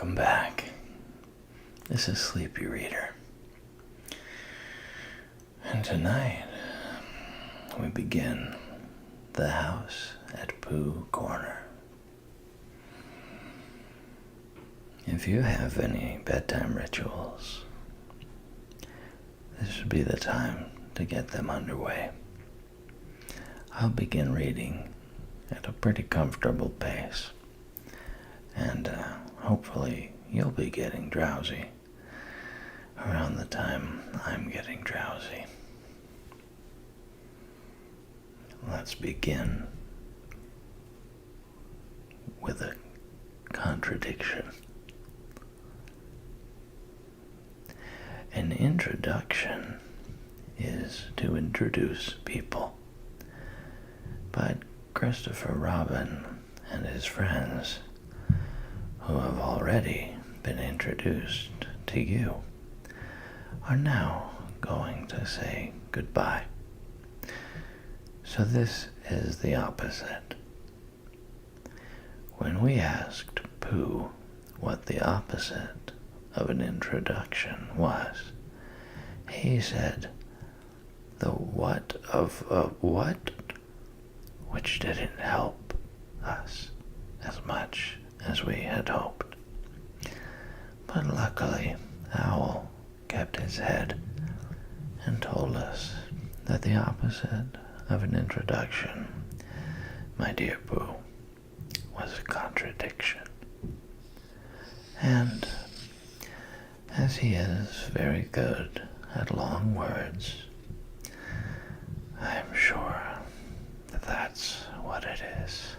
Welcome back. This is Sleepy Reader. And tonight, we begin The House at Pooh Corner. If you have any bedtime rituals, this would be the time to get them underway. I'll begin reading at a pretty comfortable pace, and hopefully you'll be getting drowsy around the time I'm getting drowsy. Let's begin with a contradiction. An introduction is to introduce people, but Christopher Robin and his friends, who have already been introduced to you, are now going to say goodbye. So this is the opposite. When we asked Pooh what the opposite of an introduction was, he said, the what of a what, which didn't help us as much as we had hoped. But luckily, Owl kept his head and told us that the opposite of an introduction, my dear Pooh, was a contradiction. And as he is very good at long words, I'm sure that that's what it is.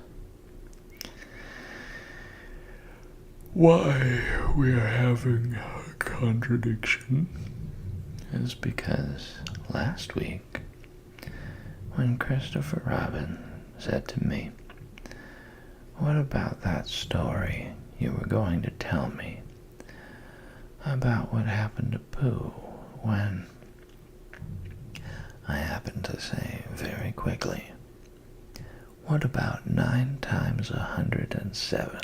Why we are having a contradiction is because last week, when Christopher Robin said to me, "What about that story you were going to tell me about what happened to Pooh when," I happened to say very quickly, "What about 9 times 107?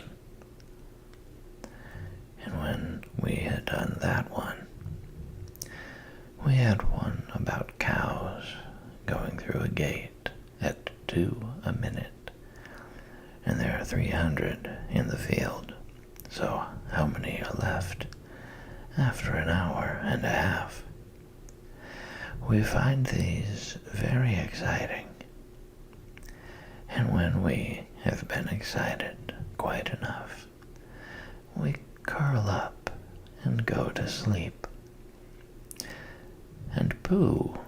And when we had done that one, we had one about cows going through a gate at 2 a minute, and there are 300 in the field, so how many are left after an hour and a half? We find these very exciting, and when we have been excited quite enough, we curl up and go to sleep. And Pooh,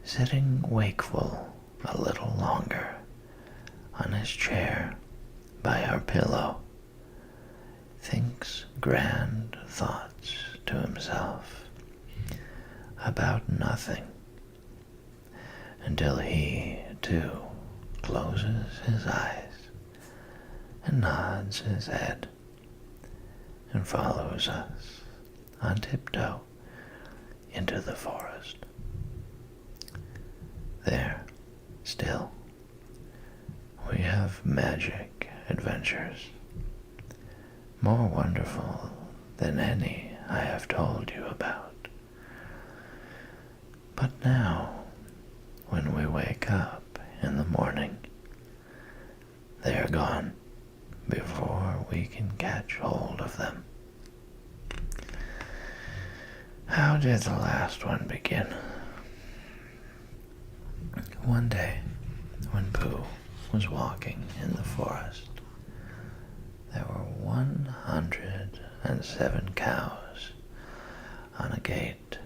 sitting wakeful a little longer on his chair by our pillow, thinks grand thoughts to himself about nothing, until he, too, closes his eyes and nods his head and follows us on tiptoe into the forest. There, still, we have magic adventures, more wonderful than any I have told you about. But now, when we wake up in the morning, they are gone before we can catch hold of them. How did the last one begin? One day, when Pooh was walking in the forest, there were 107 cows on a gate.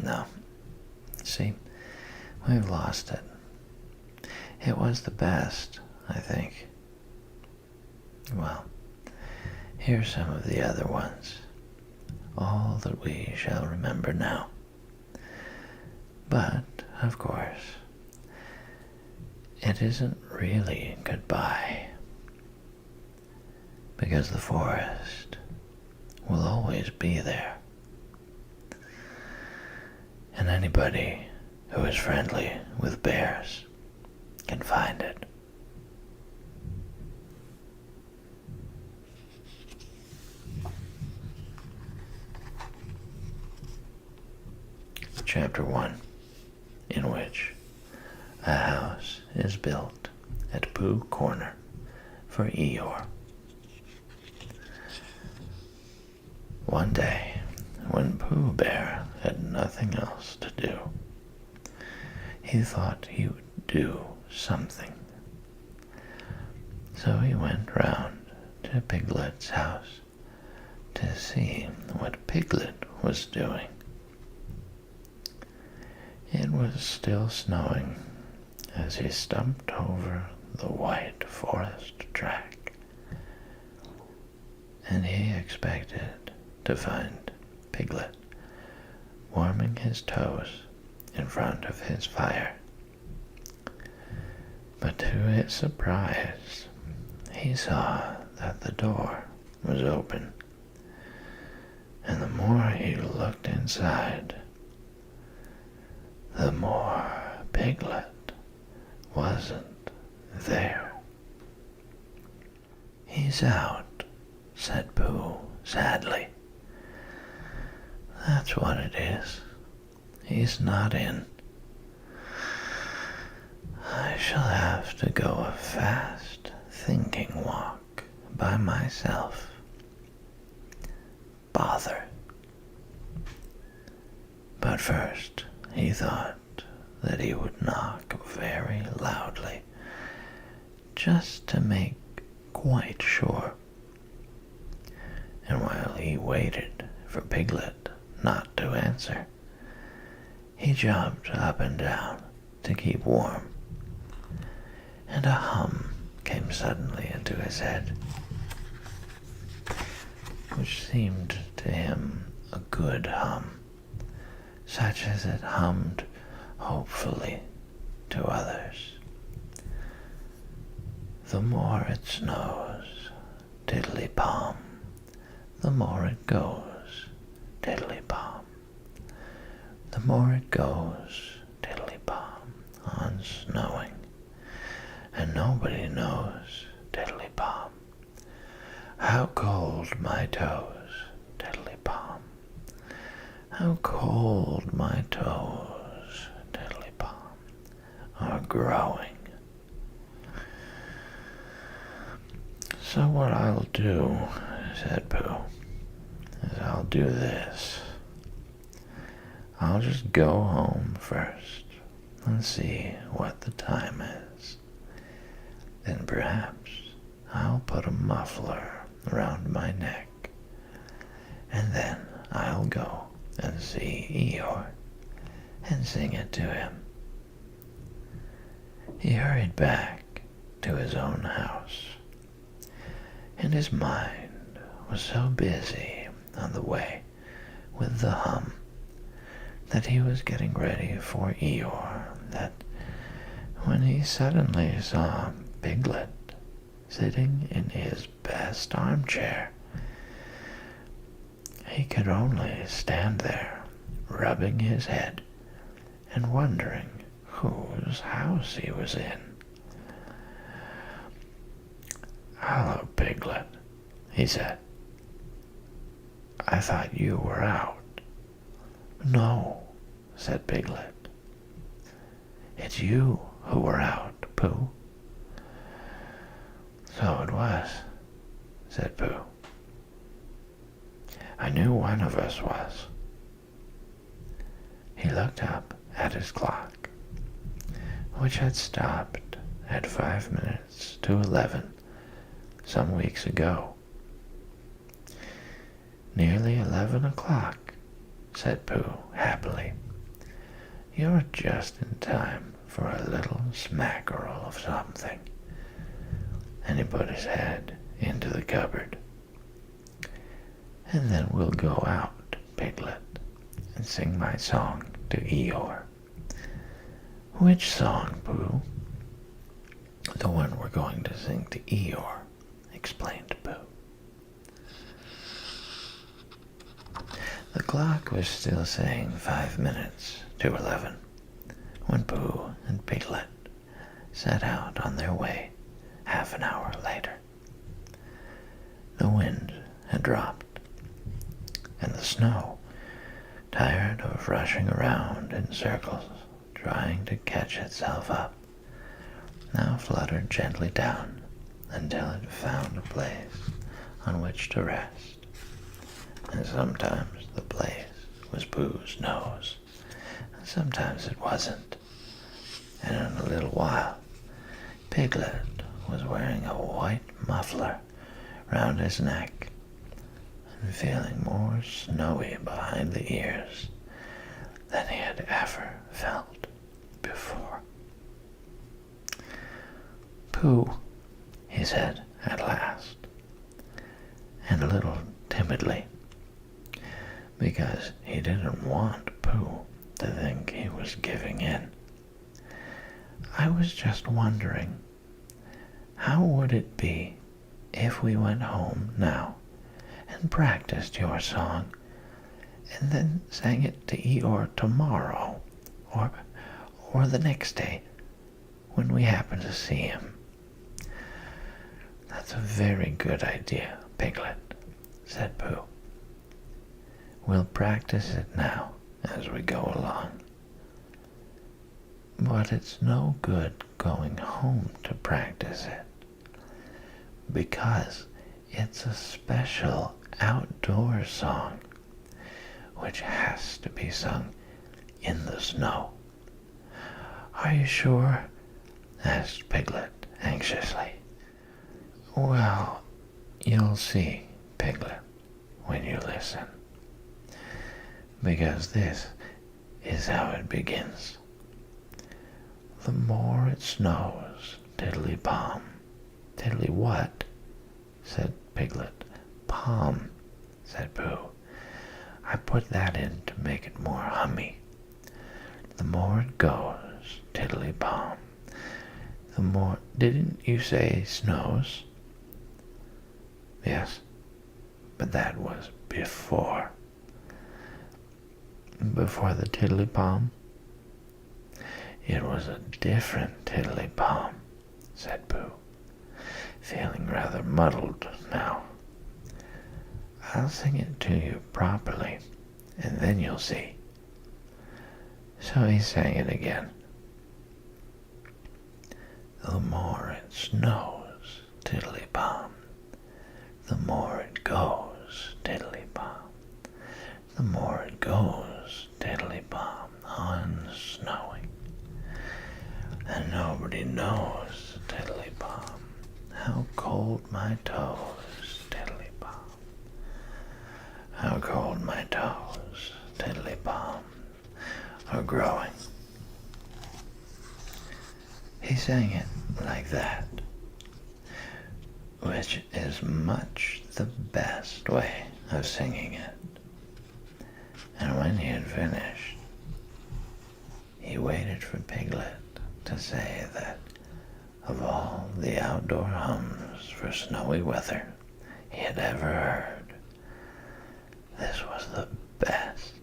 No, see, we've lost it. It was the best, I think. Well, here's some of the other ones, all that we shall remember now. But, of course, it isn't really goodbye, because the forest will always be there. And anybody who is friendly with bears can find it. Chapter 1, in which a house is built at Pooh Corner for Eeyore. One day, when Pooh Bear had nothing else to do, he thought he would do something. So he went round to Piglet's house to see what Piglet was doing. It was still snowing as he stumped over the white forest track, and he expected to find Piglet warming his toes in front of his fire. But to his surprise, he saw that the door was open, and the more he looked inside, the more Piglet wasn't there. "He's out," said Pooh sadly. "That's what it is. He's not in. I shall have to go a fast thinking walk by myself. Bother." But first he thought that he would knock very loudly, just to make quite sure. And while he waited for Piglet not to answer, he jumped up and down to keep warm, and a hum came suddenly into his head, which seemed to him a good hum, such as it hummed hopefully to others. "The more it snows, tiddly-palm, the more it goes, tiddly-palm. The more it goes, tiddly-palm, on snowing, and nobody knows, tiddly-palm, how cold my toes, tiddly-palm, how cold my toes, tiddly-palm, are growing. So what I'll do," said Pooh, "is I'll do this. I'll just go home first and see what the time is. Then perhaps I'll put a muffler around my neck, and then I'll go and see Eeyore and sing it to him." He hurried back to his own house, and his mind was so busy on the way with the hum that he was getting ready for Eeyore that when he suddenly saw Piglet sitting in his best armchair, he could only stand there rubbing his head and wondering whose house he was in. "Hello, Piglet," he said. "I thought you were out." "No," said Piglet. "It's you who were out, Pooh." "So it was," said Pooh. "I knew one of us was." He looked up at his clock, which had stopped at 5 minutes to 11 some weeks ago. "Nearly 11 o'clock," said Pooh happily. "You're just in time for a little smackerel of something." And he put his head into the cupboard. "And then we'll go out, Piglet, and sing my song to Eeyore." "Which song, Pooh?" "The one we're going to sing to Eeyore," explained Pooh. The clock was still saying 5 minutes to 11 when Pooh and Piglet set out on their way half an hour later. The wind had dropped, and the snow tired of rushing around in circles, trying to catch itself up, now fluttered gently down until it found a place on which to rest. And sometimes the place was Pooh's nose, and sometimes it wasn't. And in a little while, Piglet was wearing a white muffler round his neck and feeling more snowy behind the ears than he had ever felt before. "Pooh," he said at last, and a little timidly, because he didn't want Pooh to think he was giving in. "I was just wondering, how would it be if we went home now and practiced your song and then sang it to Eeyore tomorrow or the next day when we happen to see him?" "That's a very good idea, Piglet," said Pooh. "We'll practice it now as we go along. But it's no good going home to practice it, because it's a special outdoor song which has to be sung in the snow." "Are you sure?" asked Piglet anxiously. "Well, you'll see, Piglet, when you listen, because this is how it begins. The more it snows, tiddly-palm." "Tiddly what?" said Piglet. "Palm," said Pooh. "I put that in to make it more hummy. The more it goes, tiddly-palm, the more—" "Didn't you say snows?" "Yes, but that was before." "Before the tiddly-palm?" "It was a different tiddly-palm," said Pooh, feeling rather muddled now. "I'll sing it to you properly, and then you'll see." So he sang it again. "The more it snows, tiddly-palm, the more it goes, tiddly-palm, the more it goes, tiddly-palm, on snowing. And nobody knows, tiddly-palm, how cold my toes, tiddly-palm, how cold my toes, tiddly-palm, are growing." He sang it like that, which is much the best way of singing it. And when he had finished, he waited for Piglet to say that of all the outdoor hums for snowy weather he had ever heard, this was the best.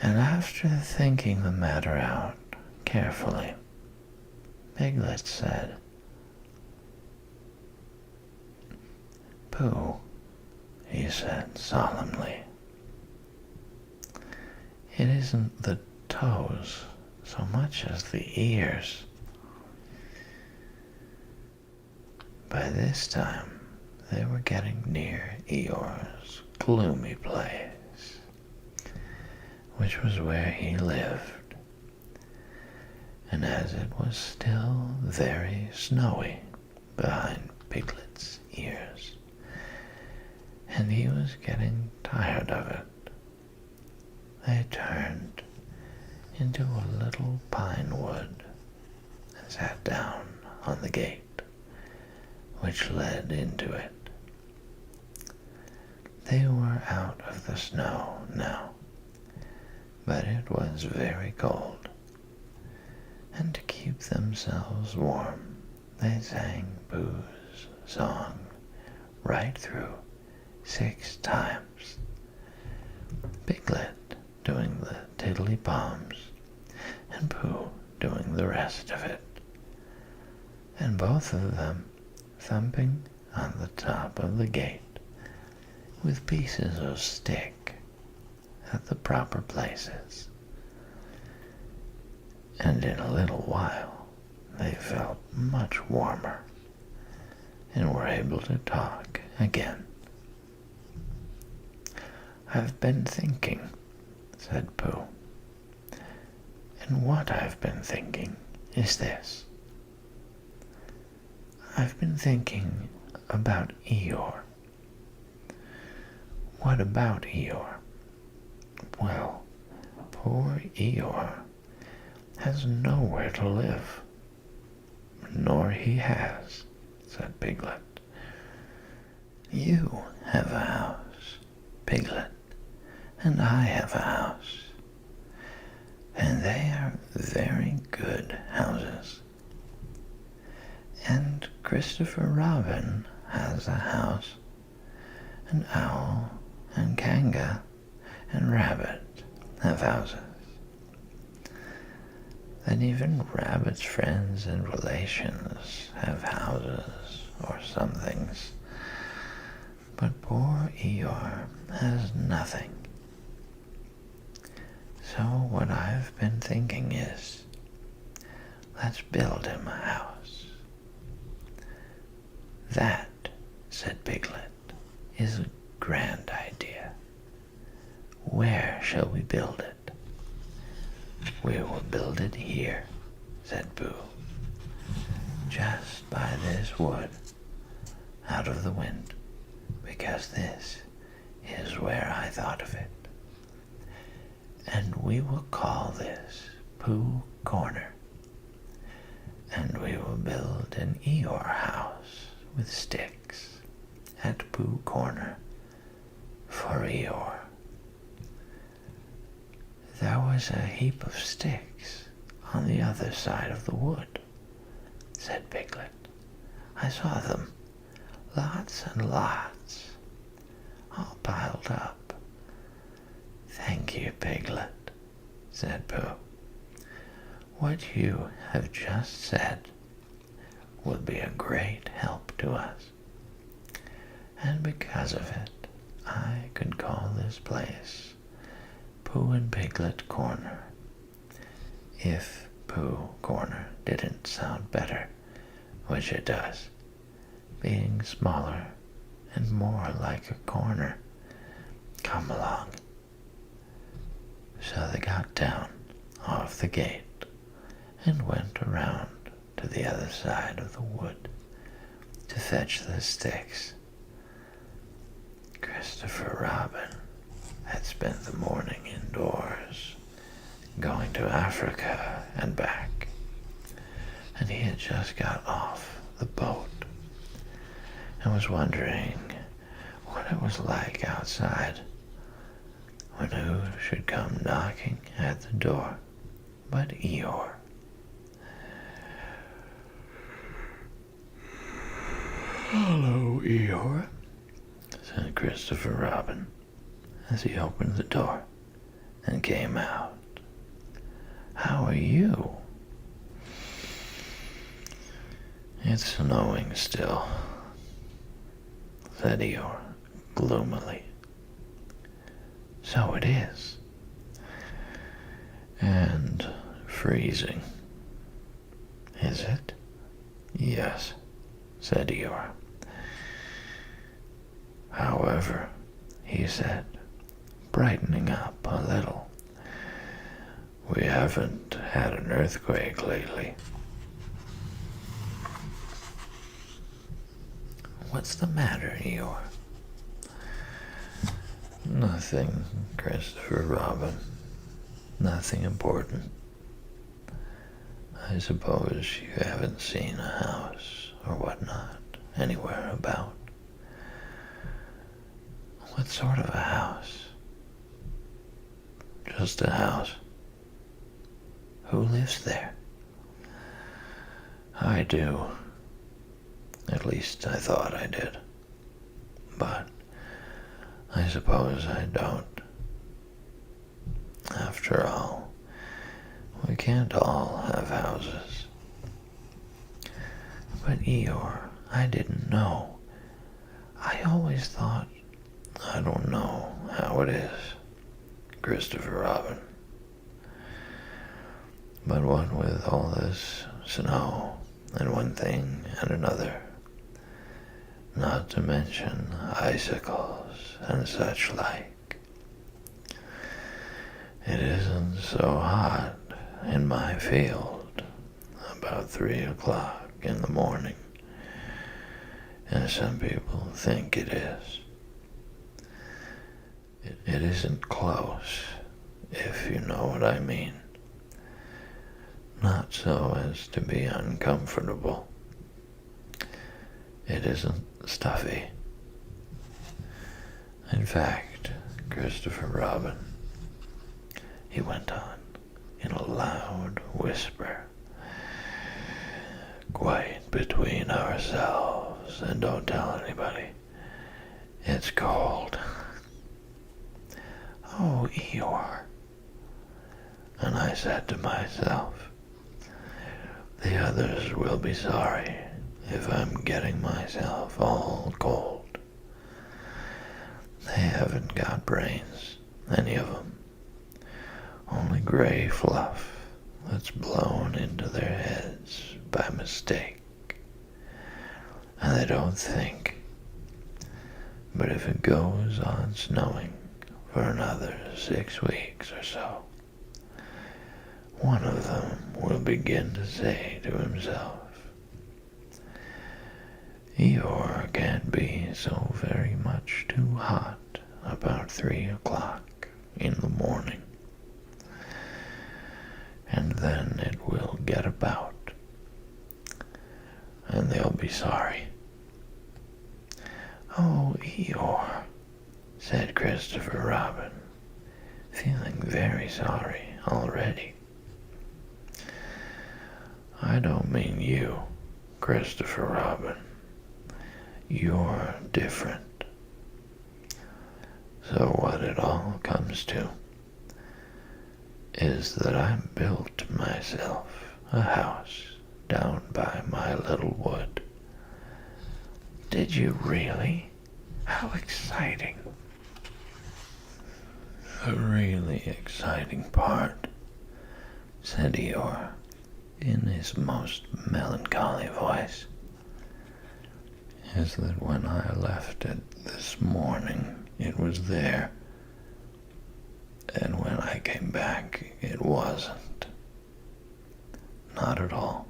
And after thinking the matter out carefully, Piglet said, "Pooh," he said solemnly, "it isn't the toes so much as the ears." By this time they were getting near Eeyore's gloomy place, which was where he lived, and as it was still very snowy behind Piglet's ears, and he was getting tired of it, they turned into a little pine wood and sat down on the gate which led into it. They were out of the snow now, but it was very cold, and to keep themselves warm, they sang Pooh's song right through 6 times, Piglet doing the tiddly-palms, and Pooh doing the rest of it, and both of them thumping on the top of the gate with pieces of stick at the proper places. And in a little while they felt much warmer and were able to talk again. "I've been thinking," said Pooh. "And what I've been thinking is this. I've been thinking about Eeyore." "What about Eeyore?" "Well, poor Eeyore has nowhere to live." "Nor he has," said Piglet. "You have a house, Piglet, and I have a house, and they are very good houses. And Christopher Robin has a house, and Owl and Kanga and Rabbit have houses. Then even Rabbit's friends and relations have houses or somethings. But poor Eeyore has nothing. So what I've been thinking is, let's build him a house." "That," said Piglet, "is a grand idea. Where shall we build it?" "We will build it here," said Pooh, "just by this wood, out of the wind, because this is where I thought of it. And we will call this Pooh Corner. And we will build an Eeyore house with sticks at Pooh Corner for Eeyore." "There was a heap of sticks on the other side of the wood," said Piglet. "I saw them, lots and lots, all piled up." "Thank you, Piglet," said Pooh. "What you have just said will be a great help to us. And because of it, I could call this place Pooh and Piglet Corner, if Pooh Corner didn't sound better, which it does, being smaller and more like a corner. Come along." So they got down off the gate and went around to the other side of the wood to fetch the sticks. Christopher Robin had spent the morning indoors, going to Africa and back, and he had just got off the boat and was wondering what it was like outside, when who should come knocking at the door but Eeyore. "Hello, Eeyore," said Christopher Robin as he opened the door and came out. "How are you?" "It's snowing still," said Eeyore gloomily. "So it is. And freezing, is it?" "Yes," said Eeyore. "However," he said, brightening up a little, "we haven't had an earthquake lately." "What's the matter, Eeyore?" "Nothing, Christopher Robin. Nothing important. I suppose you haven't seen a house or whatnot anywhere about." "What sort of a house?" "Just a house." "Who lives there?" "I do. At least I thought I did. But I suppose I don't. After all, we can't all have houses." "But Eeyore, I didn't know. I always thought I don't know how it is, Christopher Robin, but what with all this snow and one thing and another, not to mention icicles and such like, it isn't so hot in my field about 3 o'clock in the morning, as some people think it is. It isn't close, if you know what I mean. Not so as to be uncomfortable. It isn't stuffy. In fact, Christopher Robin, he went on in a loud whisper, quite between ourselves, and don't tell anybody. It's cold. Oh, Eeyore. And I said to myself, the others will be sorry if I'm getting myself all cold. They haven't got brains, any of them. Only gray fluff that's blown into their heads by mistake. And they don't think. But if it goes on snowing for another 6 weeks or so, one of them will begin to say to himself, Eeyore can't be so very much too hot about 3 o'clock in the morning. And then it will get about, and they'll be sorry. Oh, Eeyore, said Christopher Robin, feeling very sorry already. I don't mean you, Christopher Robin. You're different. So what it all comes to is that I built myself a house down by my little wood. Did you really? How exciting. The really exciting part, said Eeyore, in his most melancholy voice, is that when I left it this morning, it was there, and when I came back, it wasn't. Not at all.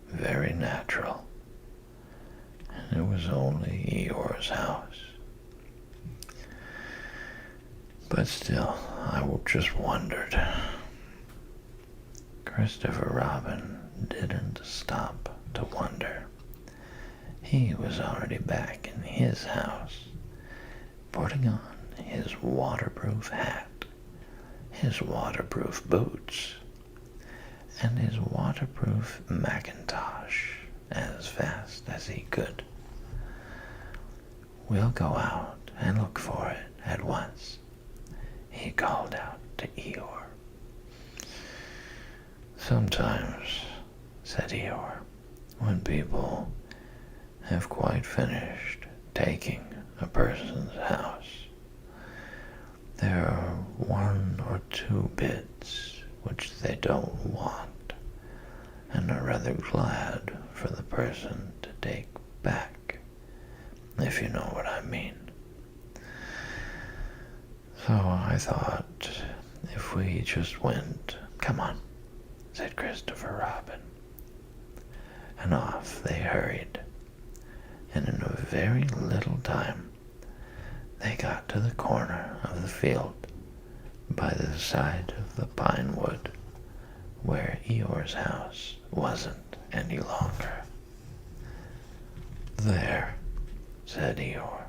Very natural. And it was only Eeyore's house. But still, I just wondered. Christopher Robin didn't stop to wonder. He was already back in his house, putting on his waterproof hat, his waterproof boots, and his waterproof Macintosh as fast as he could. We'll go out and look for it at once, he called out to Eeyore. Sometimes, said Eeyore, when people have quite finished taking a person's house, there are 1 or 2 bits which they don't want and are rather glad for the person to take back, if you know what I mean. So I thought, if we just went, come on, said Christopher Robin. And off they hurried, and in a very little time they got to the corner of the field by the side of the pine wood where Eeyore's house wasn't any longer. There, said Eeyore,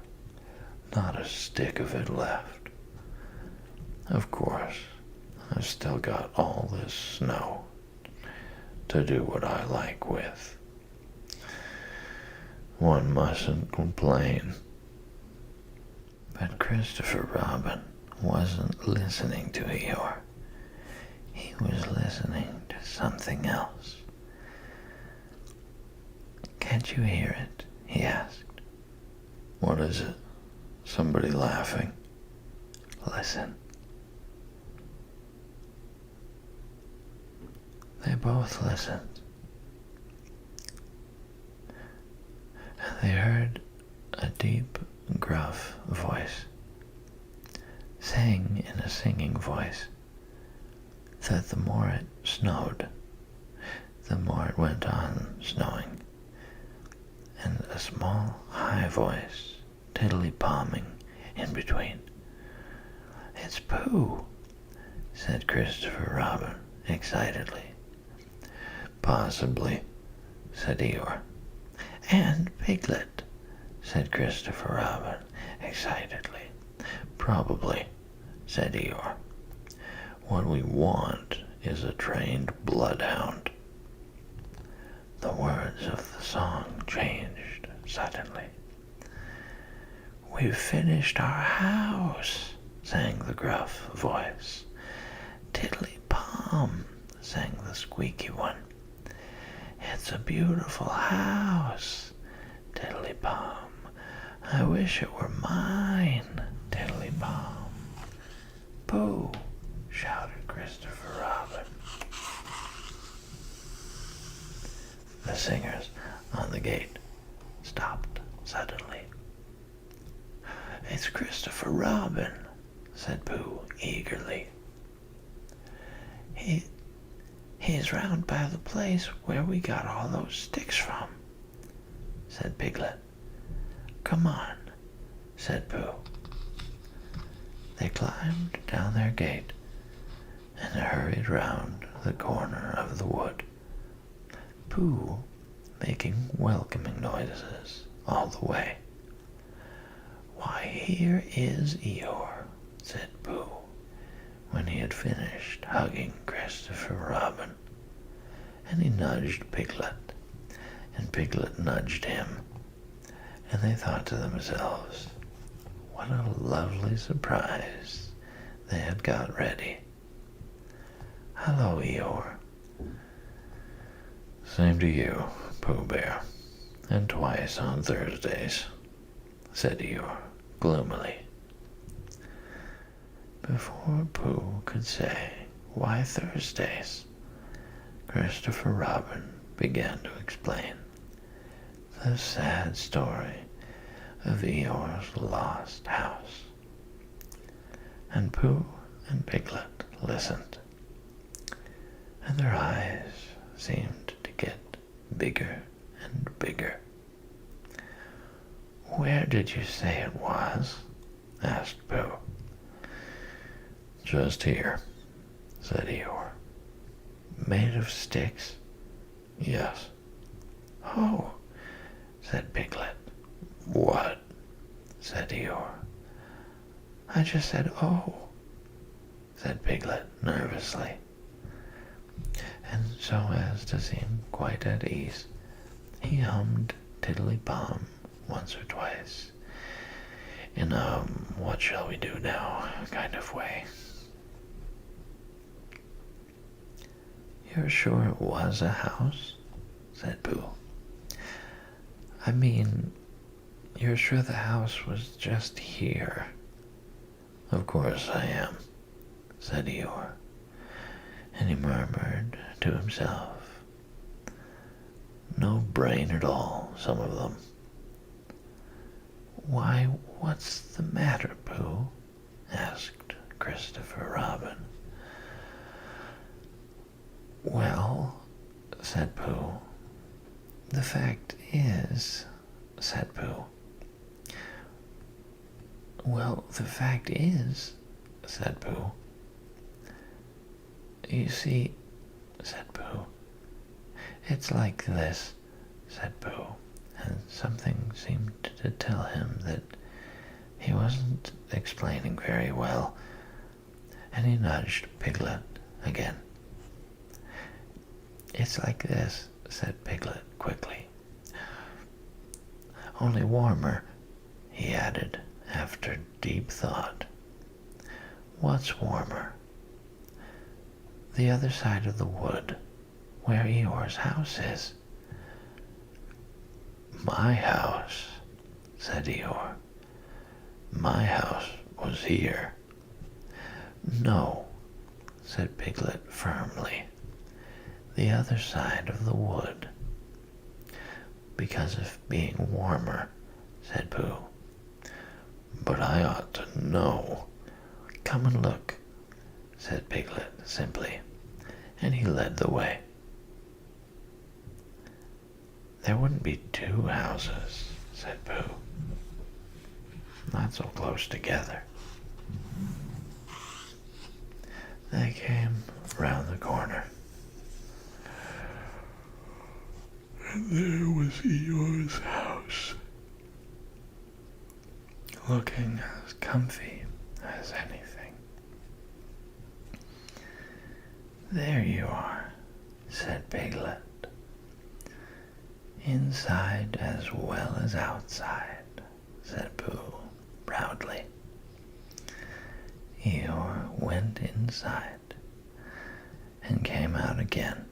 not a stick of it left. Of course, I've still got all this snow to do what I like with. One mustn't complain. But Christopher Robin wasn't listening to Eeyore. He was listening to something else. Can't you hear it? He asked. What is it? somebody laughing. Listen. They both listened. And they heard a deep, gruff voice saying in a singing voice that the more it snowed, the more it went on snowing, and a small, high voice tiddly-palming in between. "It's Pooh," said Christopher Robin excitedly. "Possibly," said Eeyore. "And Piglet," said Christopher Robin excitedly. "Probably," said Eeyore. "What we want is a trained bloodhound." The words of the song changed suddenly. "We've finished our house," sang the gruff voice. "Tiddly-palm," sang the squeaky one. "It's a beautiful house, Tiddly-palm. I wish it were mine, Tiddly-palm." "Pooh!" shouted Christopher Robin. The singers on the gate stopped suddenly. "It's Christopher Robin," said Pooh eagerly. He's round by the place where we got all those sticks from," said Piglet. "Come on," said Pooh. They climbed down their gate and hurried round the corner of the wood, Pooh making welcoming noises all the way. "Why, here is Eeyore," said Pooh, when he had finished hugging Christopher Robin, and he nudged Piglet, and Piglet nudged him, and they thought to themselves, what a lovely surprise they had got ready. "Hello, Eeyore." "Same to you, Pooh Bear, and twice on Thursdays," said Eeyore gloomily. Before Pooh could say, "Why Thursdays?" Christopher Robin began to explain the sad story of Eeyore's lost house. And Pooh and Piglet listened, and their eyes seemed to get bigger and bigger. "Where did you say it was?" asked Pooh. "Just here," said Eeyore. "Made of sticks?" "Yes." "Oh," said Piglet. "What?" said Eeyore. "I just said, oh," said Piglet nervously. And so as to seem quite at ease, he hummed Tiddly-Palm once or twice, in a what shall we do now kind of way. "You're sure it was a house?" said Pooh. "I mean, you're sure the house was just here?" "Of course I am," said Eeyore, and he murmured to himself, "No brain at all, some of them." "Why, what's the matter, Pooh?" asked Christopher Robin. "Well," said Pooh, "the fact is," said Pooh. "Well, the fact is," said Pooh. "You see," said Pooh, "it's like this," said Pooh, and something seemed to tell him that he wasn't explaining very well, and he nudged Piglet again. "It's like this," said Piglet quickly. "Only warmer," he added after deep thought. "What's warmer?" "The other side of the wood, where Eeyore's house is." "My house," said Eeyore. My house was here. No, said Piglet firmly. The other side of the wood. Because of being warmer, said Pooh. But I ought to know. Come and look, said Piglet simply, and he led the way. There wouldn't be two houses, said Pooh. Not so close together. They came round the corner. And there was Eeyore's house, looking as comfy as anything. There you are, said Piglet. Inside as well as outside, said Pooh proudly. Eeyore went inside and came out again.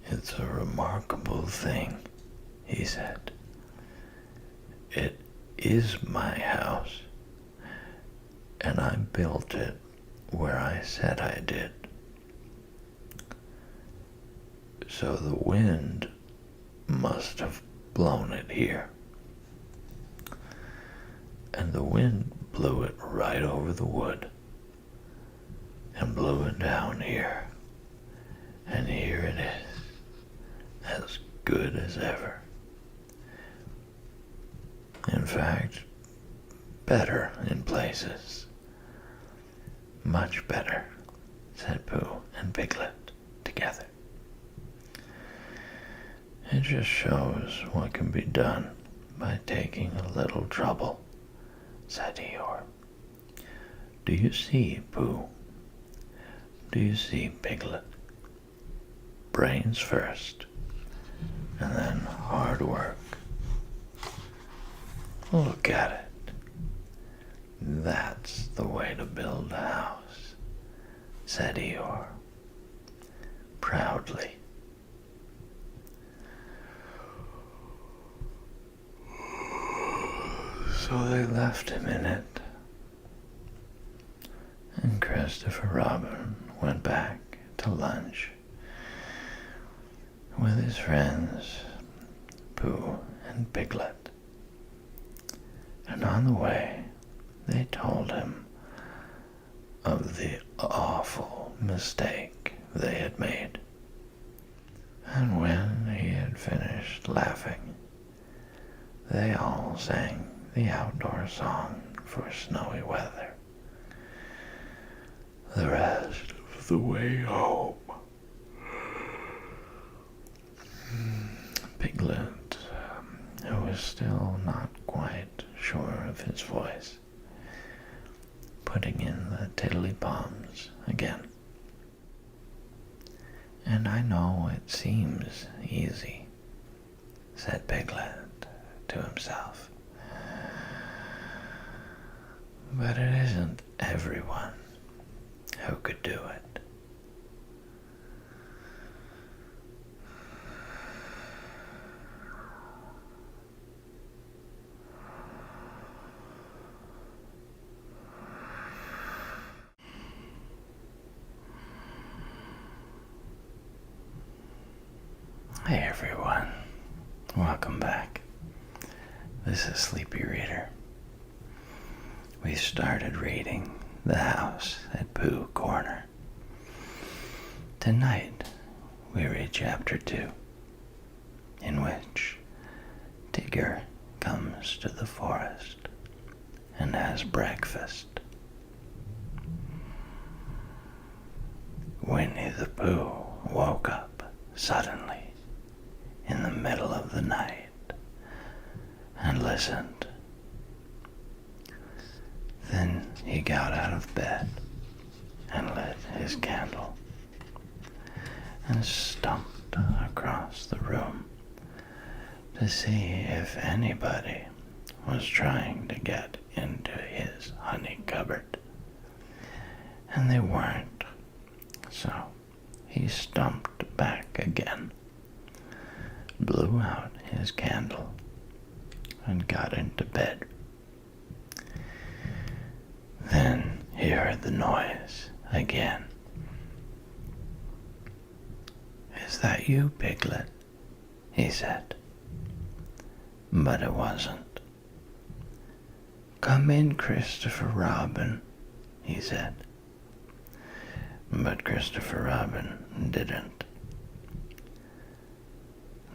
It's a remarkable thing, he said. It is my house, and I built it where I said I did. So the wind must have blown it here. And the wind blew it right over the wood, and blew it down here. And here it is, as good as ever. In fact, better in places. Much better, said Pooh and Piglet together. It just shows what can be done by taking a little trouble, said Eeyore. Do you see, Pooh? Do you see, Piglet? Brains first, and then hard work. Look at it. That's the way to build a house, said Eeyore, proudly. So they left him in it, and Christopher Robin went back to lunch with his friends, Pooh and Piglet. And on the way, they told him of the awful mistake they had made. And when he had finished laughing, they all sang the outdoor song for snowy weather. The rest of the way home. Piglet, who was still not quite sure of his voice, putting in the tiddly-bombs again. And I know it seems easy, said Piglet to himself. But it isn't everyone who could do it. Hey everyone, welcome back. This is Sleepy Reader. We started reading The House at Pooh Corner. Tonight we read Chapter 2, in which Tigger comes to the forest and has breakfast. Winnie the Pooh woke up suddenly in the middle of the night and listened. Then he got out of bed and lit his candle and stumped across the room to see if anybody was trying to get into his honey cupboard. And they weren't, so he stumped back again, blew out his candle, and got into bed Then he heard the noise again. "Is that you, Piglet?" he said. But it wasn't. "Come in, Christopher Robin," he said. But Christopher Robin didn't.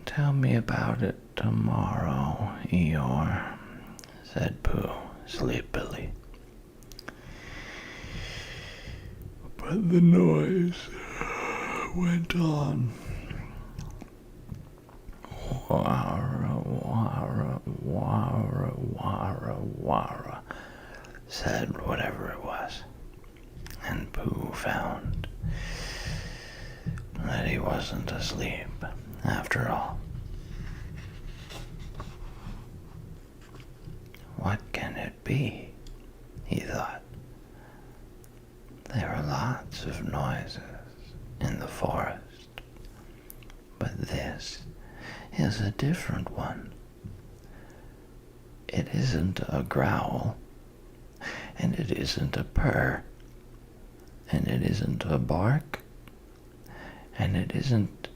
"Tell me about it tomorrow, Eeyore," said Pooh sleepily. But the noise went on. "Wara, wara, wara, wara, wara," said whatever it was. And Pooh found that he wasn't asleep after all. What can it be? He thought. There are lots of noises in the forest, but this is a different one. It isn't a growl, and it isn't a purr, and it isn't a bark, and it isn't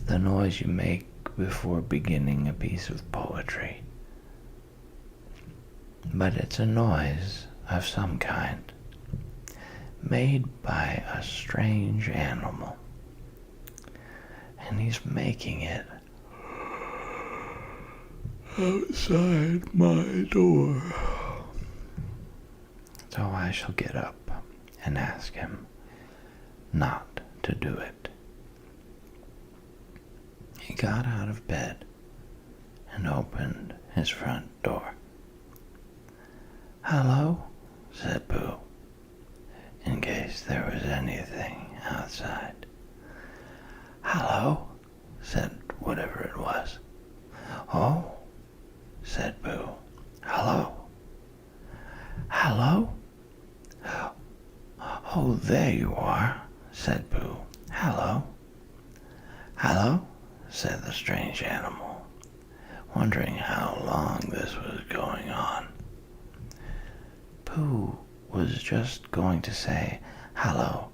the noise you make before beginning a piece of poetry. But it's a noise of some kind, made by a strange animal, and he's making it outside my door. So I shall get up and ask him not to do it. He got out of bed and opened his front door. "Hello," said Pooh, in case there was anything outside. "Hello," said whatever it was. "Oh," said Pooh. "Hello." "Hello?" "Oh, there you are," said Pooh. "Hello." "Hello," said the strange animal, wondering how long this was going on. Pooh was just going to say "hello"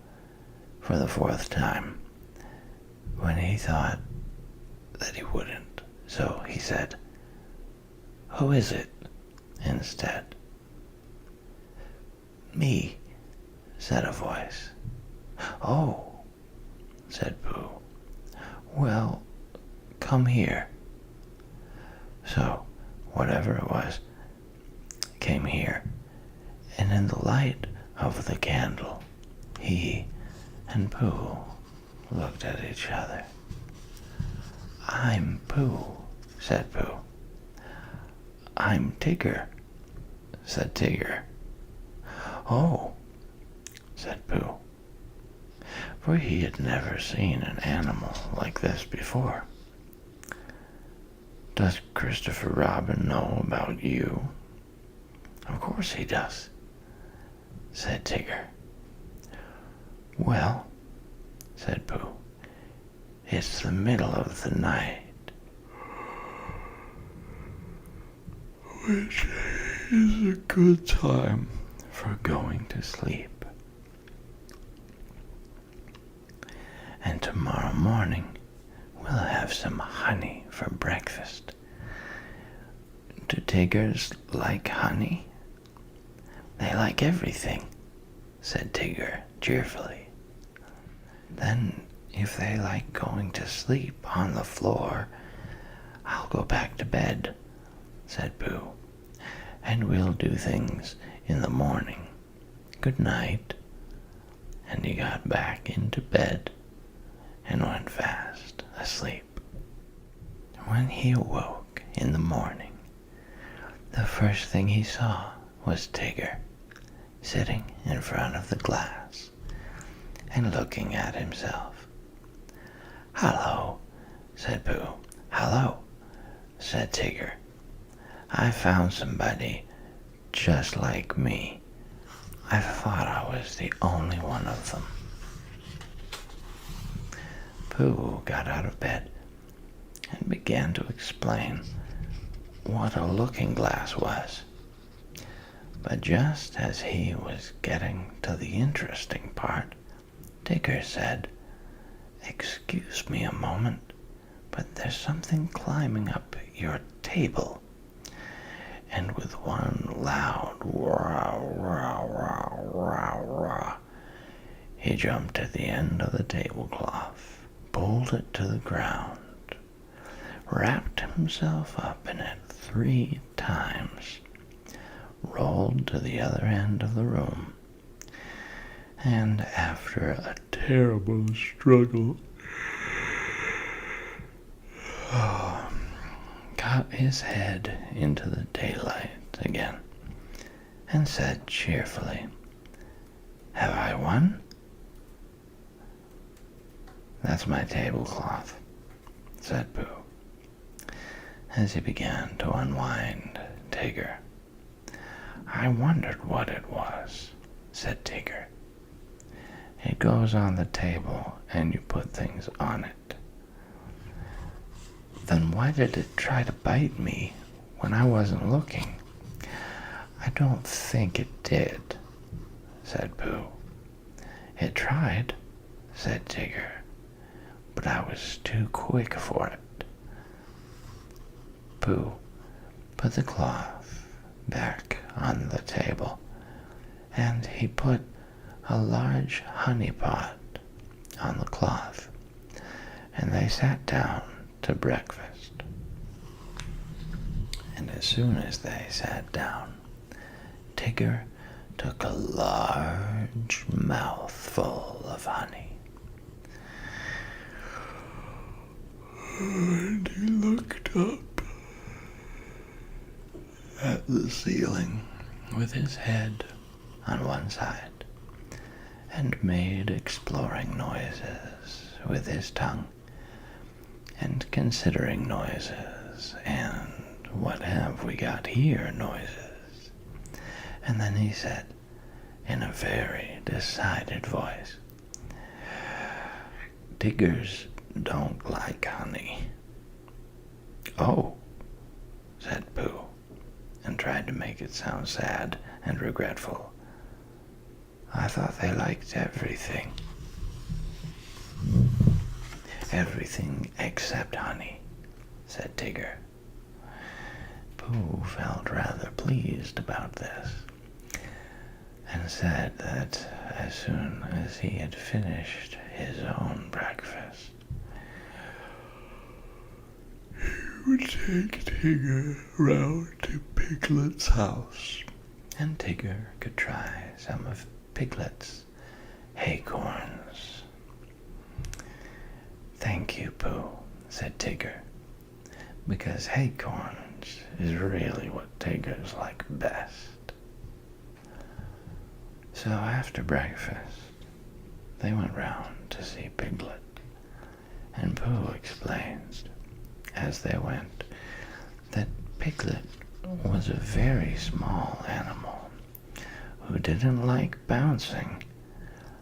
for the 4th time when he thought that he wouldn't, so he said, "Who is it?" instead. "Me," said a voice. "Oh," said Pooh. "Well, come here." So, whatever it was, came here, and in the light of the candle, he and Pooh looked at each other. "I'm Pooh," said Pooh. "I'm Tigger," said Tigger. "Oh," said Pooh, for he had never seen an animal like this before. "Does Christopher Robin know about you?" "Of course he does," said Tigger. "Well," said Pooh, "it's the middle of the night, which is a good time for going to sleep. And tomorrow morning we'll have some honey for breakfast. Do Tiggers like honey?" "They like everything," said Tigger cheerfully. "Then if they like going to sleep on the floor, I'll go back to bed," said Pooh, "and we'll do things in the morning. Good night." And he got back into bed and went fast asleep. When he awoke in the morning, the first thing he saw was Tigger, sitting in front of the glass and looking at himself. "Hello," said Pooh. "Hello," said Tigger. "I found somebody just like me. I thought I was the only one of them." Pooh got out of bed and began to explain what a looking glass was. But just as he was getting to the interesting part, Tigger said, "Excuse me a moment, but there's something climbing up your table." And with one loud "wah, wah, wah, wah, wah," he jumped to the end of the tablecloth, pulled it to the ground, wrapped himself up in it 3 times, rolled to the other end of the room, and after a terrible struggle, got his head into the daylight again, and said cheerfully, "Have I won?" "That's my tablecloth," said Pooh, as he began to unwind Tigger. "I wondered what it was," said Tigger. "It goes on the table and you put things on it." "Then why did it try to bite me when I wasn't looking?" "I don't think it did," said Pooh. "It tried," said Tigger, "but I was too quick for it." Pooh put the cloth back on the table, and he put a large honey pot on the cloth, and they sat down to breakfast. And as soon as they sat down, Tigger took a large mouthful of honey, and he looked up at the ceiling with his head on one side and made exploring noises with his tongue and considering noises and what have we got here noises. And then he said in a very decided voice, "Tiggers don't like honey." "Oh," said Pooh, and tried to make it sound sad and regretful. "I thought they liked everything." "Everything except honey," said Tigger. Pooh felt rather pleased about this, and said that as soon as he had finished his own breakfast, he would take Tigger round to Piglet's house, and Tigger could try some of Piglet's acorns. "Thank you, Pooh," said Tigger, "because acorns is really what Tiggers like best." So after breakfast, they went round to see Piglet, and Pooh explained, as they went, that Piglet was a very small animal who didn't like bouncing,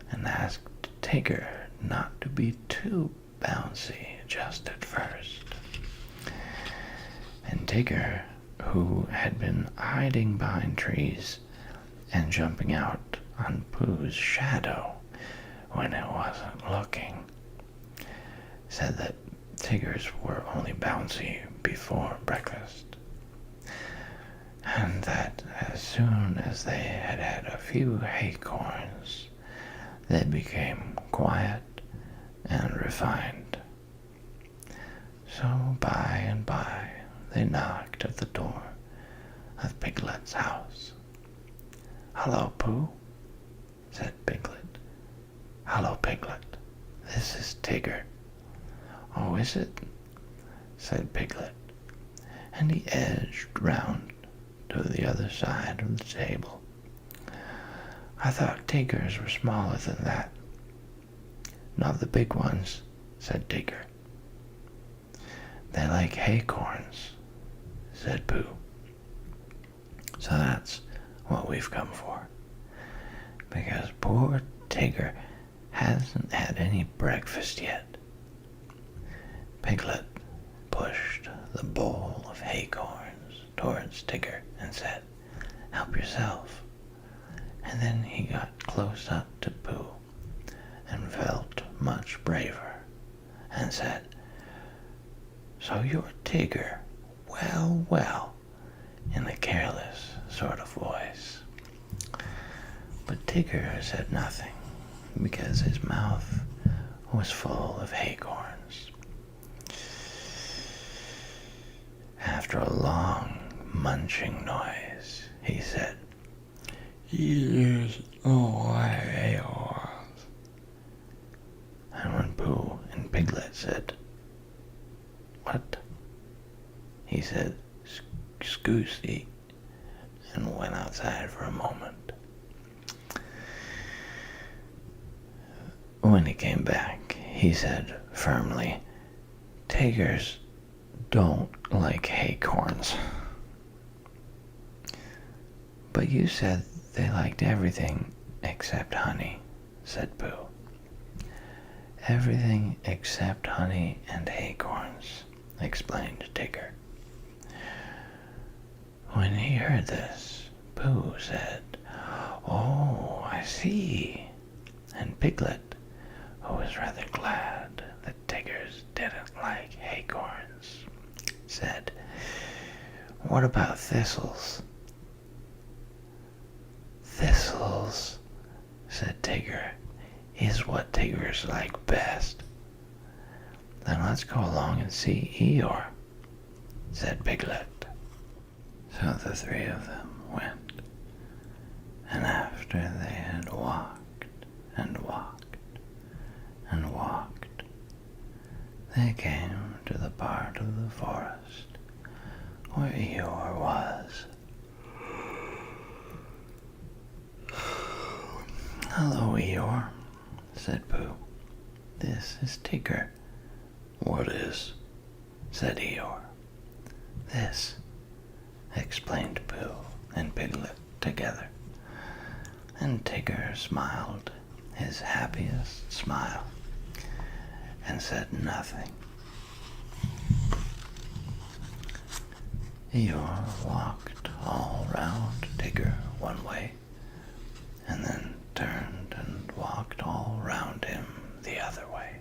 and asked Tigger not to be too bouncy just at first. And Tigger, who had been hiding behind trees and jumping out on Pooh's shadow when it wasn't looking, said that Tiggers were only bouncy before breakfast, and that as soon as they had had a few acorns, they became quiet and refined. So by and by they knocked at the door of Piglet's house. "Hello, Pooh," said Piglet. "Hello, Piglet. This is Tigger." "Oh, is it?" said Piglet, and he edged round to the other side of the table. "I thought Tiggers were smaller than that." "Not the big ones," said Tigger. "They like acorns," said Pooh. "So that's what we've come for, because poor Tigger hasn't had any breakfast yet." Piglet pushed the bowl of acorns towards Tigger and said, "Now up yourself. And then he got close up to Pooh and felt much braver and said, "So you're Tigger? Well, well," in a careless sort of voice. But Tigger said nothing because his mouth was full of acorns. After a long munching noise, he said, "Here's all acorns." And when Pooh and Piglet said, "What?" he said, "Scoosy," and went outside for a moment. When he came back, he said firmly, "Tigers don't like acorns." "But you said they liked everything except honey," said Pooh. "Everything except honey and acorns," explained Tigger. When he heard this, Pooh said, "Oh, I see." And Piglet, who was rather glad that Tiggers didn't like acorns, said, "What about thistles?" "Thistles," said Tigger, "is what Tiggers like best." "Then let's go along and see Eeyore," said Piglet. So the three of them went, and after they had walked and walked and walked, they came to the part of the forest where Eeyore was. "Hello, Eeyore," said Pooh. "This is Tigger." "What is?" said Eeyore. "This," explained Pooh and Piglet together. And Tigger smiled his happiest smile and said nothing. Eeyore walked all round Tigger one way, and then turned and walked all round him the other way.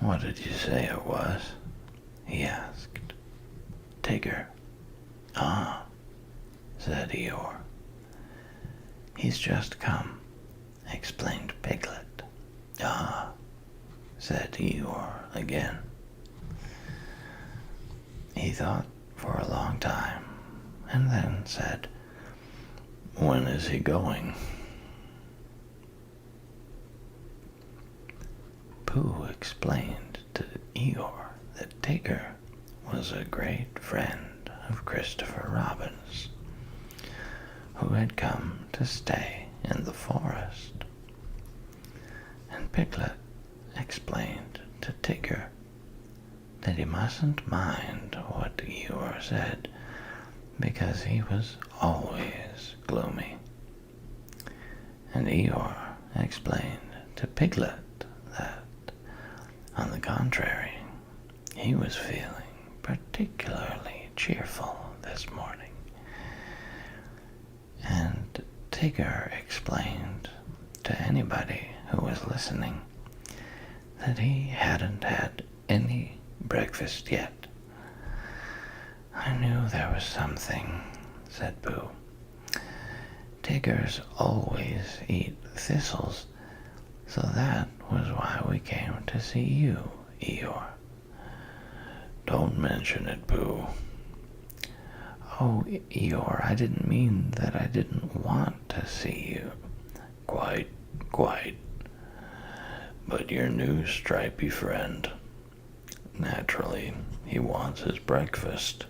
"What did you say it was?" he asked. Tigger. "Ah," said Eeyore. "He's just come," explained Piglet. "Ah," said Eeyore again. He thought for a long time, and then said, "When is he going?" Pooh explained to Eeyore that Tigger was a great friend of Christopher Robin's, who had come to stay in the forest. And Piglet explained to Tigger that he mustn't mind what Eeyore said, because he was always gloomy. And Eeyore explained to Piglet that, on the contrary, he was feeling particularly cheerful this morning. And Tigger explained to anybody who was listening that he hadn't had any breakfast yet. "I knew there was something," said Pooh. "Tiggers always eat thistles, so that was why we came to see you, Eeyore." "Don't mention it, Pooh." "Oh, Eeyore, I didn't mean that I didn't want to see you." Quite. But your new stripy friend, naturally, he wants his breakfast.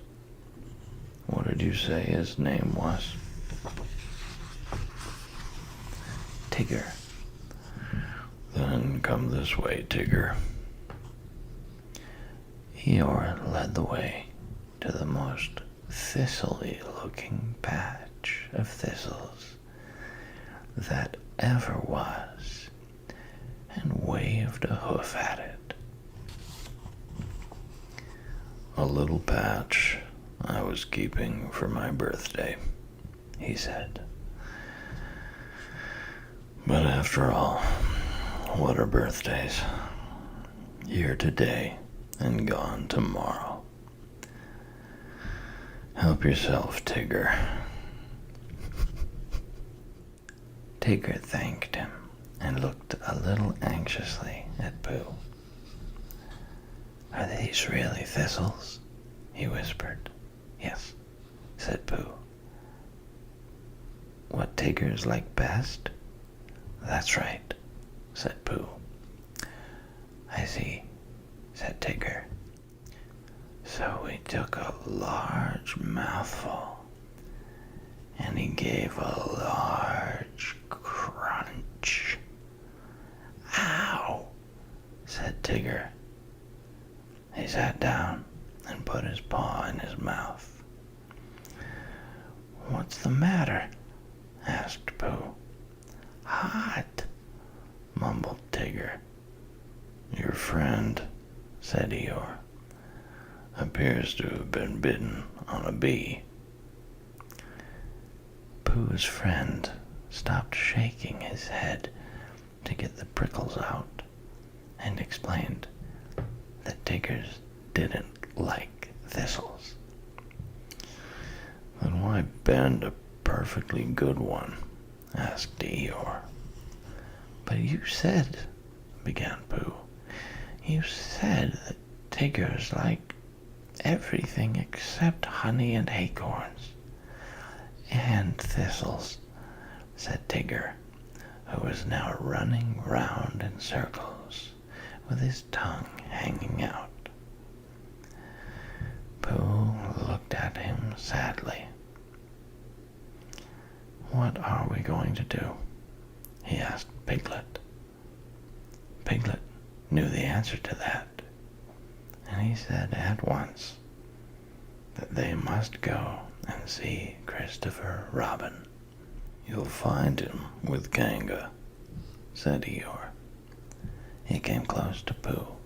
What did you say his name was?" "Tigger." "Then come this way, Tigger." Eeyore led the way to the most thistly-looking patch of thistles that ever was, and waved a hoof at it. "A little patch I was keeping for my birthday," he said. "But after all, what are birthdays? Here today and gone tomorrow. Help yourself, Tigger." Tigger thanked him and looked a little anxiously at Pooh. "Are these really thistles?" he whispered. "Yes," said Pooh. "What Tiggers like best?" "That's right," said Pooh. "I see," said Tigger. So he took a large mouthful, and he gave a large crunch. "Ow!" said Tigger. He sat down and put his paw in his mouth. "What's the matter?" asked Pooh. "Hot," mumbled Tigger. "Your friend," said Eeyore, "appears to have been bitten on a bee." Pooh's friend stopped shaking his head to get the prickles out and explained that Tiggers didn't like thistles. "Then why bend a perfectly good one?" asked Eeyore. "But you said," began Pooh, "you said that Tiggers like everything except honey and acorns." "And thistles," said Tigger, who was now running round in circles with his tongue hanging out. Pooh looked at him sadly. "What are we going to do?" he asked Piglet. Piglet knew the answer to that, and he said at once that they must go and see Christopher Robin. "You'll find him with Kanga," said Eeyore. He came close to Pooh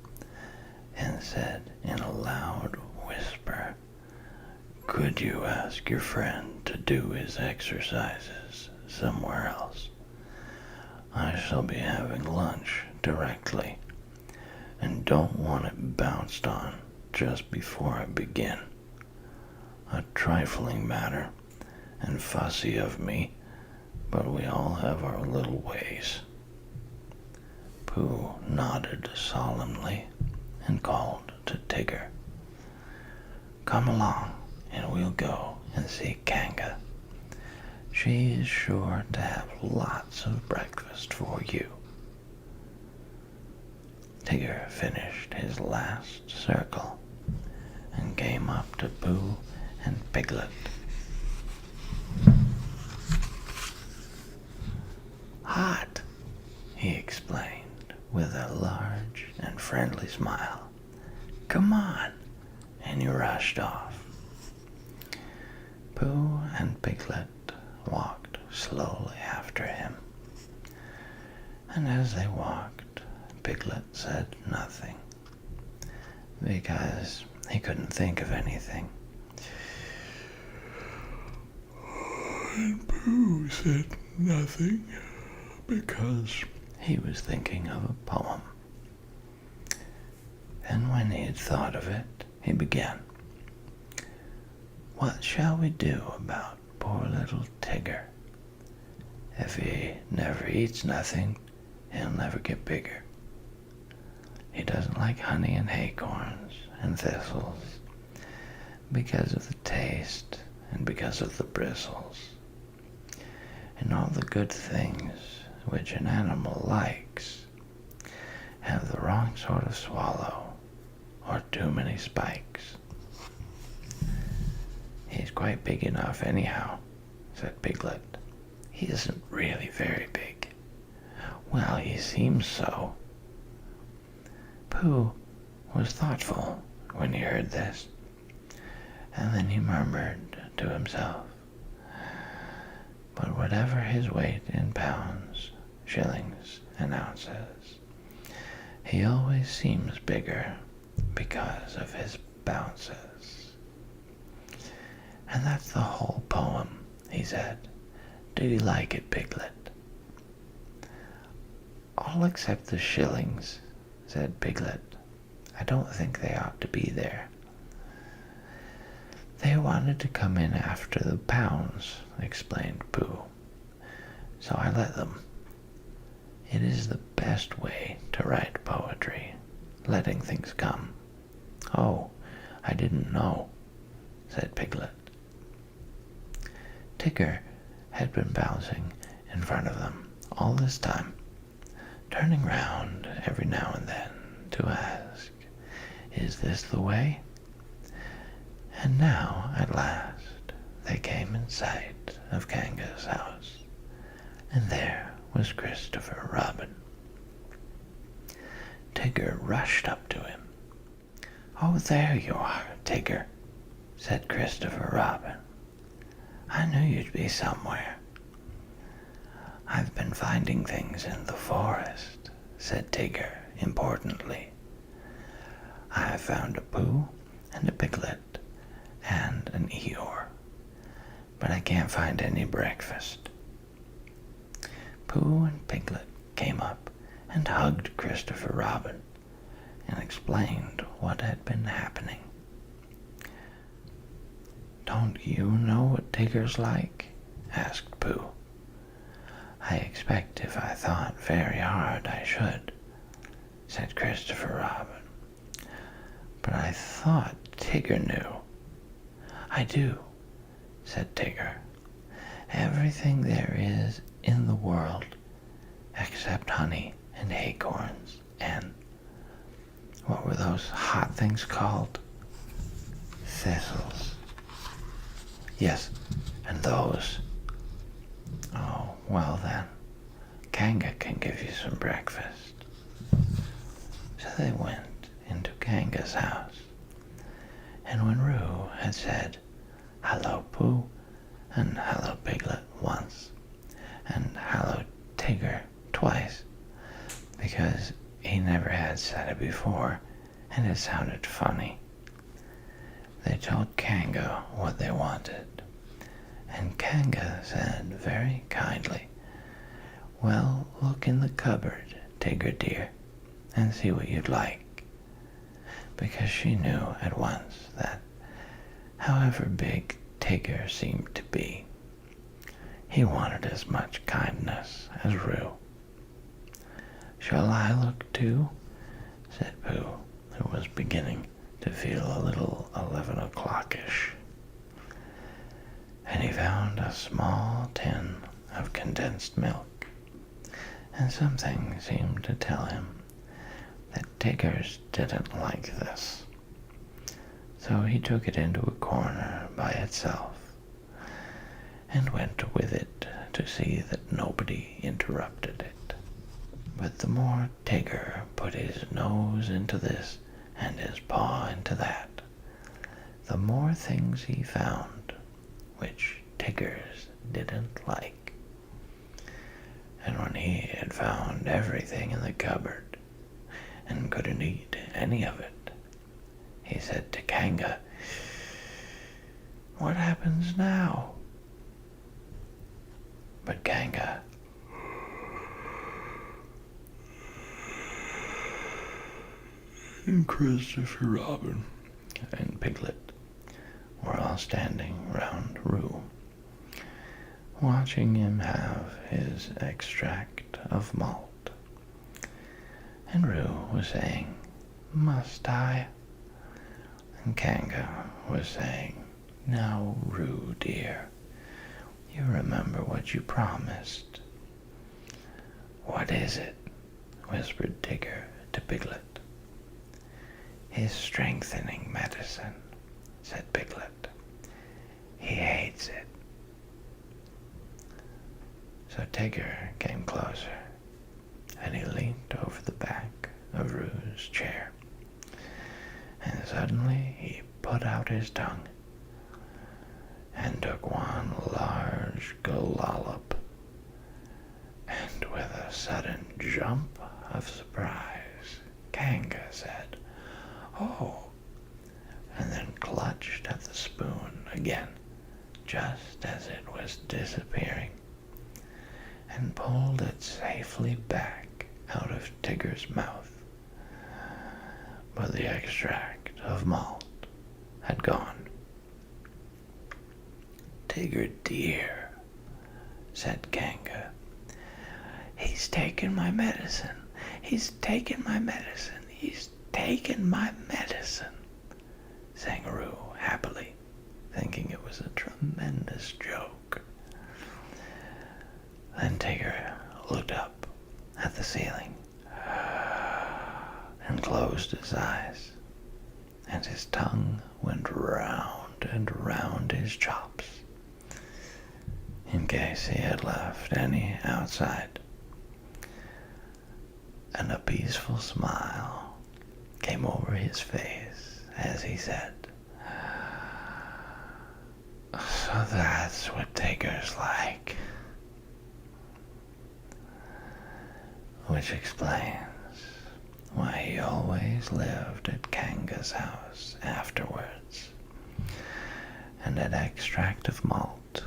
and said in a loud whisper, "Could you ask your friend to do his exercises somewhere else? I shall be having lunch directly, and don't want it bounced on just before I begin. A trifling matter, and fussy of me, but we all have our little ways." Pooh nodded solemnly and called to Tigger, "Come along, and we'll go and see Kanga. She is sure to have lots of breakfast for you." Tigger finished his last circle and came up to Pooh and Piglet. "Hot," he explained with a large and friendly smile. "Come on," and he rushed off. Pooh and Piglet walked slowly after him, and as they walked, Piglet said nothing, because he couldn't think of anything. And Pooh said nothing because he was thinking of a poem. And when he had thought of it, he began. "What shall we do about poor little Tigger? If he never eats nothing, he'll never get bigger. He doesn't like honey and acorns and thistles because of the taste and because of the bristles. And all the good things which an animal likes have the wrong sort of swallow or too many spikes." "He's quite big enough anyhow," said Piglet. "He isn't really very big." "Well, he seems so." Pooh was thoughtful when he heard this, and then he murmured to himself, "But whatever his weight in pounds, shillings, and ounces, he always seems bigger because of his bounces." And that's the whole poem, he said. Do you like it, Piglet? All except the shillings, said Piglet. I don't think they ought to be there. They wanted to come in after the pounds, explained Pooh. So I let them. It is the best way to write poetry, letting things come. Oh, I didn't know, said Piglet. Tigger had been bouncing in front of them all this time, turning round every now and then to ask, is this the way? And now, at last, they came in sight of Kanga's house, and there was Christopher Robin. Tigger rushed up to him. Oh, there you are, Tigger, said Christopher Robin. I knew you'd be somewhere. I've been finding things in the forest, said Tigger importantly. I have found a Pooh and a Piglet and an Eeyore, but I can't find any breakfast. Pooh and Piglet came up and hugged Christopher Robin and explained what had been happening. Don't you know what Tigger's like? Asked Pooh. I expect if I thought very hard I should, said Christopher Robin. But I thought Tigger knew. I do, said Tigger. Everything there is in the world except honey and acorns and what were those hot things called? Thistles. Yes, and those. Oh, well then, Kanga can give you some breakfast. So they went into Kanga's house, and when Roo had said, hello Pooh, and hello Piglet once, and hello Tigger twice, because he never had said it before, and it sounded funny, they told Kanga what they wanted. And Kanga said very kindly, well, look in the cupboard, Tigger dear, and see what you'd like, because she knew at once that, however big Tigger seemed to be, he wanted as much kindness as Roo. Shall I look too? Said Pooh, who was beginning to feel a little 11 o'clock-ish. And he found a small tin of condensed milk, and something seemed to tell him that Tiggers didn't like this. So he took it into a corner by itself, and went with it to see that nobody interrupted it. But the more Tigger put his nose into this and his paw into that, the more things he found which Tiggers didn't like. And when he had found everything in the cupboard and couldn't eat any of it, he said to Kanga, what happens now? But Kanga and Christopher Robin and Piglet were all standing round Roo, watching him have his extract of malt. And Roo was saying, must I? And Kanga was saying, now, Roo, dear, you remember what you promised. What is it? Whispered Tigger to Piglet. His strengthening medicine, said Piglet. He hates it. So Tigger came closer, and he leaned over the back of Roo's chair, and suddenly he put out his tongue and took one large gallop, and with a sudden jump of surprise, Kanga said, oh, and then clutched at the spoon again just as it was disappearing and pulled it safely back out of Tigger's mouth. But the extract of malt had gone. "Tigger dear," said Kanga, "he's taken my medicine. He's taken my medicine. He's taken my medicine," sang Roo happily, thinking it was a tremendous joke. Then Tigger looked up at the ceiling and closed his eyes, and his tongue went round and round his chops, in case he had left any outside. And a peaceful smile came over his face as he said, "So that's what Tigger's like." Which explains why he always lived at Kanga's house afterwards and had extract of malt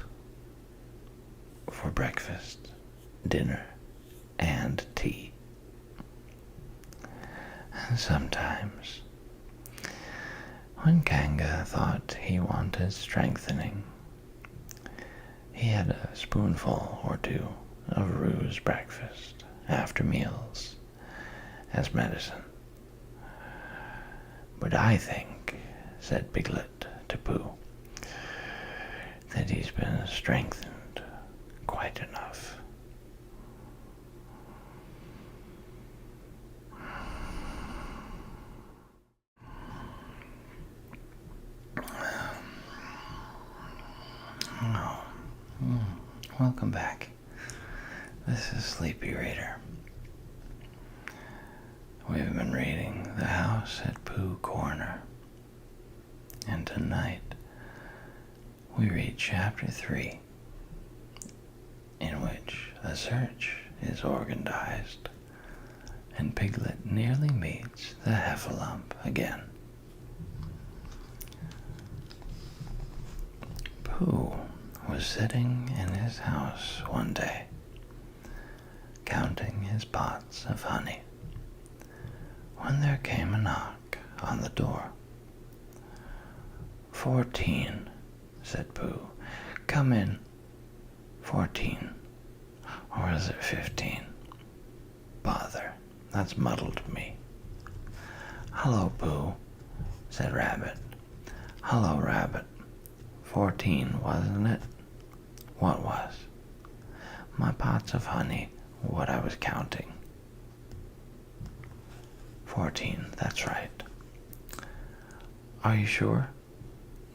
for breakfast, dinner, and tea. And sometimes, when Kanga thought he wanted strengthening, he had a spoonful or two of Roo's breakfast after meals as medicine. "But I think," said Piglet to Pooh, "that he's been strengthened quite enough." Welcome back. This is Sleepy Reader. We've been reading The House at Pooh Corner, and tonight we read Chapter 3, in which a search is organized and Piglet nearly meets the Heffalump again. Pooh was sitting in his house one day, counting his pots of honey, when there came a knock on the door. 14, said Pooh. "Come in." 14. Or is it 15? Bother, that's muddled me. "Hello, Pooh," said Rabbit. "Hello, Rabbit. 14, wasn't it?" "What was?" "My pots of honey, what I was counting." 14, that's right. "Are you sure?"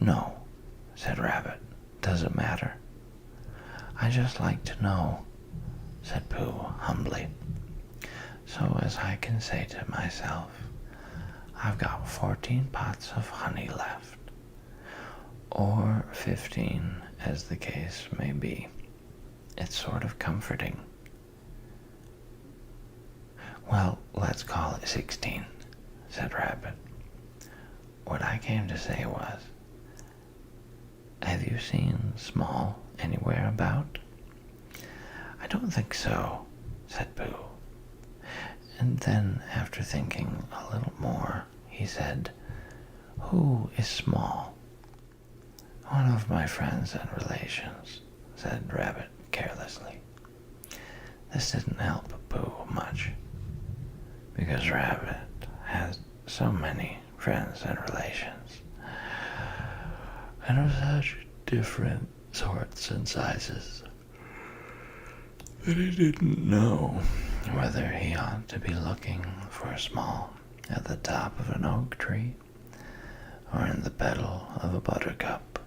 "No," said Rabbit. "Does it matter?" "I just like to know," said Pooh humbly, "so as I can say to myself, I've got 14 pots of honey left, or 15, as the case may be. It's sort of comforting." "Well, let's call it 16, said Rabbit. "What I came to say was, have you seen Small anywhere about?" "I don't think so," said Pooh. And then, after thinking a little more, he said, "Who is Small?" "One of my friends and relations," said Rabbit carelessly. This didn't help Pooh much, because Rabbit has so many friends and relations, and of such different sorts and sizes, that he didn't know whether he ought to be looking for Small at the top of an oak tree or in the petal of a buttercup.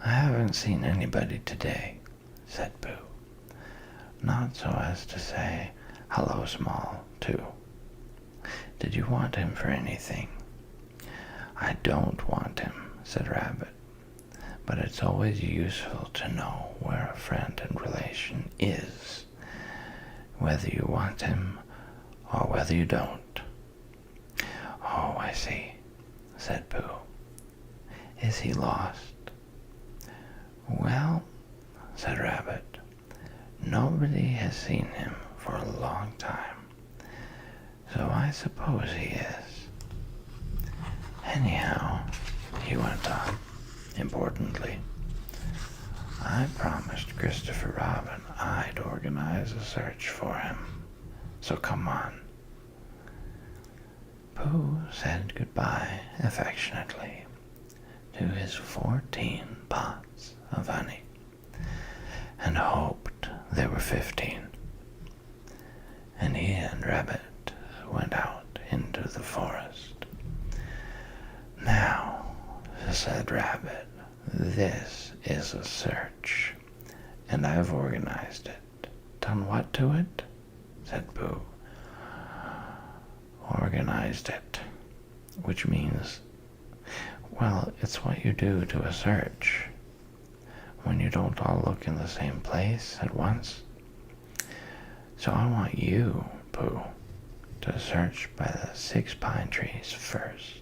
"I haven't seen anybody today," said Pooh. "Not so as to say, 'Hello, Small,' too. Did you want him for anything?" "I don't want him," said Rabbit, "but it's always useful to know where a friend and relation is, whether you want him or whether you don't." "Oh, I see," said Pooh. "Is he lost?" "Well," said Rabbit, "nobody has seen him for a long time, so I suppose he is. Anyhow," he went on, importantly, "I promised Christopher Robin I'd organize a search for him, so come on." Pooh said goodbye affectionately to his 14 pots of honey, and hoped there were 15. And he and Rabbit went out into the forest. "Now," said Rabbit, "this is a search, and I've organized it." "Done what to it?" said Pooh. "Organized it, which means, well, it's what you do to a search when you don't all look in the same place at once. So I want you, Pooh, to search by the 6 pine trees first,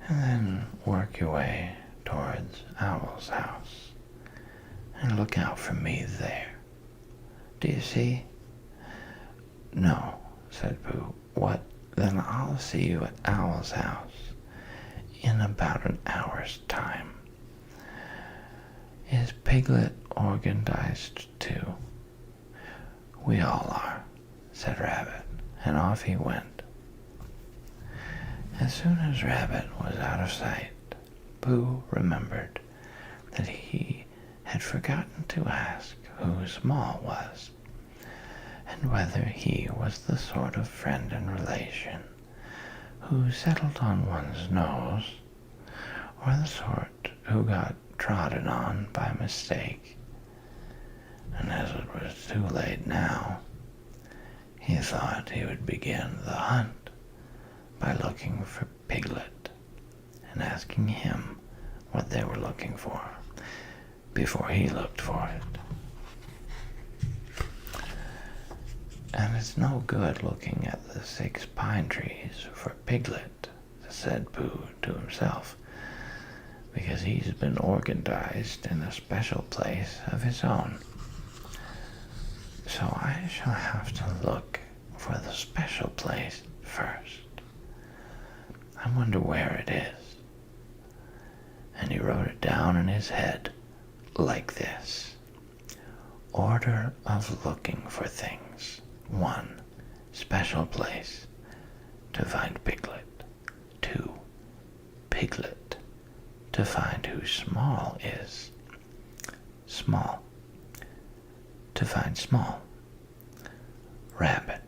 and then work your way towards Owl's house, and look out for me there. Do you see?" "No," said Pooh. "What? Then I'll see you at Owl's house in about an hour's time. Is Piglet organized too?" "We all are," said Rabbit, and off he went. As soon as Rabbit was out of sight, Pooh remembered that he had forgotten to ask who Small was, and whether he was the sort of friend and relation who settled on one's nose, or the sort who got trodden on by mistake. And as it was too late now, he thought he would begin the hunt by looking for Piglet and asking him what they were looking for before he looked for it. "And it's no good looking at the 6 pine trees for Piglet," said Pooh to himself, "because he's been organized in a special place of his own. So I shall have to look for the special place first. I wonder where it is." And he wrote it down in his head like this: "Order of looking for things. 1. Special place. To find Piglet. 2. Piglet. To find who Small is. Small. To find Small. Rabbit.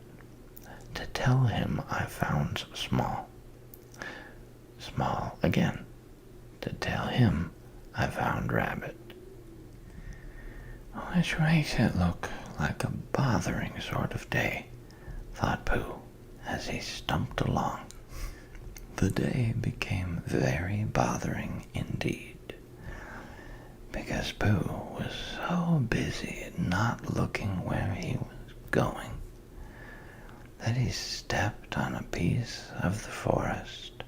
To tell him I found Small. Small again. To tell him I found Rabbit." "Which makes it look like a bothering sort of day," thought Pooh as he stumped along. The day became very bothering indeed, because Pooh was so busy not looking where he was going that he stepped on a piece of the forest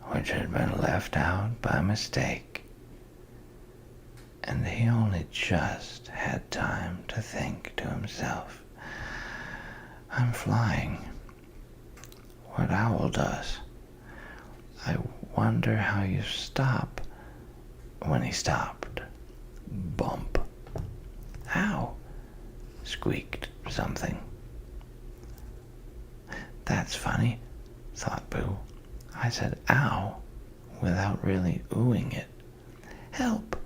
which had been left out by mistake, and he only just had time to think to himself, "I'm flying. What Owl does. I wonder how you stop when he stopped." Bump. "Ow!" squeaked something. "That's funny," thought Pooh. "I said ow without really oohing it." "Help!"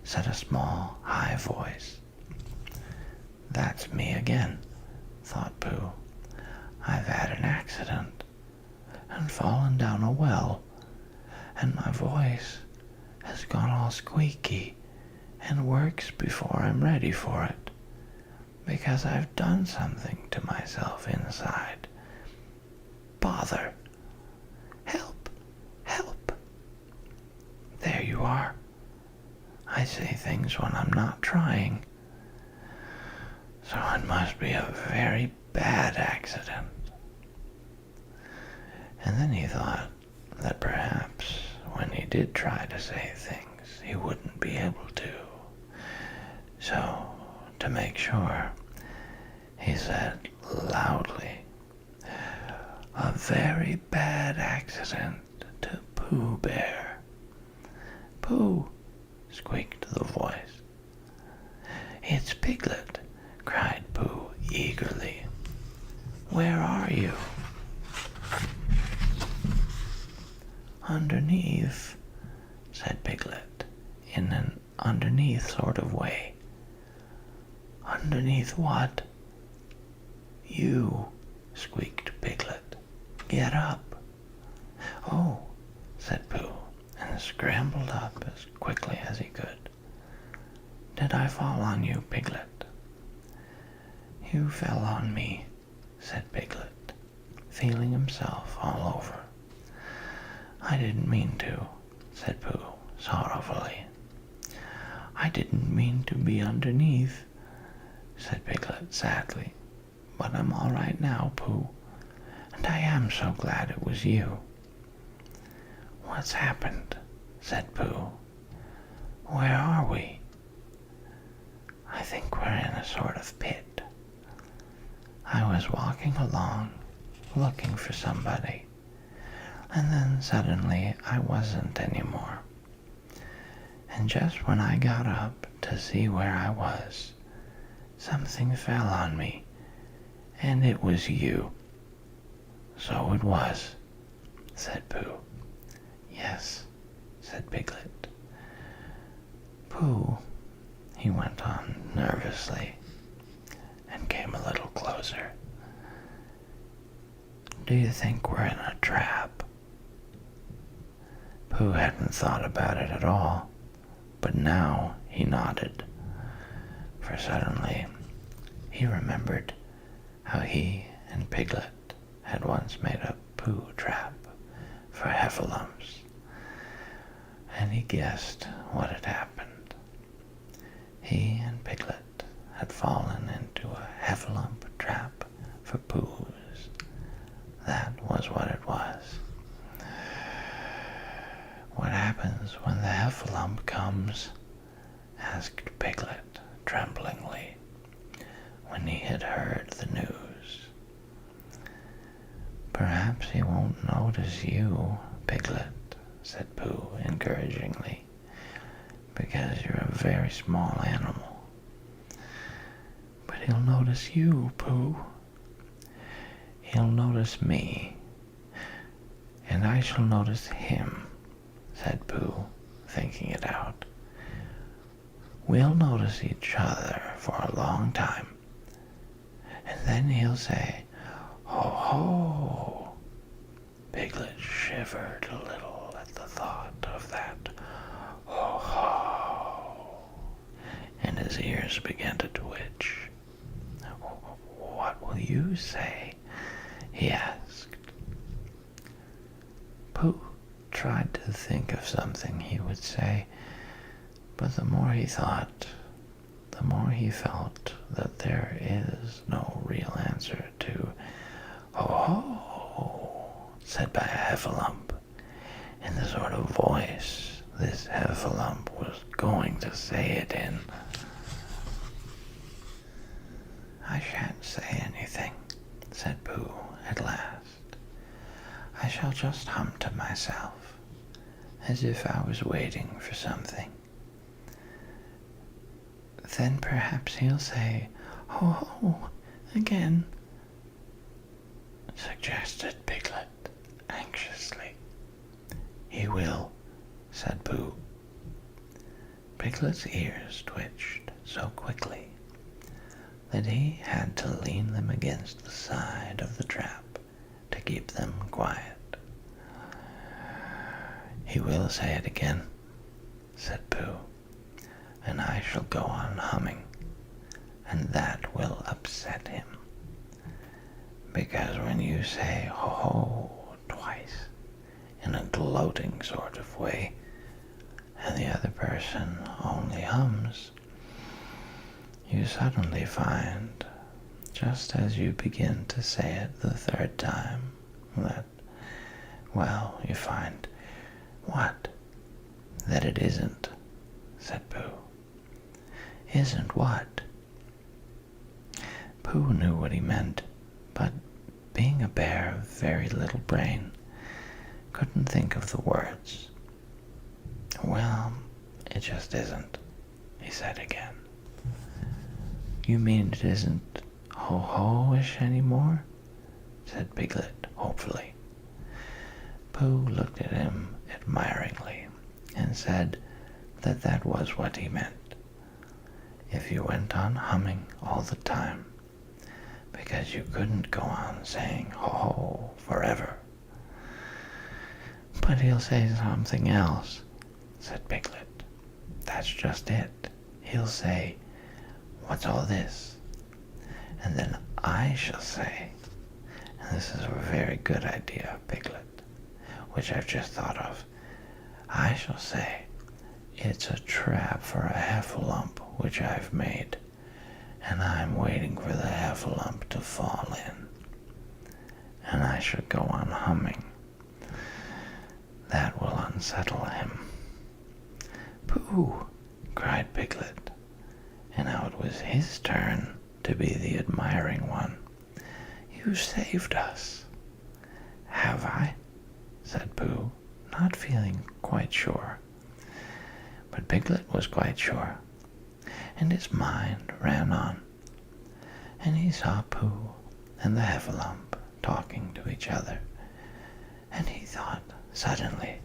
said a small, high voice. "That's me again," thought Pooh. "I've had an accident and fallen down a well, and my voice has gone all squeaky and works before I'm ready for it, because I've done something to myself inside. Bother! Help! Help!" "There you are. I say things when I'm not trying. So it must be a very bad accident." And then he thought that perhaps when he did try to say things he wouldn't be able to. So, to make sure, he said loudly, "A very bad accident to Pooh Bear." "Pooh!" squeaked the voice. "It's Piglet!" cried Pooh eagerly. "Where are you?" "Underneath," said Piglet, in an underneath sort of way. "Underneath what?" "You," squeaked Piglet. "Get up." "Oh," said Pooh, and scrambled up as quickly as he could. "Did I fall on you, Piglet?" "You fell on me," said Piglet, feeling himself all over. "I didn't mean to," said Pooh sorrowfully. "I didn't mean to be underneath," said Piglet sadly. "But I'm all right now, Pooh, and I am so glad it was you." "What's happened?" said Pooh. "Where are we?" "I think we're in a sort of pit. I was walking along, looking for somebody, and then suddenly I wasn't anymore. And just when I got up to see where I was, something fell on me, and it was you." "So it was," said Pooh. "Yes," said Piglet. "Pooh," he went on nervously, and came a little closer. "Do you think we're in a trap?" Pooh hadn't thought about it at all, but now he nodded, for suddenly he remembered how he and Piglet had once made a Pooh trap for heffalumps, and he guessed what had happened. He and Piglet had fallen into a heffalump trap for Poohs. That was what it was. "What happens when the heffalump comes?" asked Piglet tremblingly, when he had heard the news. "Perhaps he won't notice you, Piglet," said Pooh encouragingly, "because you're a very small animal." "But he'll notice you, Pooh." "He'll notice me, and I shall notice him," said Pooh, thinking it out. "We'll notice each other for a long time, and then he'll say, 'Ho, ho!'" Piglet shivered a little at the thought of that "ho, ho," and his ears began to twitch. "What will you say?" he asked. Pooh tried to think of something he would say, but the more he thought, the more he felt that there is no real answer to "ho, ho," said by a heffalump, in the sort of voice this heffalump was going to say it in. "I shan't say anything," said Pooh at last. "I shall just hum to myself, as if I was waiting for something. Then perhaps he'll say, 'Ho, ho,' again," suggested Piglet anxiously. "He will," said Pooh. Piglet's ears twitched so quickly that he had to lean them against the side of the trap to keep them quiet. "He will say it again," said Pooh, "and I shall go on humming, and that will upset him. Because when you say 'ho, ho' twice, in a gloating sort of way, and the other person only hums, you suddenly find, just as you begin to say it the third time, that, well, you find, what? That it isn't said Pooh. Isn't what? Pooh knew what he meant, but being a bear of very little brain, couldn't think of the words. Well, it just isn't, he said again. You mean it isn't ho-ho-ish anymore? Said Piglet hopefully. Pooh looked at him admiringly and said that that was what he meant. If you went on humming all the time, because you couldn't go on saying ho-ho forever. But he'll say something else, said Piglet. That's just it. He'll say, what's all this? And then I shall say, and this is a very good idea, Piglet, which I've just thought of. I shall say, it's a trap for a heffalump which I've made, and I'm waiting for the heffalump to fall in. And I shall go on humming. That will unsettle him. Pooh! Cried Piglet, and now it was his turn to be the admiring one. You saved us. Have I? Said Pooh, not feeling quite sure. But Piglet was quite sure, and his mind ran on, and he saw Pooh and the heffalump talking to each other, and he thought suddenly,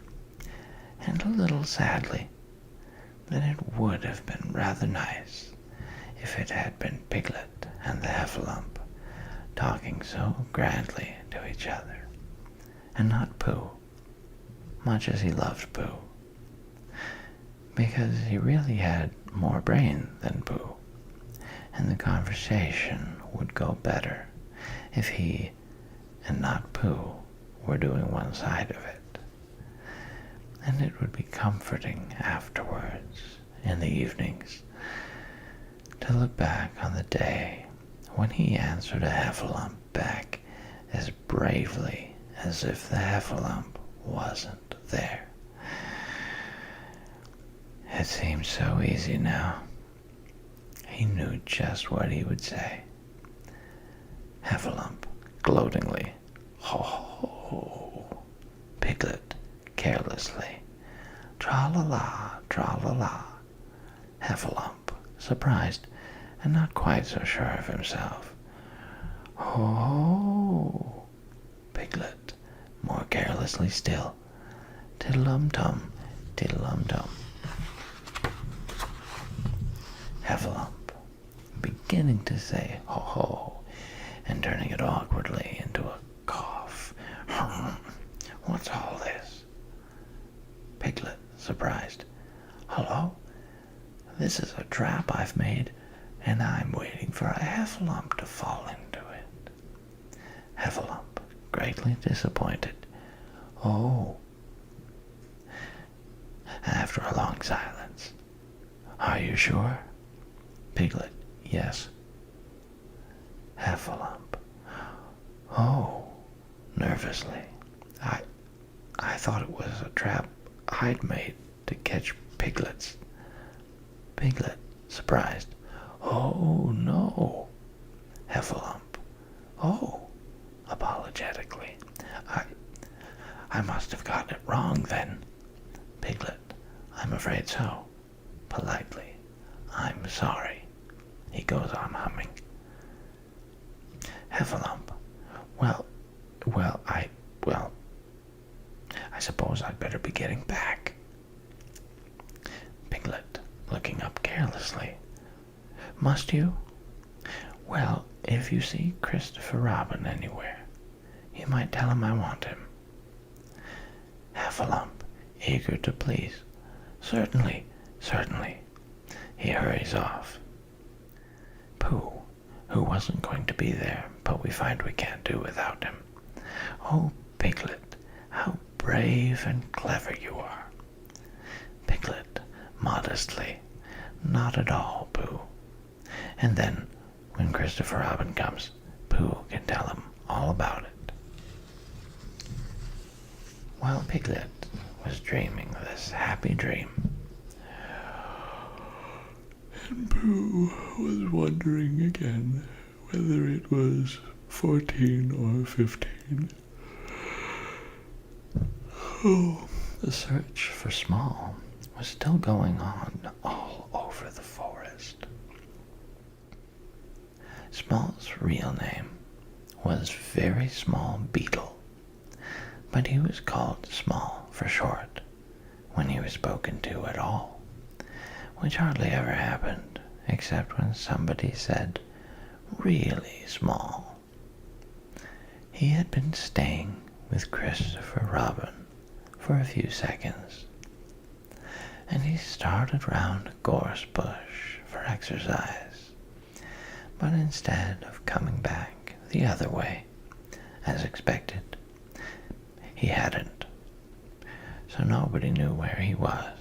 and a little sadly, that it would have been rather nice if it had been Piglet and the heffalump talking so grandly to each other, and not Pooh, much as he loved Pooh, because he really had more brain than Pooh, and the conversation would go better if he and not Pooh were doing one side of it. And it would be comforting afterwards, in the evenings, to look back on the day when he answered a heffalump back as bravely as if the heffalump wasn't there. It seemed so easy now. He knew just what he would say. Heffalump, gloatingly, ho-ho. Piglet, carelessly, tra-la-la, tra-la-la. Heffalump, surprised and not quite so sure of himself. Ho-ho. Piglet, more carelessly still, tiddle-um-tum, tiddle-um-tum. Heffalump, beginning to say ho-ho, and turning it awkwardly into a cough. What's all this? Piglet, surprised. Hello? This is a trap I've made, and I'm waiting for a heffalump to fall into it. Heffalump, greatly disappointed. Oh. After a long silence. Are you sure? Piglet, yes. Heffalump. Oh, nervously. I thought it was a trap I'd made to catch piglets. Piglet, surprised. Oh, no. Heffalump. Oh, apologetically. I must have gotten it wrong then. Piglet, I'm afraid so. Politely. I'm sorry. He goes on humming. Heffalump. I suppose I'd better be getting back. Piglet, looking up carelessly. Must you? Well, if you see Christopher Robin anywhere, you might tell him I want him. Heffalump, eager to please. Certainly, certainly. He hurries off. Pooh, who wasn't going to be there, but we find we can't do without him. Oh, Piglet, how brave and clever you are. Piglet, modestly. Not at all, Pooh. And then, when Christopher Robin comes, Pooh can tell him all about it. While Piglet was dreaming this happy dream, And Pooh was wondering again whether it was 14 or 15. Oh, the search for Small was still going on all over the forest. Small's real name was Very Small Beetle, but he was called Small for short when he was spoken to at all, which hardly ever happened except when somebody said really small. He had been staying with Christopher Robin for a few seconds, and he started round a gorse bush for exercise, but instead of coming back the other way, as expected, he hadn't, so nobody knew where he was.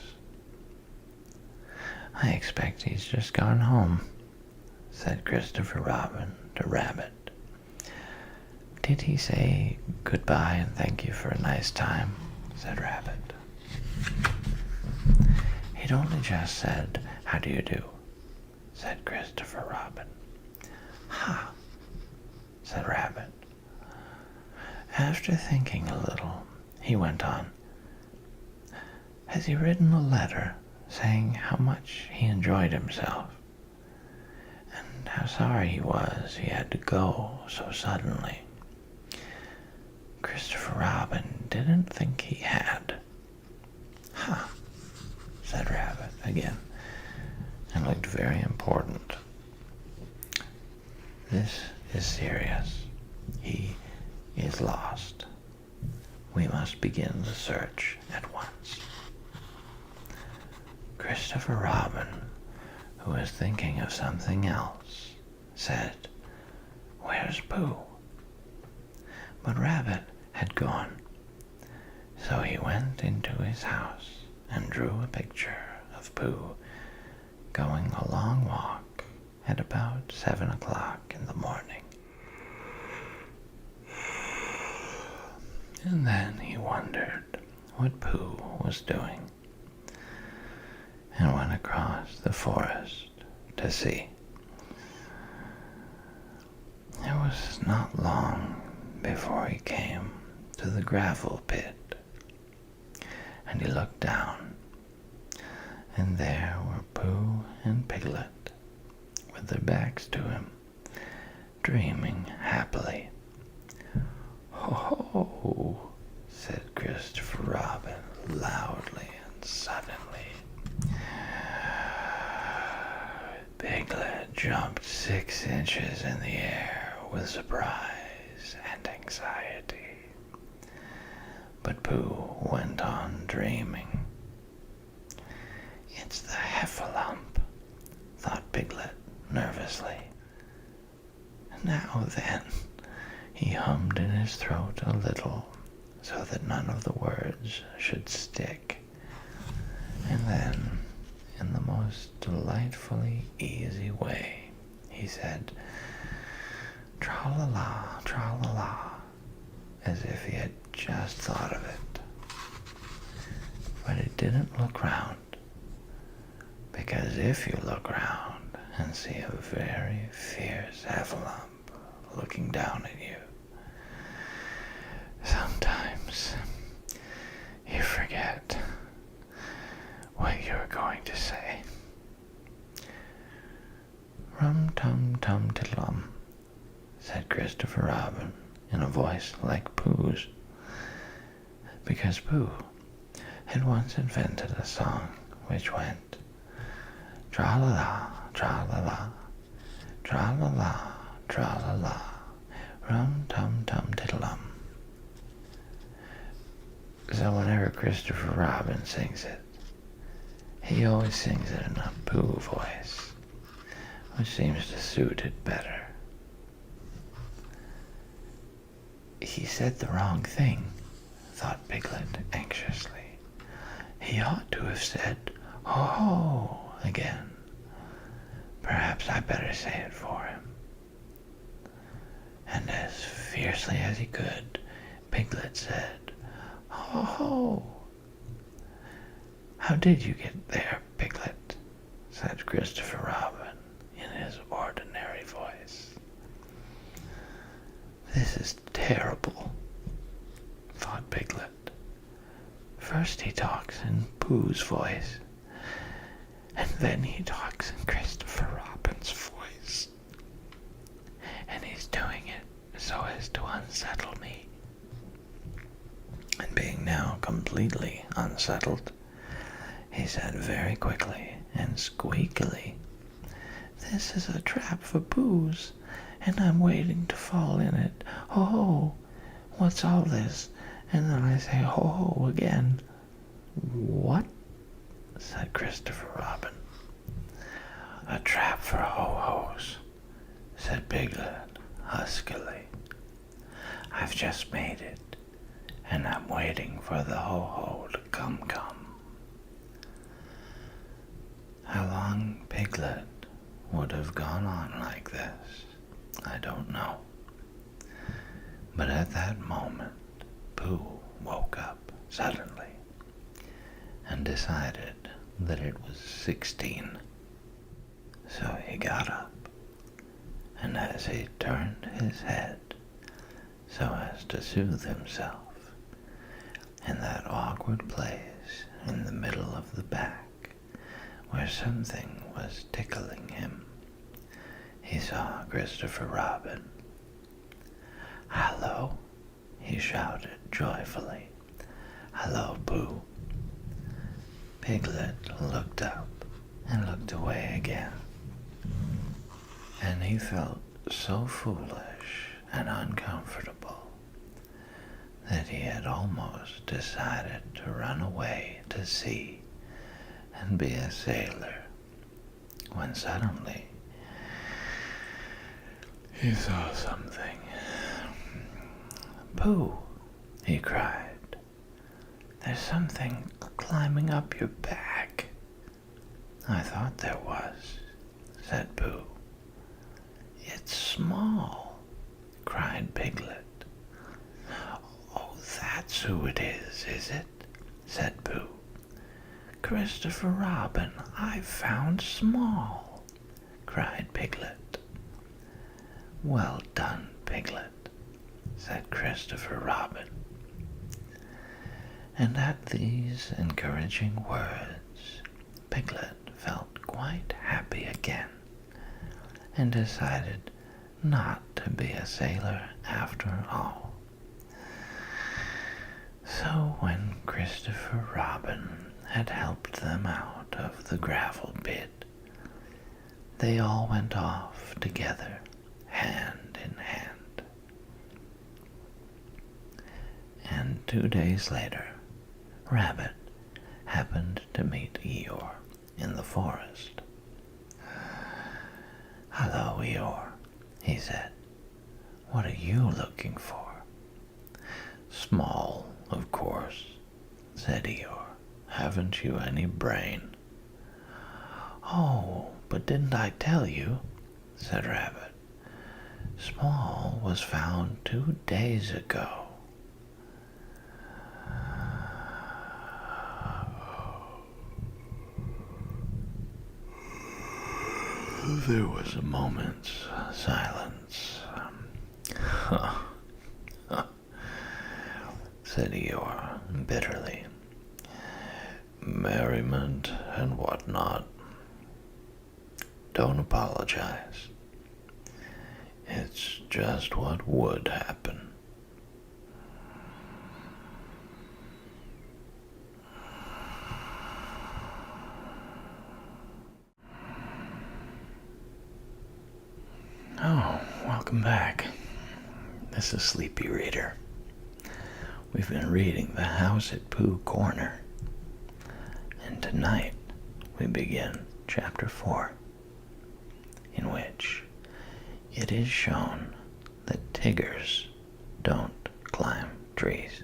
"I expect he's just gone home," said Christopher Robin to Rabbit. "Did he say goodbye and thank you for a nice time?" said Rabbit. "He'd only just said, 'How do you do?'" said Christopher Robin. "Ha!" said Rabbit. After thinking a little, he went on. "Has he written a letter saying how much he enjoyed himself, and how sorry he was he had to go so suddenly?" Christopher Robin didn't think he had. "Ha!" said Rabbit again, and looked very important. "This is serious. He is lost. We must begin the search at once." Christopher Robin, who was thinking of something else, said, "Where's Pooh?" But Rabbit had gone, so he went into his house and drew a picture of Pooh going a long walk at about 7 o'clock in the morning. And then he wondered what Pooh was doing, and went across the forest to see. It was not long before he came to the gravel pit, and he looked down, and there were Pooh and Piglet, with their backs to him, dreaming happily. "Ho, ho," said Christopher Robin loudly and suddenly. Piglet jumped 6 inches in the air with surprise and anxiety. But Pooh went on dreaming. "It's the heffalump," thought Piglet nervously. "Now then," he hummed in his throat a little, so that none of the words should stick. And then, in the most delightfully easy way, he said, "Tra-la-la, tra-la-la," as if he had just thought of it. But he didn't look round, because if you look round and see a very fierce heffalump looking down at you, sometimes you forget what you were going to say. "Rum-tum-tum-tiddlum," said Christopher Robin in a voice like Pooh's, because Pooh had once invented a song which went, "Tra-la-la, tra-la-la, tra-la-la, tra-la-la, rum-tum-tum-tiddlum." So whenever Christopher Robin sings it, he always sings it in a Pooh voice, which seems to suit it better. "He said the wrong thing," thought Piglet anxiously. "He ought to have said, 'Ho, ho,' again. Perhaps I better say it for him." And as fiercely as he could, Piglet said, "Ho, ho." "How did you get there, Piglet?" said Christopher Robin in his ordinary voice. "This is terrible," thought Piglet. "First he talks in Pooh's voice, and then he talks in Christopher Robin's voice. And he's doing it so as to unsettle me." And being now completely unsettled, he said very quickly and squeakily, "This is a trap for Poohs, and I'm waiting to fall in it. Ho ho! What's all this?" And then I say ho ho again. "What?" said Christopher Robin. "A trap for ho-hos," said Piglet huskily. "I've just made it, and I'm waiting for the ho-ho to come. How long Piglet would have gone on like this, I don't know. But at that moment, Pooh woke up suddenly and decided that it was 16. So he got up, and as he turned his head so as to soothe himself in that awkward place in the middle of the back where something was tickling him, he saw Christopher Robin. "Hello," he shouted joyfully. "Hello, Pooh." Piglet looked up and looked away again, and he felt so foolish and uncomfortable that he had almost decided to run away to sea and be a sailor, when suddenly he saw something. "Pooh," he cried, "there's something climbing up your back." "I thought there was," said Pooh. "It's small," cried Piglet. "Oh, that's who it is it?" said Pooh. "Christopher Robin, I've found Small," cried Piglet. "Well done, Piglet," said Christopher Robin. And at these encouraging words, Piglet felt quite happy again, and decided not to be a sailor after all. So when Christopher Robin had helped them out of the gravel pit, they all went off together, hand in hand. And 2 days later, Rabbit happened to meet Eeyore in the forest. "Hello, Eeyore," he said. "What are you looking for?" "Small, of course," said Eeyore. "Haven't you any brain?" "Oh, but didn't I tell you?" said Rabbit. "Small was found 2 days ago." There was a moment's silence. Said Eeyore bitterly. "Merriment and whatnot. Don't apologize. It's just what would happen." Oh, welcome back. This is Sleepy Reader. We've been reading The House at Pooh Corner. And tonight we begin Chapter 4, in which it is shown that tigers don't climb trees.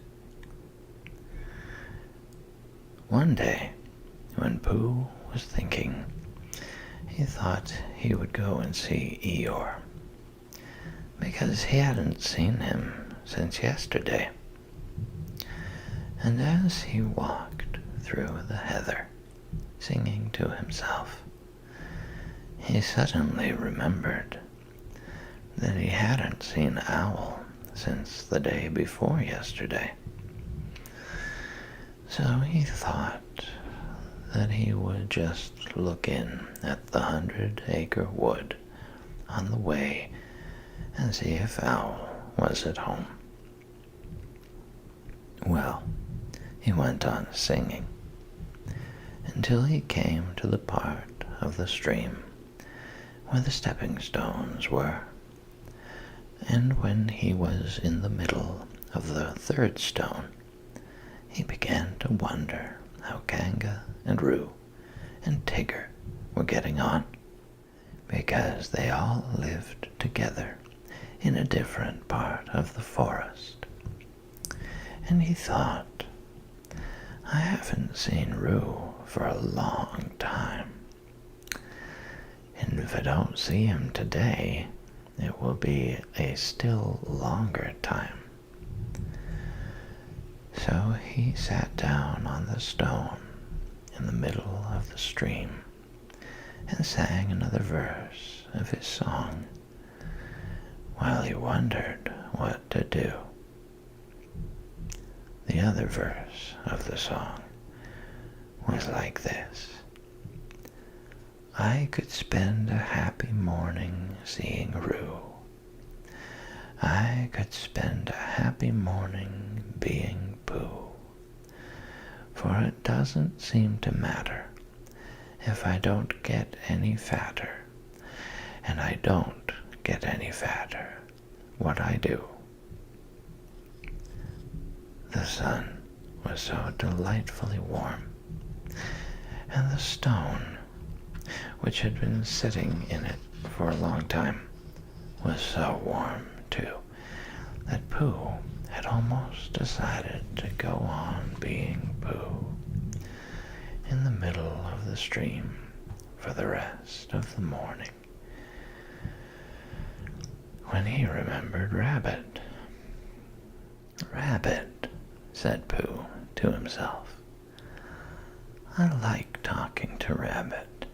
One day, when Pooh was thinking, he thought he would go and see Eeyore, because he hadn't seen him since yesterday. And as he walked through the heather, singing to himself, he suddenly remembered that he hadn't seen Owl since the day before yesterday. So he thought that he would just look in at the 100-acre wood on the way and see if Owl was at home. Well, he went on singing until he came to the part of the stream where the stepping stones were, and when he was in the middle of the third stone, he began to wonder how Kanga and Roo and Tigger were getting on, because they all lived together in a different part of the forest. And he thought, I haven't seen Roo for a long time, and if I don't see him today, it will be a still longer time. So he sat down on the stone in the middle of the stream and sang another verse of his song while he wondered what to do. The other verse of the song was like this: I could spend a happy morning seeing Roo. I could spend a happy morning being Pooh. For it doesn't seem to matter if I don't get any fatter, and I don't get any fatter what I do. The sun was so delightfully warm, and the stone, which had been sitting in it for a long time, was so warm, too, that Pooh had almost decided to go on being Pooh in the middle of the stream for the rest of the morning, when he remembered Rabbit. Rabbit, said Pooh to himself. I like talking to Rabbit.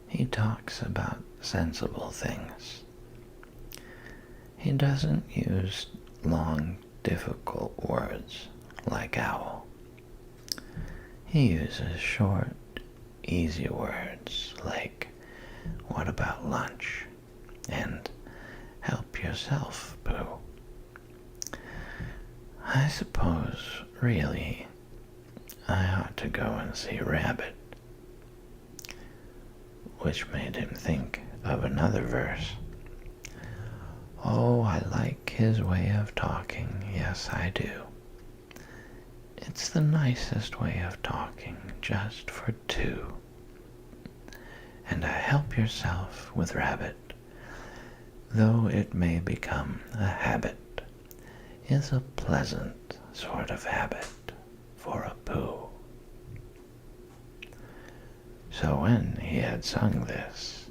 He talks about sensible things. He doesn't use long, difficult words like Owl. He uses short, easy words like, what about lunch? And help yourself, Pooh. I suppose, really, I ought to go and see Rabbit. Which made him think of another verse. Oh, I like his way of talking, yes I do. It's the nicest way of talking, just for two. And a help yourself with Rabbit, though it may become a habit, is a pleasant sort of habit for a Pooh. So when he had sung this,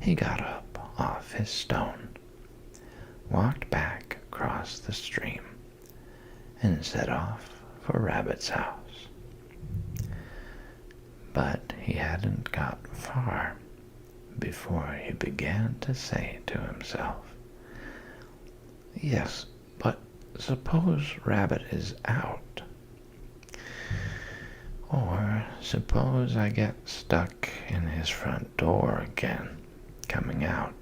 he got up off his stone, walked back across the stream, and set off for Rabbit's house. But he hadn't got far before he began to say to himself, yes, but suppose Rabbit is out? Or suppose I get stuck in his front door again, coming out,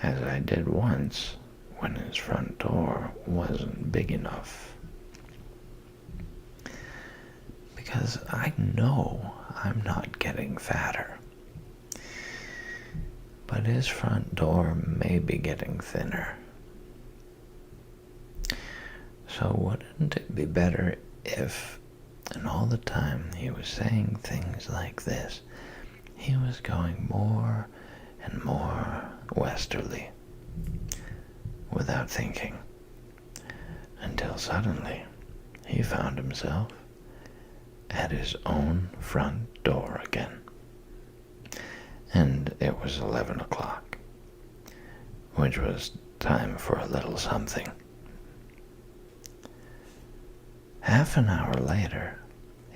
as I did once when his front door wasn't big enough. Because I know I'm not getting fatter, but his front door may be getting thinner. So wouldn't it be better if, and all the time he was saying things like this, he was going more and more westerly, without thinking, until suddenly he found himself at his own front door again. And it was 11 o'clock, which was time for a little something. Half an hour later,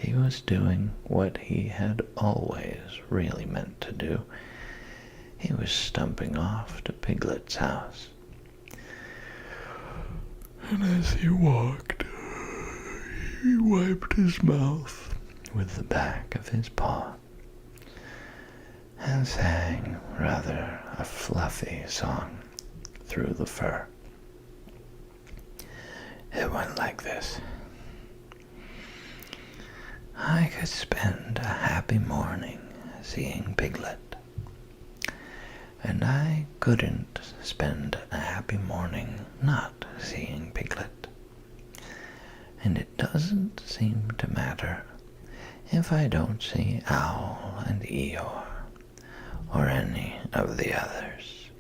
he was doing what he had always really meant to do. He was stumping off to Piglet's house. And as he walked, he wiped his mouth with the back of his paw and sang rather a fluffy song through the fur. It went like this. I could spend a happy morning seeing Piglet, and I couldn't spend a happy morning not seeing Piglet. And it doesn't seem to matter if I don't see Owl and Eeyore or any of the others.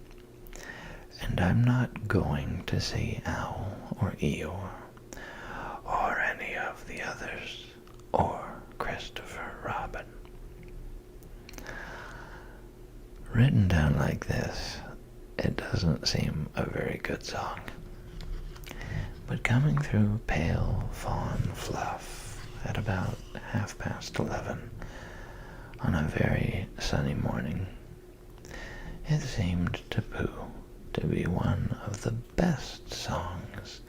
And I'm not going to see Owl or Eeyore or any of the others or Christopher Robin. Written down like this, it doesn't seem a very good song. But coming through pale fawn fluff at about 11:30 on a very sunny morning, it seemed to Pooh to be one of the best songs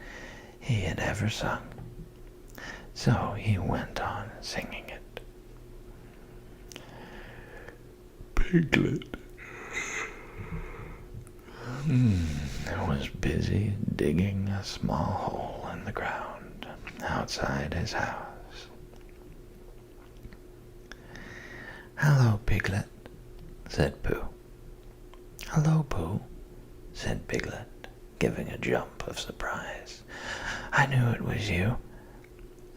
he had ever sung. So he went on singing it. Piglet was busy digging a small hole in the ground outside his house. Hello, Piglet, said Pooh. Hello, Pooh, said Piglet, giving a jump of surprise. I knew it was you.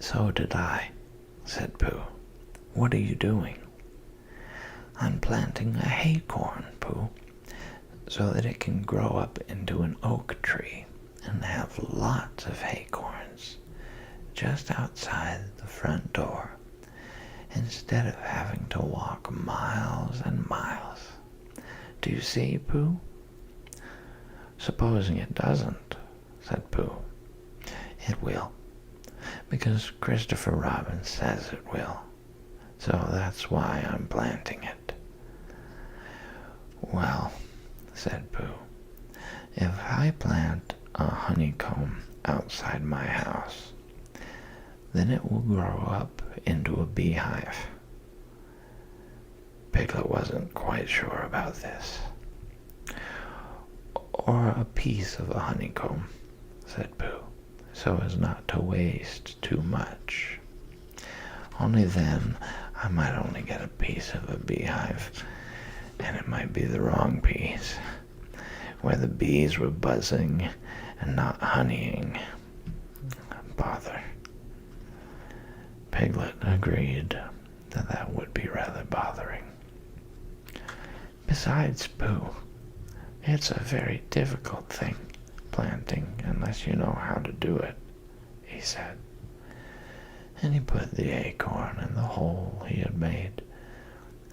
So did I, said Pooh. What are you doing? I'm planting a haycorn, Pooh, so that it can grow up into an oak tree and have lots of acorns just outside the front door, instead of having to walk miles and miles. Do you see, Pooh? Supposing it doesn't, said Pooh. It will, because Christopher Robin says it will. So that's why I'm planting it. Well, said Pooh, if I plant a honeycomb outside my house, then it will grow up into a beehive. Piglet wasn't quite sure about this. Or a piece of a honeycomb, said Pooh, so as not to waste too much. Only then I might only get a piece of a beehive, and it might be the wrong piece, where the bees were buzzing and not honeying. Bother. Piglet agreed that that would be rather bothering. Besides, Pooh, it's a very difficult thing, planting, unless you know how to do it, he said. And he put the acorn in the hole he had made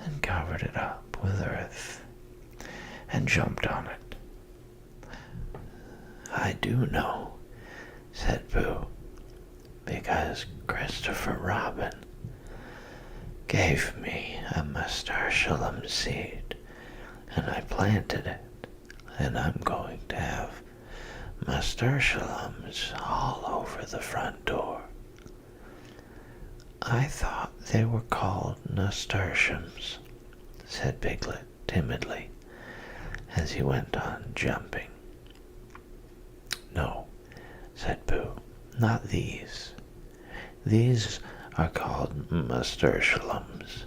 and covered it up with earth and jumped on it. I do know, said Pooh, because Christopher Robin gave me a nasturtium seed, and I planted it, and I'm going to have nasturtiums all over the front door. I thought they were called nasturtiums, said Piglet timidly, as he went on jumping. No, said Pooh, not these. These are called nasturtiums.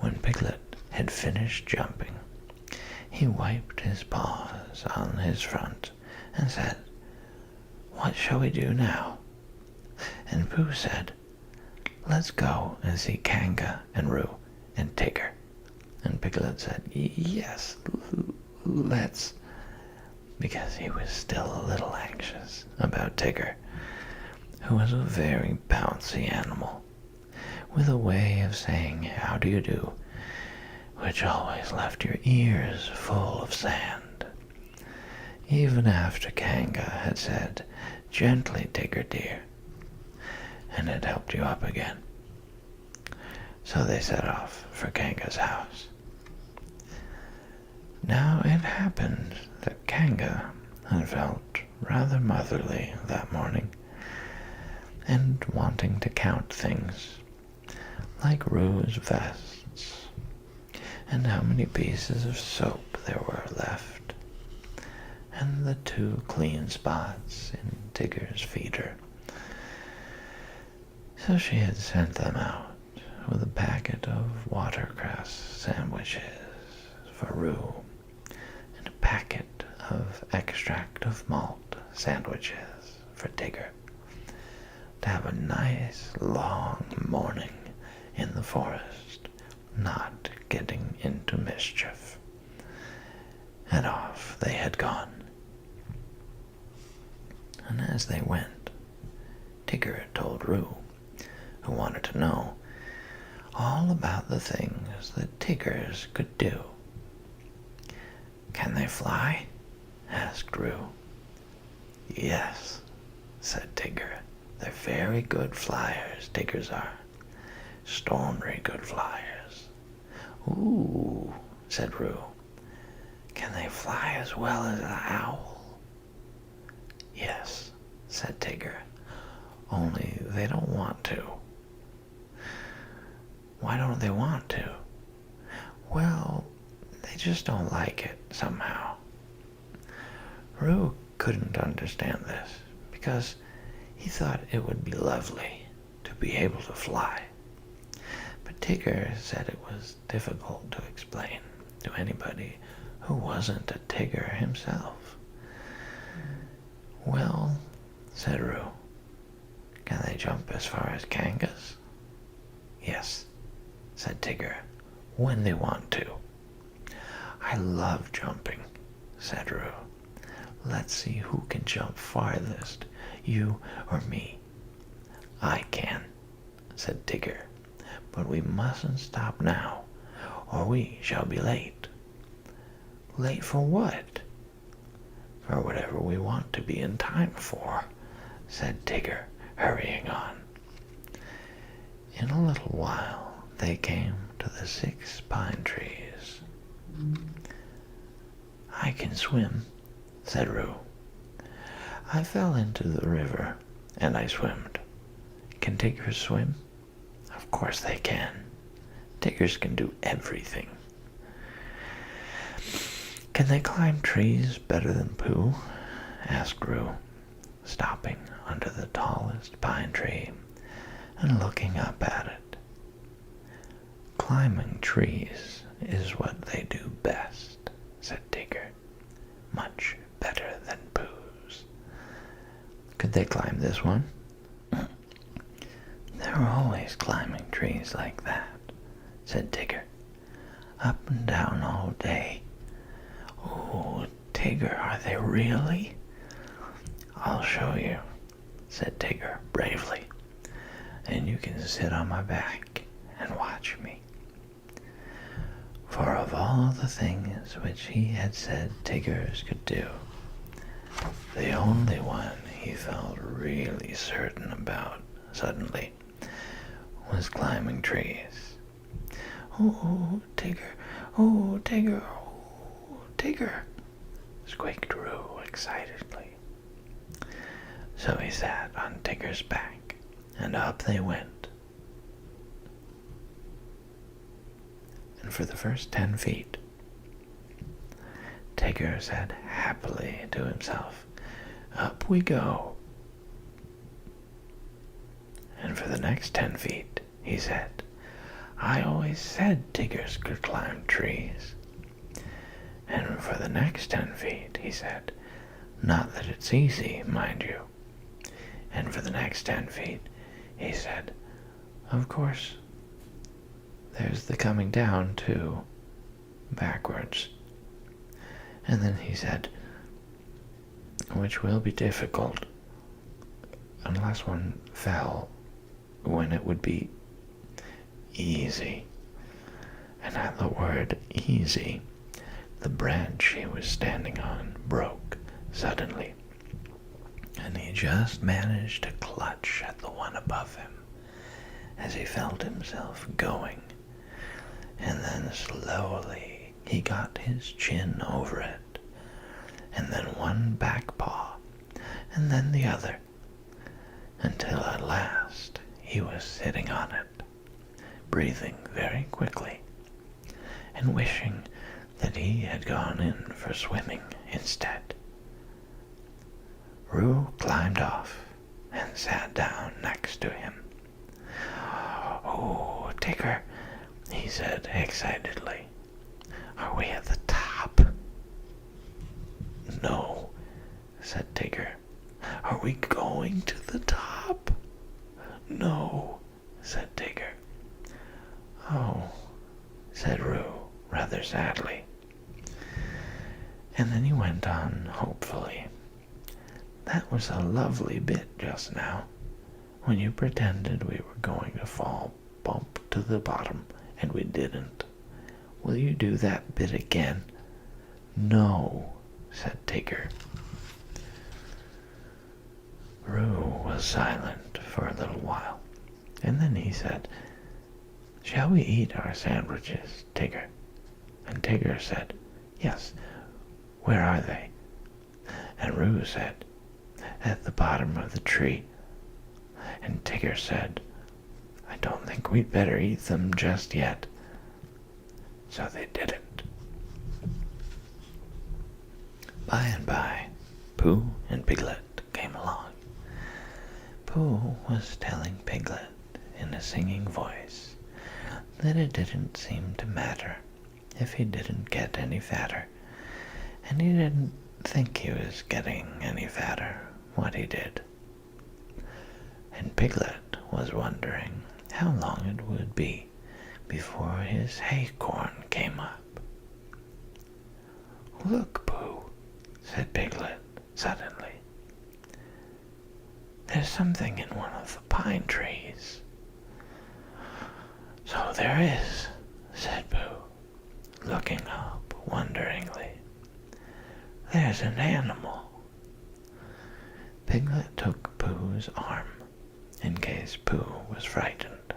When Piglet had finished jumping, he wiped his paws on his front and said, What shall we do now? And Pooh said, Let's go and see Kanga and Roo and Tigger. And Piglet said, Yes, let's, because he was still a little anxious about Tigger, who was a very bouncy animal, with a way of saying, How do you do, which always left your ears full of sand. Even after Kanga had said, Gently, Tigger dear, and it helped you up again. So they set off for Kanga's house. Now it happened that Kanga had felt rather motherly that morning, and wanting to count things, like Rue's vests, and how many pieces of soap there were left, and the 2 clean spots in Tigger's feeder. So she had sent them out with a packet of watercress sandwiches for Rue, and a packet of extract of malt sandwiches for Tigger, to have a nice long morning in the forest, not getting into mischief. And off they had gone. And as they went, Tigger told Rue, who wanted to know all about the things that Tiggers could do. "Can they fly?" asked Rue. "Yes," said Tigger. "They're very good flyers, Tiggers are. Stormy good flyers." "Ooh," said Rue. "Can they fly as well as an owl?" "Yes," said Tigger. "Only they don't want to." "Why don't they want to?" "Well, they just don't like it, somehow." Rue couldn't understand this, because he thought it would be lovely to be able to fly. But Tigger said it was difficult to explain to anybody who wasn't a Tigger himself. "Well," said Rue, "can they jump as far as Kangas?" "Yes," said Tigger, "when they want to." "I love jumping," said Rue. "Let's see who can jump farthest, you or me." "I can," said Tigger, "but we mustn't stop now, or we shall be late." "Late for what?" "For whatever we want to be in time for," said Tigger, hurrying on. In a little while they came to the 6 pine trees. "I can swim," said Rue. "I fell into the river, and I swimmed. Can Tiggers swim?" "Of course they can. Tiggers can do everything." "Can they climb trees better than Pooh?" asked Rue, stopping under the tallest pine tree and looking up at it. "Climbing trees is what they do best," said Tigger. "Much better than Pooh's." "Could they climb this one?" "They're always climbing trees like that," said Tigger. "Up and down all day." "Oh, Tigger, are they really?" "I'll show you," said Tigger bravely, "and you can sit on my back and watch me." For of all the things which he had said Tiggers could do, the only one he felt really certain about suddenly was climbing trees. "Oh, Tigger, oh, Tigger, oh, Tigger," squeaked Rue excitedly. So he sat on Tigger's back, and up they went. And for the first 10 feet, Tigger said happily to himself, "Up we go." And for the next 10 feet, he said, "I always said Tiggers could climb trees." And for the next 10 feet, he said, "Not that it's easy, mind you." And for the next 10 feet, he said, "Of course, there's the coming down, too, backwards." And then he said, "Which will be difficult, unless one fell, when it would be easy." And at the word easy, the branch he was standing on broke suddenly, and he just managed to clutch at the one above him as he felt himself going, and then slowly he got his chin over it, and then one back paw, and then the other, until at last he was sitting on it, breathing very quickly, and wishing that he had gone in for swimming instead. Roo climbed off and sat down next to him. "Oh, Tigger," he said excitedly, "are we at the top?" "No," said Tigger. "Are we going to the top?" "No," said Tigger. "Oh," said Roo, rather sadly. And then he went on hopefully. "That was a lovely bit just now, when you pretended we were going to fall bump to the bottom, and we didn't. Will you do that bit again?" "No," said Tigger. Roo was silent for a little while, and then he said, "Shall we eat our sandwiches, Tigger?" And Tigger said, "Yes. Where are they?" And Roo said, "At the bottom of the tree." And Tigger said, "I don't think we'd better eat them just yet." So they didn't. By and by, Pooh and Piglet came along. Pooh was telling Piglet in a singing voice that it didn't seem to matter if he didn't get any fatter, and he didn't think he was getting any fatter what he did. And Piglet was wondering how long it would be before his hay-corn came up. "Look, Pooh," said Piglet suddenly. "There's something in one of the pine trees." "So there is," said Pooh, looking up wonderingly. "There's an animal." Piglet took Pooh's arm, in case Pooh was frightened.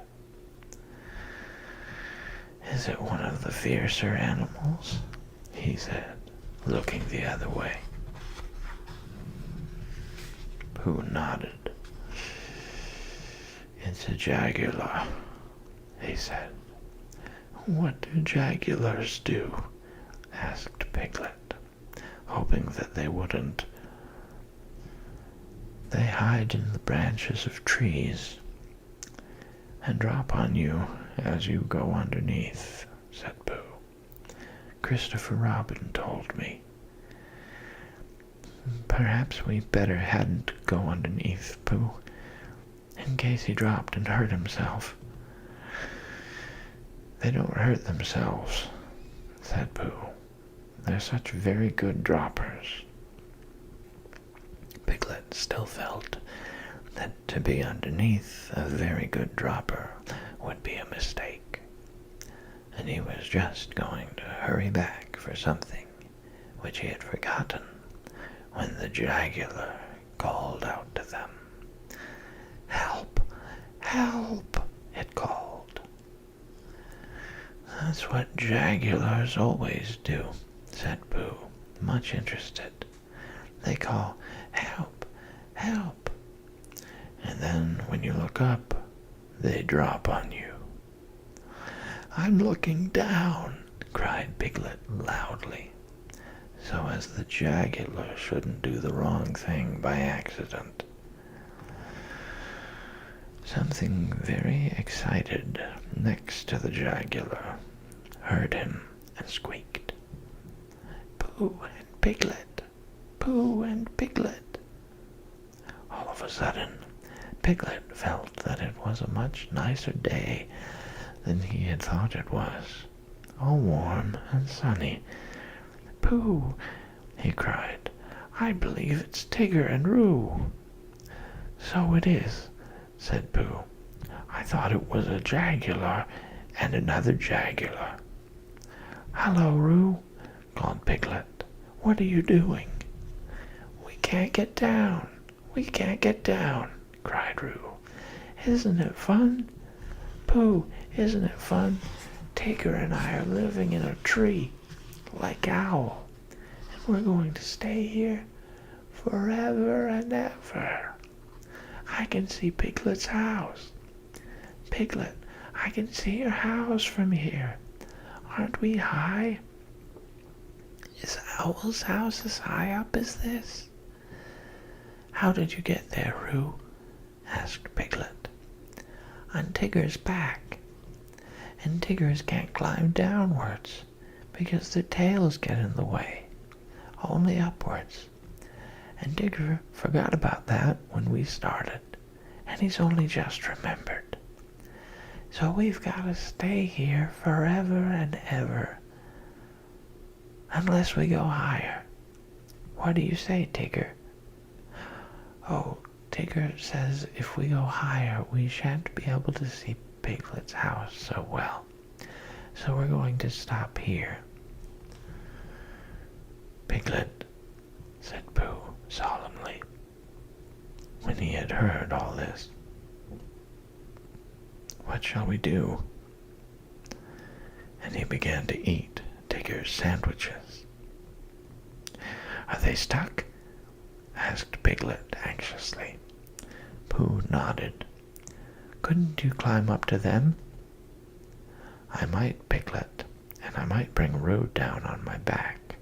"Is it one of the fiercer animals?" he said, looking the other way. Pooh nodded. "It's a jaguar," he said. "What do jaguars do?" asked Piglet, hoping that they wouldn't. "They hide in the branches of trees and drop on you as you go underneath," said Pooh. "Christopher Robin told me." "Perhaps we better hadn't go underneath, Pooh, in case he dropped and hurt himself." "They don't hurt themselves," said Pooh. "They're such very good droppers." Piglet still felt that to be underneath a very good dropper would be a mistake, and he was just going to hurry back for something which he had forgotten when the jaguar called out to them. "Help! Help!" it called. "That's what jaguars always do," said Pooh, much interested. "They call, 'Help! Help!' and then when you look up, they drop on you." "I'm looking down," cried Piglet loudly, so as the jaguar shouldn't do the wrong thing by accident. Something very excited next to the jaguar heard him and squeaked, "Pooh and Piglet! Pooh and Piglet!" All of a sudden, Piglet felt that it was a much nicer day than he had thought it was, all warm and sunny. "Pooh!" he cried. "I believe it's Tigger and Roo." "So it is," said Pooh. "I thought it was a jaguar and another jaguar." "Hello, Roo," called Piglet. "What are you doing?" "We can't get down," We can't get down, cried Roo. Isn't it fun? Pooh, isn't it fun? Tigger and I are living in a tree, like Owl, and we're going to stay here forever and ever. I can see Piglet's house. Piglet, I can see your house from here. Aren't we high? Is Owl's house as high up as this? How did you get there, Roo? Asked Piglet. On Tigger's back. And Tiggers can't climb downwards because their tails get in the way, only upwards. And Tigger forgot about that when we started, and he's only just remembered. So we've got to stay here forever and ever, unless we go higher. What do you say, Tigger? Oh, Tigger says if we go higher, we shan't be able to see Piglet's house so well. So we're going to stop here. Piglet, said Pooh solemnly, when he had heard all this. What shall we do? And he began to eat Tigger's sandwiches. Are they stuck? Asked Piglet anxiously. Pooh nodded. Couldn't you climb up to them? I might, Piglet, and I might bring Roo down on my back,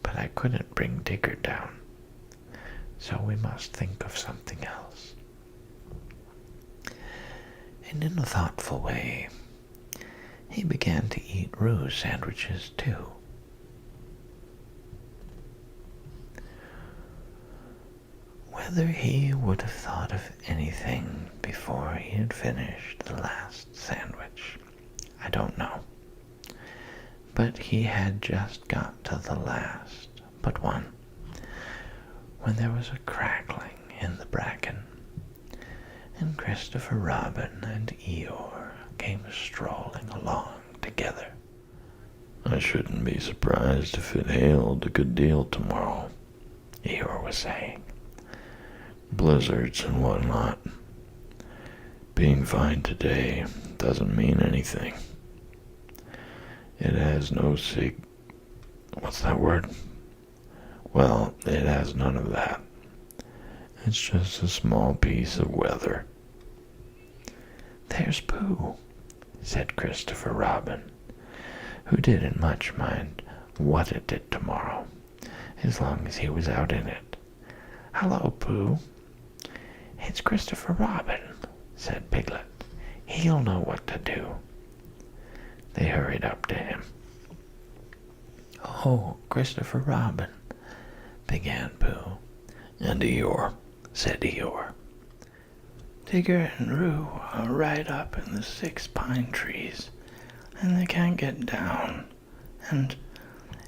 but I couldn't bring Tigger down, so we must think of something else. And in a thoughtful way, he began to eat Roo's sandwiches too. Whether he would have thought of anything before he had finished the last sandwich, I don't know. But he had just got to the last but one, when there was a crackling in the bracken, and Christopher Robin and Eeyore came strolling along together. I shouldn't be surprised if it hailed a good deal tomorrow, Eeyore was saying. Blizzards and whatnot. Being fine today doesn't mean anything. It has no what's that word? Well, it has none of that. It's just a small piece of weather. There's Pooh, said Christopher Robin, who didn't much mind what it did tomorrow, as long as he was out in it. Hello, Pooh. It's Christopher Robin, said Piglet. He'll know what to do. They hurried up to him. Oh, Christopher Robin, began Pooh. And Eeyore, said Eeyore. Tigger and Roo are right up in the 6 pine trees, and they can't get down. And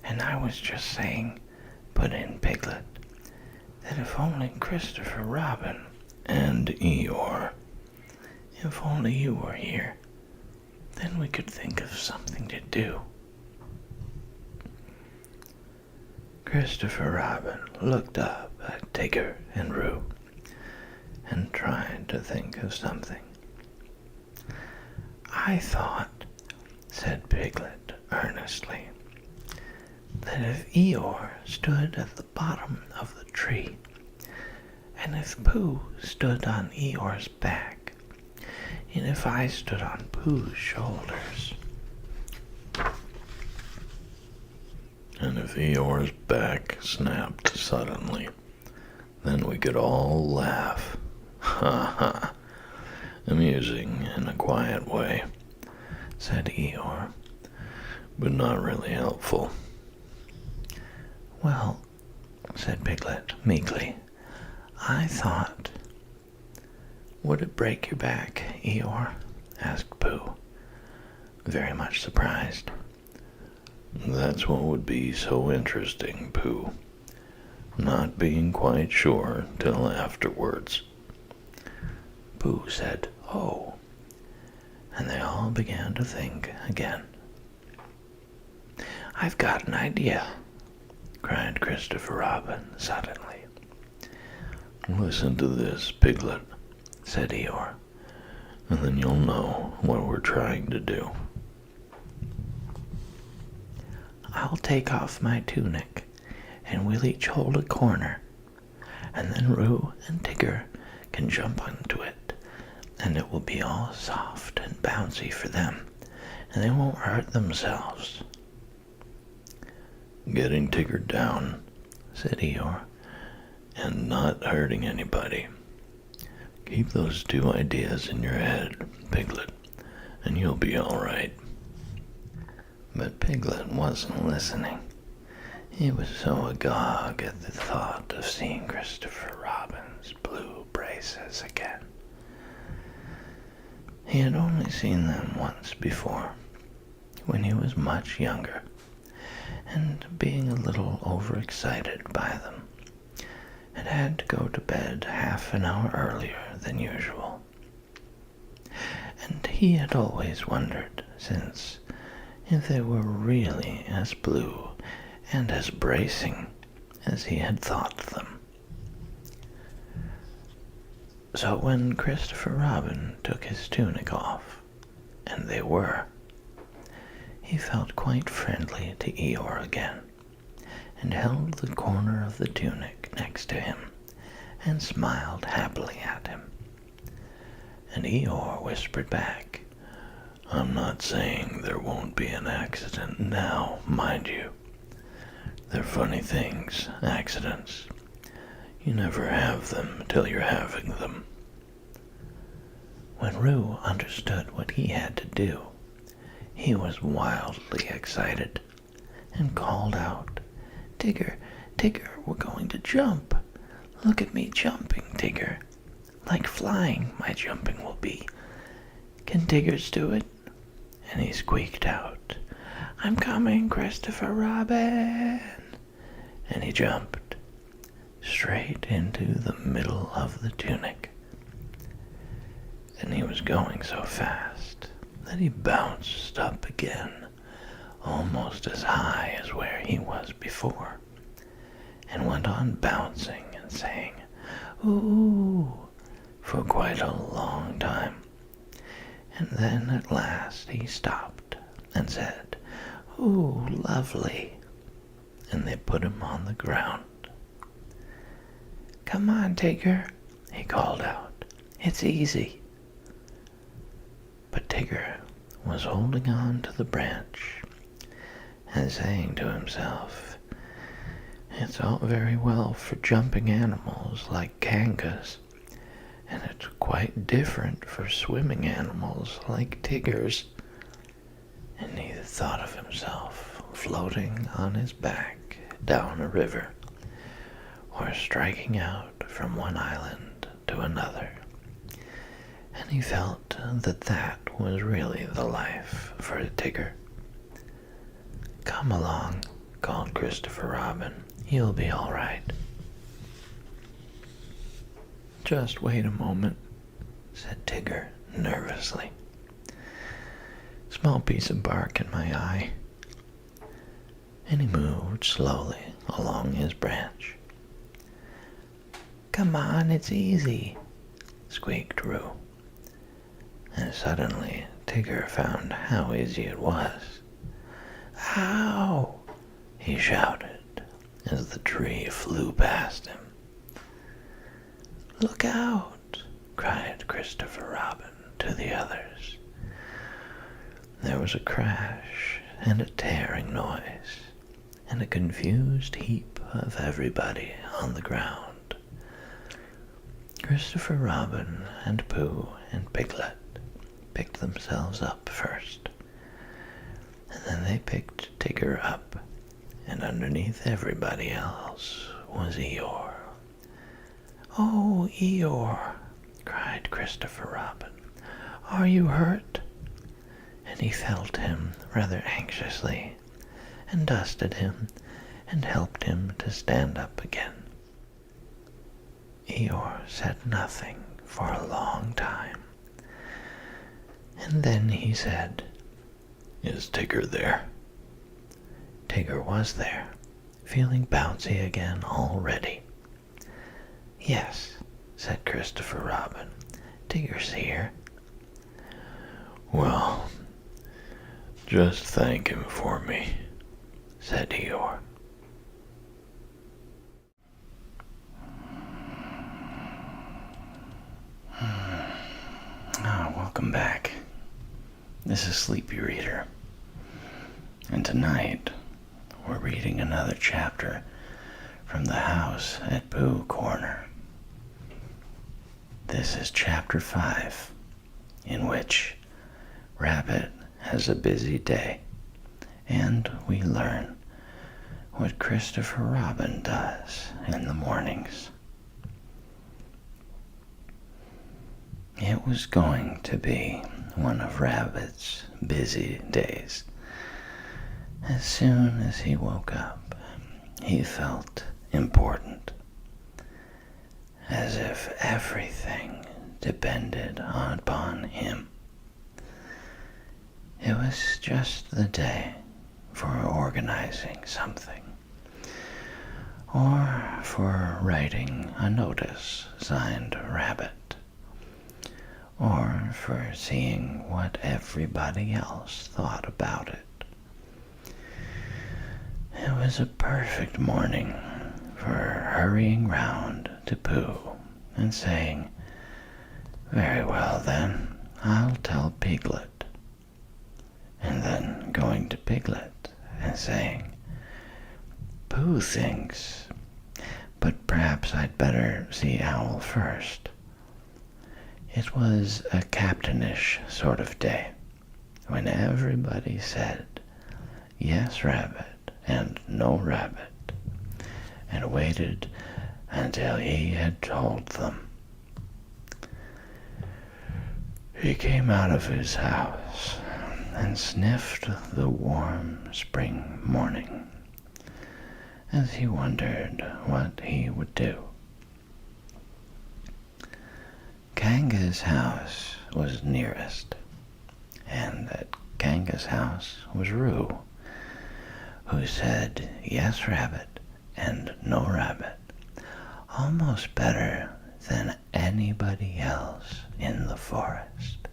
I was just saying, put in Piglet, that if only Christopher Robin and Eeyore, if only you were here, then we could think of something to do. Christopher Robin looked up at Tigger and Roo and tried to think of something. I thought, said Piglet earnestly, that if Eeyore stood at the bottom of the tree, and if Pooh stood on Eeyore's back, and if I stood on Pooh's shoulders, and if Eeyore's back snapped suddenly, then we could all laugh. Ha ha. Amusing in a quiet way, said Eeyore, but not really helpful. Well, said Piglet meekly, I thought. Would it break your back, Eeyore? Asked Pooh, very much surprised. That's what would be so interesting, Pooh, not being quite sure till afterwards. Pooh said, oh, and they all began to think again. I've got an idea, cried Christopher Robin suddenly. Listen to this, Piglet, said Eeyore, and then you'll know what we're trying to do. I'll take off my tunic, and we'll each hold a corner, and then Roo and Tigger can jump onto it, and it will be all soft and bouncy for them, and they won't hurt themselves. Getting Tigger down, said Eeyore, and not hurting anybody. Keep those two ideas in your head, Piglet, and you'll be all right. But Piglet wasn't listening. He was so agog at the thought of seeing Christopher Robin's blue braces again. He had only seen them once before, when he was much younger, and being a little overexcited by them, had to go to bed half an hour earlier than usual. And he had always wondered since if they were really as blue and as bracing as he had thought them. So when Christopher Robin took his tunic off, and they were, he felt quite friendly to Eeyore again, and held the corner of the tunic next to him, and smiled happily at him. And Eeyore whispered back, I'm not saying there won't be an accident now, mind you. They're funny things, accidents. You never have them till you're having them. When Roo understood what he had to do, he was wildly excited, and called out, Tigger, Tigger, we're going to jump. Look at me jumping, Tigger. Like flying, my jumping will be. Can Tiggers do it? And he squeaked out, I'm coming, Christopher Robin. And he jumped straight into the middle of the tunic. And he was going so fast that he bounced up again, almost as high as where he was before, and went on bouncing and saying, ooh, for quite a long time. And then at last he stopped and said, ooh, lovely. And they put him on the ground. Come on, Tigger, he called out. It's easy. But Tigger was holding on to the branch and saying to himself, it's all very well for jumping animals like kangas, and it's quite different for swimming animals like Tiggers. And he thought of himself floating on his back down a river, or striking out from one island to another. And he felt that that was really the life for a Tigger. Come along, called Christopher Robin. You'll be all right. Just wait a moment, said Tigger nervously. Small piece of bark in my eye. And he moved slowly along his branch. Come on, it's easy, squeaked Roo. And suddenly Tigger found how easy it was. Ow! He shouted as the tree flew past him. Look out! Cried Christopher Robin to the others. There was a crash and a tearing noise, and a confused heap of everybody on the ground. Christopher Robin and Pooh and Piglet picked themselves up first, and then they picked Tigger up, and underneath everybody else was Eeyore. Oh, Eeyore, cried Christopher Robin, are you hurt? And he felt him rather anxiously, and dusted him, and helped him to stand up again. Eeyore said nothing for a long time, and then he said, Is Tigger there? Tigger was there, feeling bouncy again already. Yes, said Christopher Robin. "Tigger's here." "Well, just thank him for me," said Eeyore. Welcome back. This is Sleepy Reader. And tonight, we're reading another chapter from the house at Pooh Corner. This is chapter 5, in which Rabbit has a busy day, and we learn what Christopher Robin does in the mornings. It was going to be one of Rabbit's busy days. As soon as he woke up, he felt important, as if everything depended upon him. It was just the day for organizing something, or for writing a notice signed Rabbit, or for seeing what everybody else thought about it. It was a perfect morning for hurrying round to Pooh and saying, "Very well then, I'll tell Piglet," and then going to Piglet and saying, "Pooh thinks, but perhaps I'd better see Owl first." It was a captainish sort of day, when everybody said, "Yes, Rabbit," and "No, Rabbit," and waited until he had told them. He came out of his house and sniffed the warm spring morning as he wondered what he would do. Kanga's house was nearest, and at Kanga's house was Roo, who said "Yes, Rabbit," and "No, Rabbit," almost better than anybody else in the forest.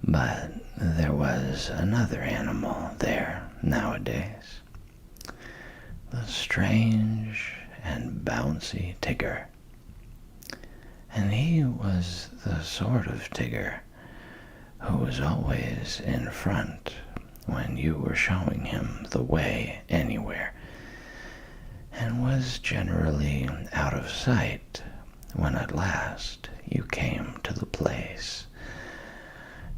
But there was another animal there nowadays, the strange and bouncy Tigger. And he was the sort of Tigger who was always in front when you were showing him the way anywhere, and was generally out of sight when at last you came to the place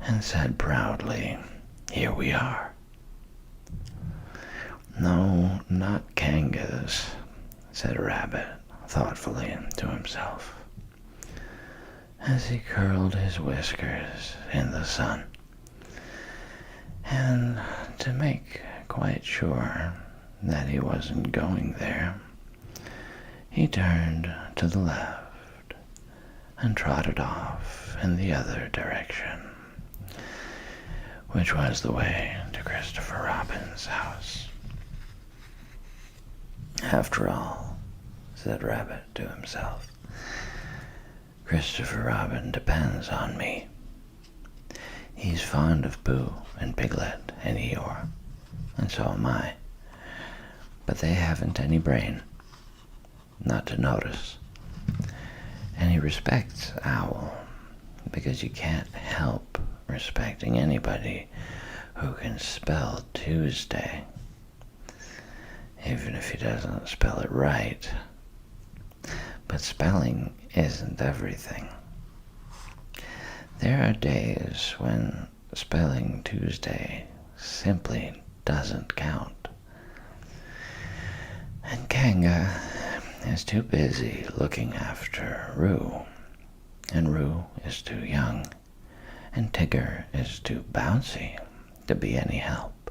and said proudly, "Here we are." "No, not Kanga's," said Rabbit thoughtfully to himself, as he curled his whiskers in the sun. And to make quite sure that he wasn't going there, he turned to the left and trotted off in the other direction, which was the way to Christopher Robin's house. "After all," said Rabbit to himself, "Christopher Robin depends on me. He's fond of Pooh and Piglet and Eeyore, and so am I. But they haven't any brain, not to notice. And he respects Owl, because you can't help respecting anybody who can spell Tuesday, even if he doesn't spell it right. But spelling isn't everything. There are days when spelling Tuesday simply doesn't count. And Kanga is too busy looking after Roo, and Roo is too young, and Tigger is too bouncy to be any help.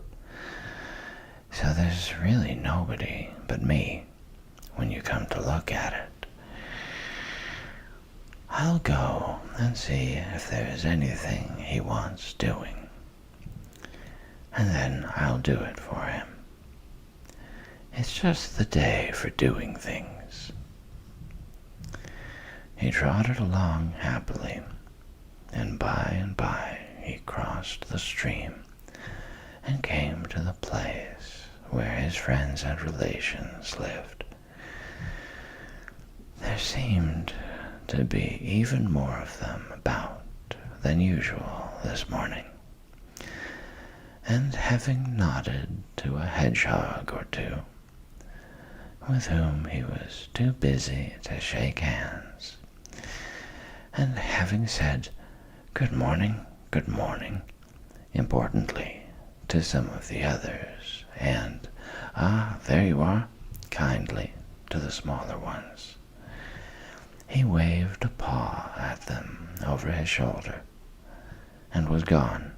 So there's really nobody but me when you come to look at it. I'll go and see if there's anything he wants doing, and then I'll do it for him. It's just the day for doing things." he trotted along happily, and by he crossed the stream and came to the place where his friends and relations lived. There seemed to be even more of them about than usual this morning, and having nodded to a hedgehog or two, with whom he was too busy to shake hands, and having said good morning, importantly to some of the others, and there you are, kindly to the smaller ones, he waved a paw at them over his shoulder and was gone,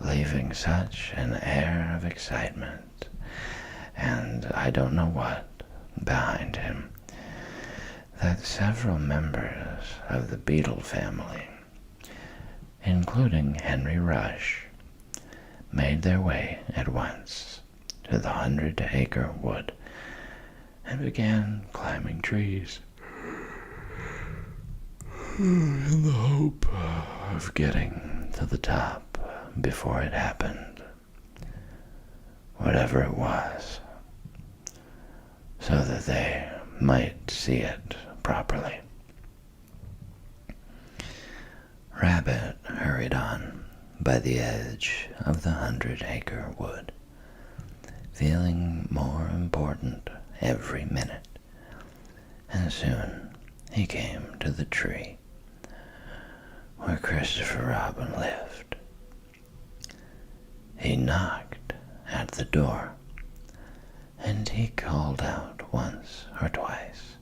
leaving such an air of excitement and I don't know what behind him that several members of the beetle family, including Henry Rush, made their way at once to the 100-acre wood and began climbing trees in the hope of getting to the top before it happened, whatever it was, so that they might see it properly. Rabbit hurried on by the edge of the 100-acre wood, feeling more important every minute, and soon he came to the tree where Christopher Robin lived. He knocked at the door, and he called out once or twice,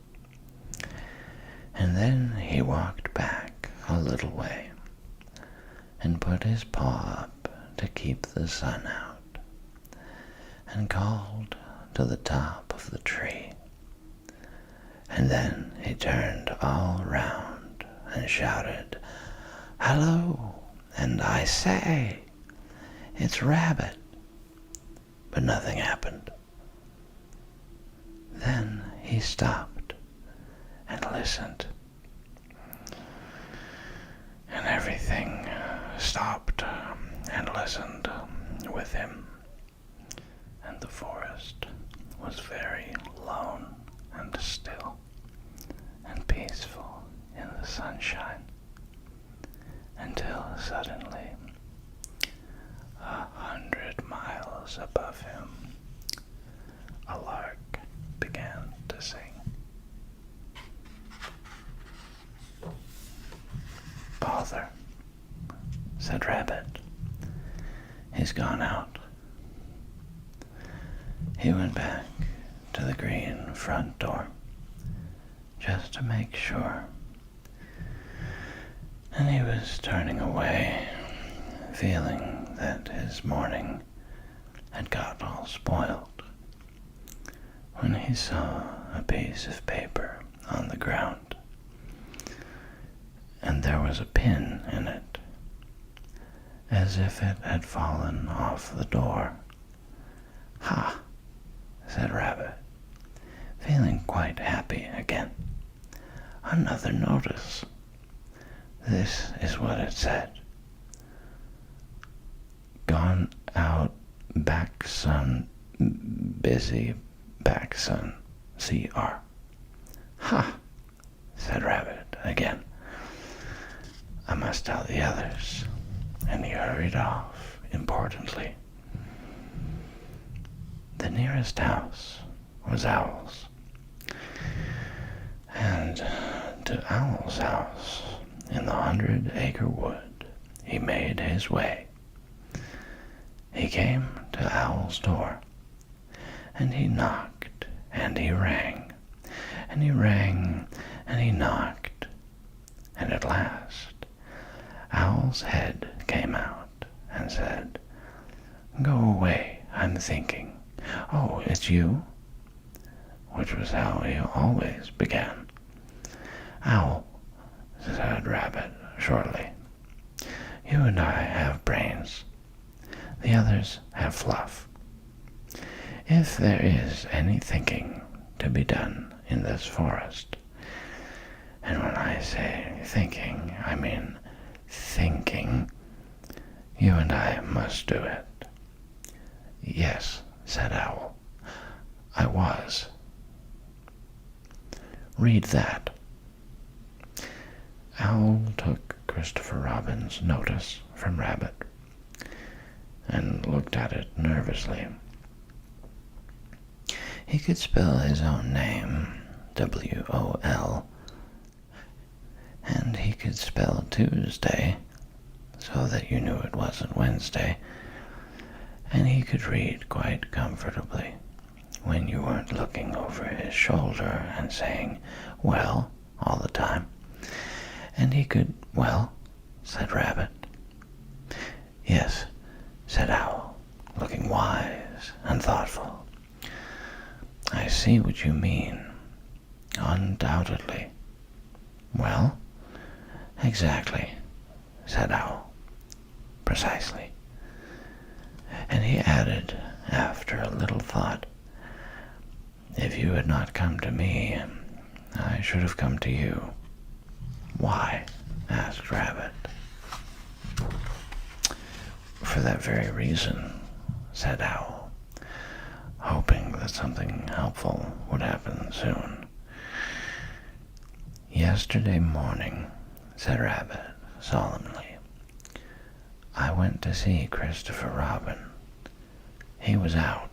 and then he walked back a little way and put his paw up to keep the sun out, and called to the top of the tree, and then he turned all round and shouted, "Hello, and I say, it's Rabbit." But nothing happened. Then he stopped and listened, and everything stopped and listened with him, and the forest was very lone and still and peaceful in the sunshine, until suddenly 100 miles above him a lark began to sing. "Bother," said Rabbit. "He's gone out." He went back to the green front door just to make sure, and he was turning away, feeling that his morning had got all spoiled, when he saw a piece of paper on the ground, and there was a pin in it, as if it had fallen off the door. "Ha!" said Rabbit, feeling quite happy again. "Another notice." This is what it said: "Gone out back sun, busy back sun, CR." "Ha!" said Rabbit again. "I must tell the others," and he hurried off importantly. The nearest house was Owl's, and to Owl's house in the 100-acre wood he made his way. He came to Owl's door, and he knocked, and he rang, and he rang, and he knocked, and at last Owl's head came out and said, "Go away, I'm thinking. Oh, it's you?" Which was how he always began. "Owl," said Rabbit shortly, "you and I have brains. The others have fluff. If there is any thinking to be done in this forest, I say thinking, you and I must do it. Yes, said Owl. I was. Read that. Owl took Christopher Robin's notice from Rabbit and looked at it nervously. He could spell his own name, W-O-L, and he could spell Tuesday so that you knew it wasn't Wednesday, and he could read quite comfortably when you weren't looking over his shoulder and saying, well, all the time. And he could, well, said Rabbit. Yes, said Owl, looking wise and thoughtful. I see what you mean. Undoubtedly. Well, exactly, said Owl. Precisely. And he added, after a little thought, if you had not come to me, I should have come to you. Why? Asked Rabbit. For that very reason, said Owl, hoping that something helpful would happen soon. Yesterday morning, said Rabbit solemnly, I went to see Christopher Robin. He was out.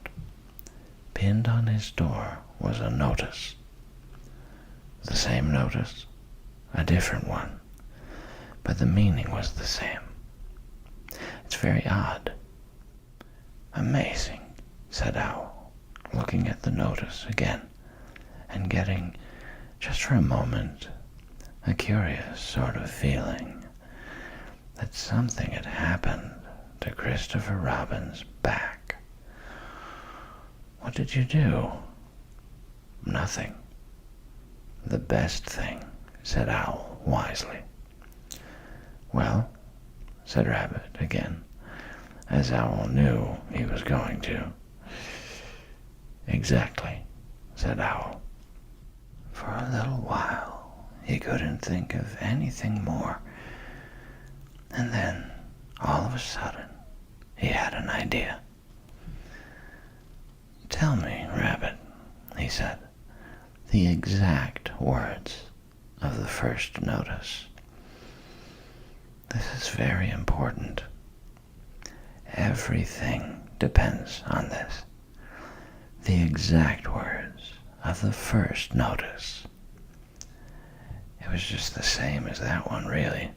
Pinned on his door was a notice. The same notice, a different one, but the meaning was the same. It's very odd. Amazing, said Owl, looking at the notice again and getting, just for a moment, a curious sort of feeling that something had happened to Christopher Robin's back. What did you do? Nothing. The best thing, said Owl wisely. Well, said Rabbit again, as Owl knew he was going to. Exactly, said Owl. For a little while he couldn't think of anything more, and then, all of a sudden, he had an idea. Tell me, Rabbit, he said, the exact words of the first notice. This is very important. Everything depends on this. The exact words of the first notice. It was just the same as that one, really.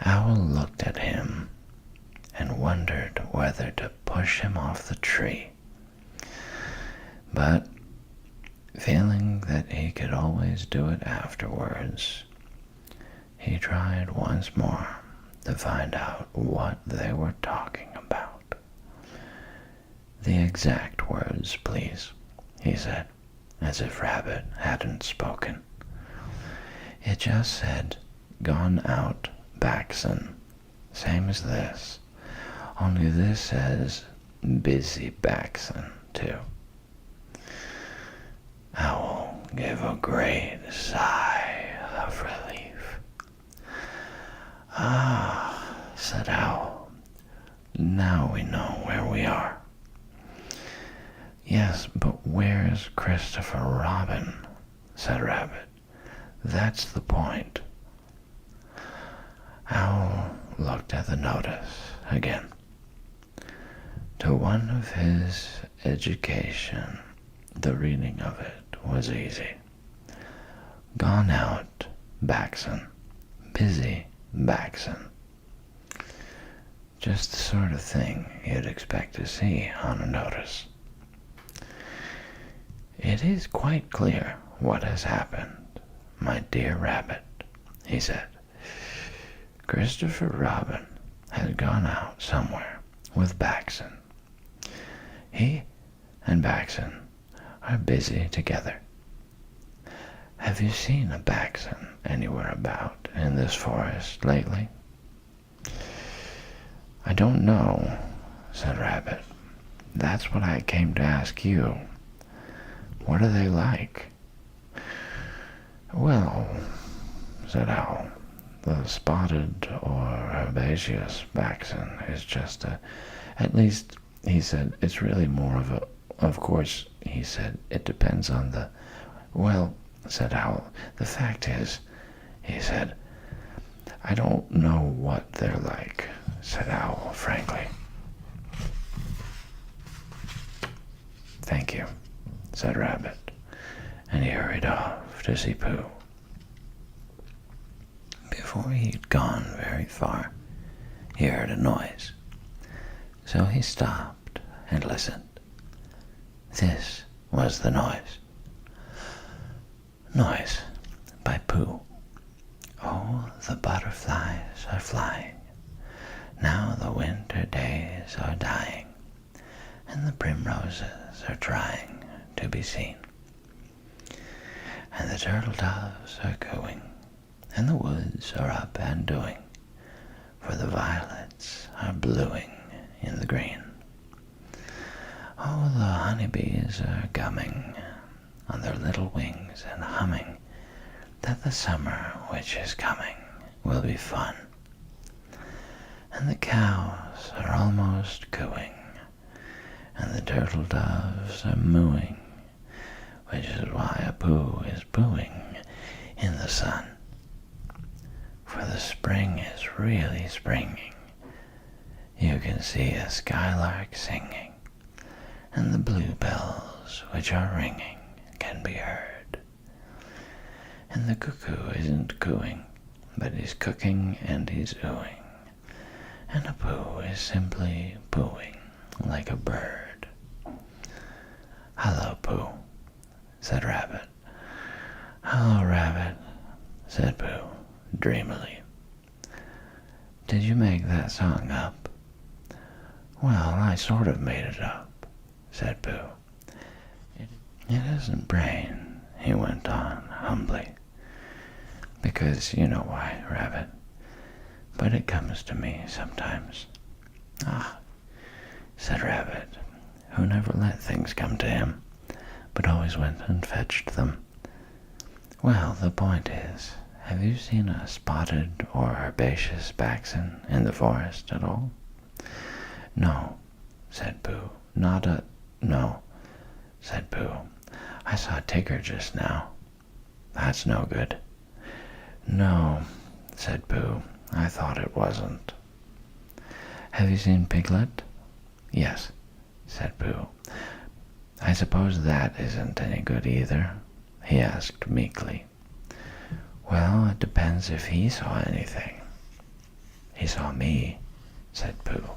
Owl looked at him and wondered whether to push him off the tree. But, feeling that he could always do it afterwards, he tried once more to find out what they were talking about. The exact words, please, he said, as if Rabbit hadn't spoken. It just said, gone out, Baxon, same as this, only this says busy Baxon, too. Owl gave a great sigh of relief. Ah, said Owl, now we know where we are. Yes, but where's Christopher Robin? Said Rabbit. That's the point. Owl looked at the notice again. To one of his education, the reading of it was easy. Gone out, Baxon. Busy, Baxon. Just the sort of thing you'd expect to see on a notice. It is quite clear what has happened, my dear Rabbit, he said. Christopher Robin has gone out somewhere with Baxon. He and Baxon are busy together. Have you seen a Baxon anywhere about in this forest lately? I don't know, said Rabbit. That's what I came to ask you. What are they like? "Well," said Owl, "the spotted or herbaceous baxen is just at least," he said, "it's really more of a, of course," he said, "it depends on the, well," said Owl, "the fact is," he said, "I don't know what they're like," said Owl, frankly. "Thank you," said Rabbit, and he hurried off to see Pooh. Before he'd gone very far, he heard a noise. So he stopped and listened. This was the noise. Noise by Pooh. Oh, the butterflies are flying. Now the winter days are dying, and the primroses are trying to be seen. And the turtle doves are cooing, and the woods are up and doing, for the violets are bluing in the green. Oh, the honeybees are gumming on their little wings and humming that the summer which is coming will be fun. And the cows are almost cooing, and the turtle doves are mooing, which is why a Pooh is booing in the sun. For the spring is really springing. You can see a skylark singing, and the bluebells which are ringing can be heard. And the cuckoo isn't cooing, but he's cooking and he's oohing, and a Pooh is simply poohing like a bird. "Hello, Pooh," said Rabbit. "Hello, Rabbit," said Pooh, dreamily. "Did you make that song up?" "Well, I sort of made it up," said Pooh. "It isn't brain," he went on humbly, "because you know why, Rabbit, but it comes to me sometimes." "Ah," said Rabbit, who never let things come to him, but always went and fetched them. "Well, the point is, have you seen a spotted or herbaceous baxen in the forest at all?" "No," said Pooh. "No," said Pooh. "I saw Tigger just now." "That's no good." "No," said Pooh. "I thought it wasn't." "Have you seen Piglet?" "Yes," said Pooh. "I suppose that isn't any good either?" he asked meekly. "Well, it depends if he saw anything." "He saw me," said Pooh.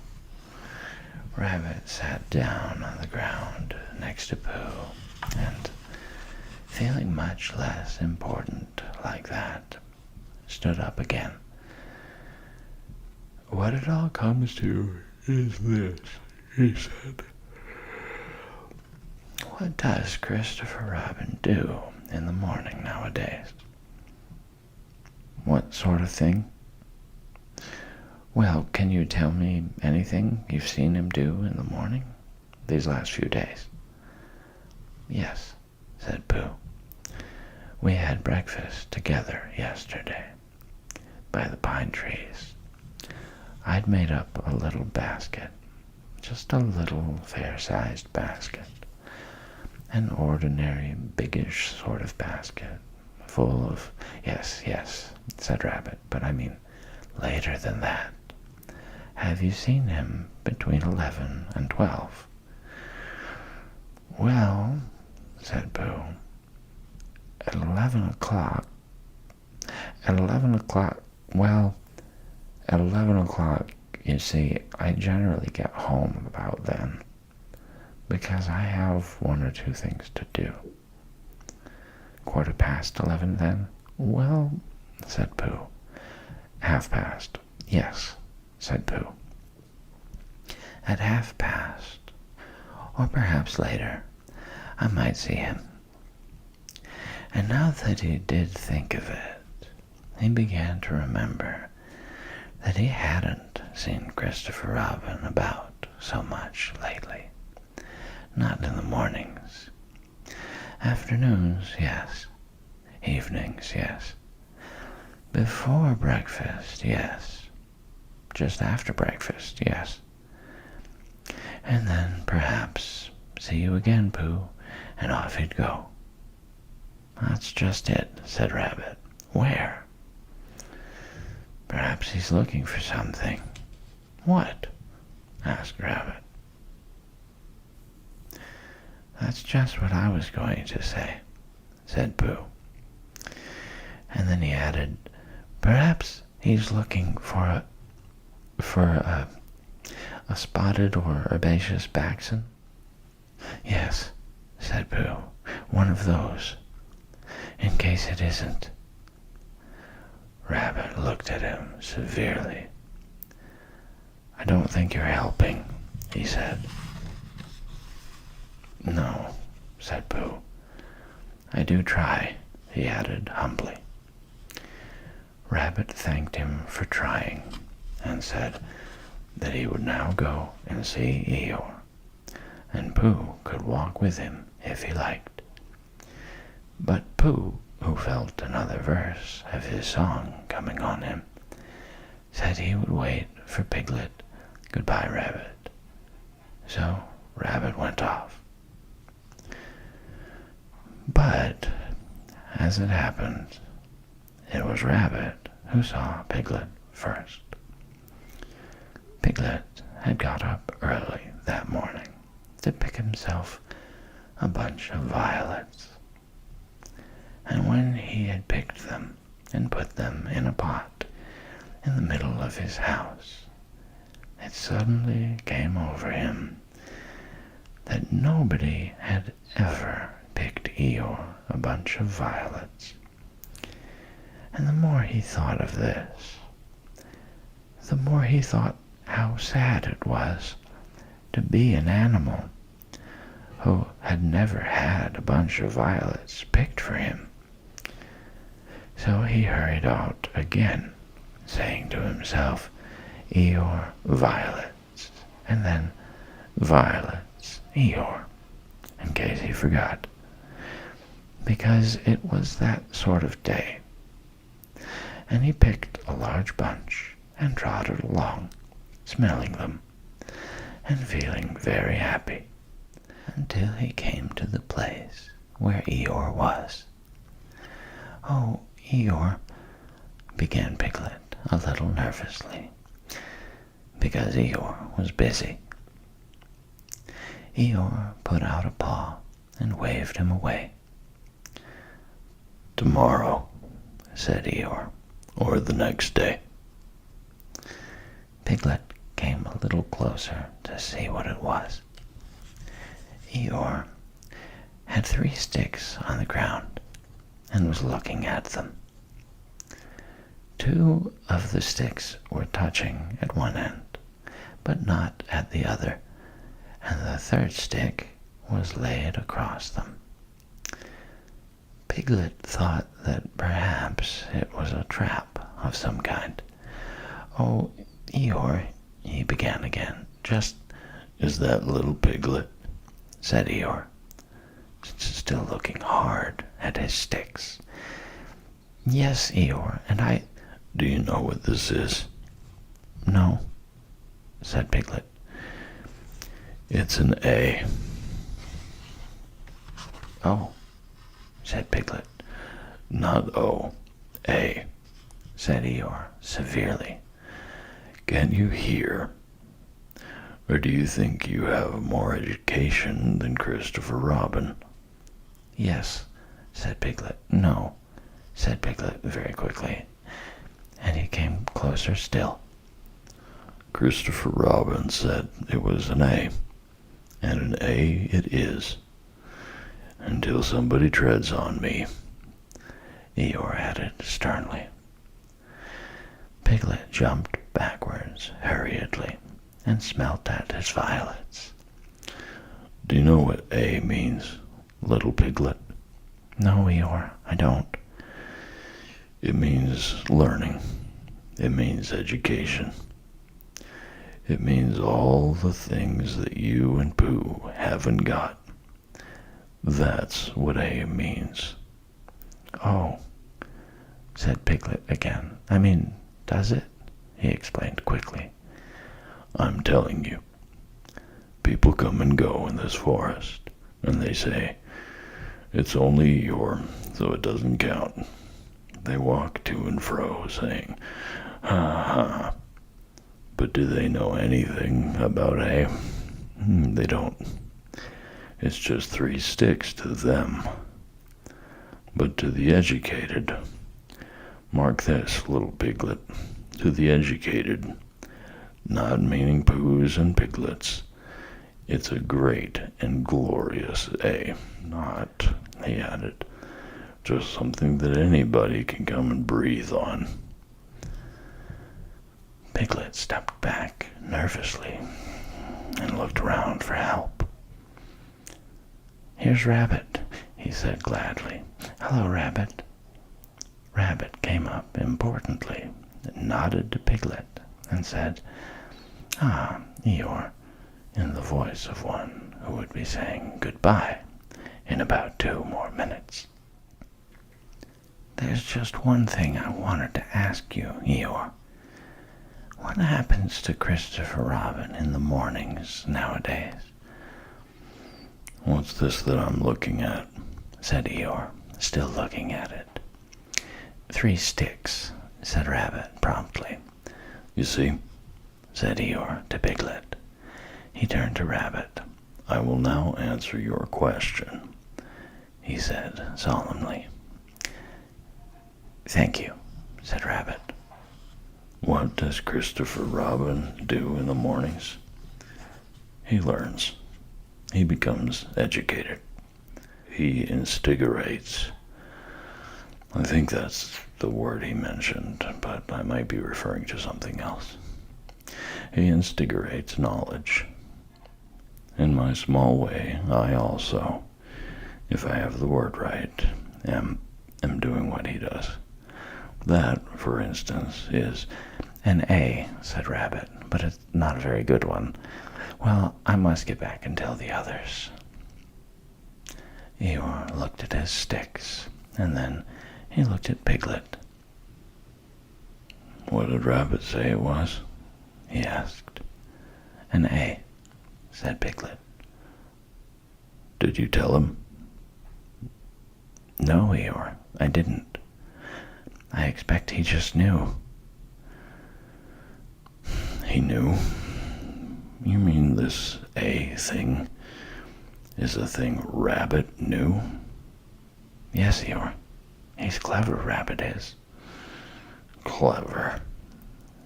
Rabbit sat down on the ground next to Pooh, and, feeling much less important like that, stood up again. "What it all comes to is this," he said. "What does Christopher Robin do in the morning nowadays?" "What sort of thing?" "Well, can you tell me anything you've seen him do in the morning these last few days?" "Yes," said Pooh. "We had breakfast together yesterday by the pine trees. I'd made up a little basket, just a little fair-sized basket, an ordinary biggish sort of basket, full of—" Yes, said Rabbit, "but I mean later than that. Have you seen him between 11 and 12? "Well," said Pooh, at 11 o'clock, well, at 11 o'clock, you see, I generally get home about then, because I have one or two things to do." "11:15 then?" "Well," said Pooh, 1/2 past. "Yes," said Pooh. "At 1/2 past, or perhaps later, I might see him." And now that he did think of it, he began to remember that he hadn't seen Christopher Robin about so much lately. Not in the mornings. Afternoons, yes, Evenings, yes. Before breakfast, yes. Just after breakfast, yes. And then, perhaps, see you again, Pooh, and off he'd go. That's just it, said Rabbit. Where? Perhaps he's looking for something. What? Asked Rabbit. That's just what I was going to say, said Pooh. And then he added, perhaps he's looking for a spotted or herbaceous baxen. Yes, said Pooh, one of those, in case it isn't. Rabbit looked at him severely. I don't think you're helping, he said. No, said Pooh. I do try, he added humbly. Rabbit thanked him for trying and said that he would now go and see Eeyore, and Pooh could walk with him if he liked. But Pooh, who felt another verse of his song coming on him, said he would wait for Piglet. Goodbye, Rabbit. So Rabbit went off. But, as it happened, it was Rabbit who saw Piglet first. Piglet had got up early that morning to pick himself a bunch of violets. And when he had picked them and put them in a pot in the middle of his house, it suddenly came over him that nobody had ever picked Eeyore a bunch of violets. And the more he thought of this, the more he thought how sad it was to be an animal who had never had a bunch of violets picked for him. So he hurried out again, saying to himself, Eeyore, violets, and then violets, Eeyore, in case he forgot, because it was that sort of day. And he picked a large bunch and trotted along, smelling them, and feeling very happy, until he came to the place where Eeyore was. Oh, Eeyore, began Piglet a little nervously, because Eeyore was busy. Eeyore put out a paw and waved him away. Tomorrow, said Eeyore, or the next day. Piglet came a little closer to see what it was. Eeyore had 3 sticks on the ground and was looking at them. 2 of the sticks were touching at one end, but not at the other, and the 3rd stick was laid across them. Piglet thought that perhaps it was a trap of some kind. Oh, Eeyore, he began again. Is that little Piglet? Said Eeyore, still looking hard at his sticks. Yes, Eeyore, and Do you know what this is? No, said Piglet. It's an A. Oh, said Piglet. Not O, A, said Eeyore severely. Can't you hear? Or do you think you have more education than Christopher Robin? Yes, said Piglet. No, said Piglet very quickly, and he came closer still. Christopher Robin said it was an A, and an A it is, until somebody treads on me, Eeyore added sternly. Piglet jumped backwards hurriedly and smelt at his violets. Do you know what A means, little Piglet? No, Eeyore, I don't. It means learning. It means education. It means all the things that you and Pooh haven't got. That's what A means. Oh, said Piglet again. Does it? He explained quickly. I'm telling you. People come and go in this forest, and they say, it's only Eeyore, so it doesn't count. They walk to and fro, saying, ha ha. But do they know anything about hay? They don't. It's just 3 sticks to them. But to the educated, mark this, little piglet, to the educated, not meaning Poohs and Piglets, it's a great and glorious A. Not, he added, just something that anybody can come and breathe on. Piglet stepped back nervously and looked around for help. Here's Rabbit, he said gladly. Hello, Rabbit. Rabbit came up importantly, nodded to Piglet, and said, Ah, Eeyore, in the voice of one who would be saying goodbye in about 2 more minutes. There's just one thing I wanted to ask you, Eeyore. What happens to Christopher Robin in the mornings nowadays? What's this that I'm looking at? Said Eeyore, still looking at it. 3 sticks, said Rabbit promptly. You see, said Eeyore to Piglet. He turned to Rabbit. I will now answer your question, he said solemnly. Thank you, said Rabbit. What does Christopher Robin do in the mornings? He learns. He becomes educated. He instigates. I think that's the word he mentioned, but I might be referring to something else. He instigates knowledge. In my small way, I also, if I have the word right, am doing what he does. That, for instance, is an A, said Rabbit, but it's not a very good one. Well, I must get back and tell the others. Eeyore looked at his sticks, and then he looked at Piglet. What did Rabbit say it was? He asked. An A, said Piglet. Did you tell him? No, Eeyore, I didn't. I expect he just knew. He knew? You mean this A thing is a thing Rabbit knew? Yes, Eeyore. He's clever, Rabbit is. Clever,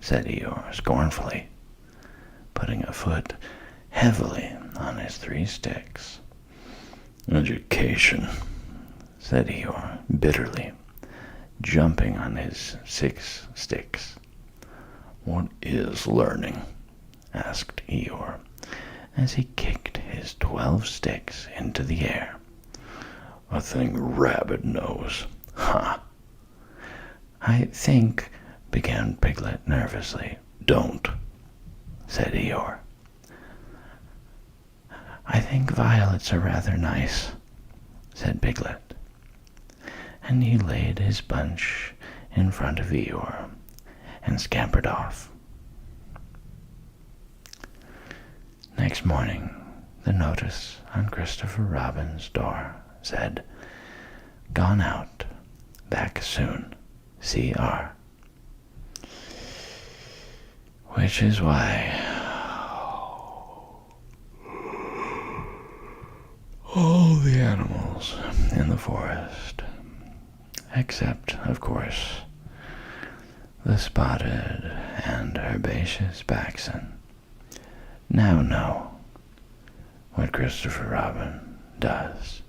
said Eeyore scornfully, putting a foot heavily on his 3 sticks. Education, said Eeyore bitterly, jumping on his 6 sticks. What is learning? Asked Eeyore, as he kicked his 12 sticks into the air. A thing Rabbit knows. Ha! I think, began Piglet nervously. Don't, said Eeyore. I think violets are rather nice, said Piglet. And he laid his bunch in front of Eeyore and scampered off. Next morning, the notice on Christopher Robin's door said, Gone out, back soon, C.R. Which is why all the animals in the forest, except, of course, the spotted and herbaceous Baxen, now know what Christopher Robin does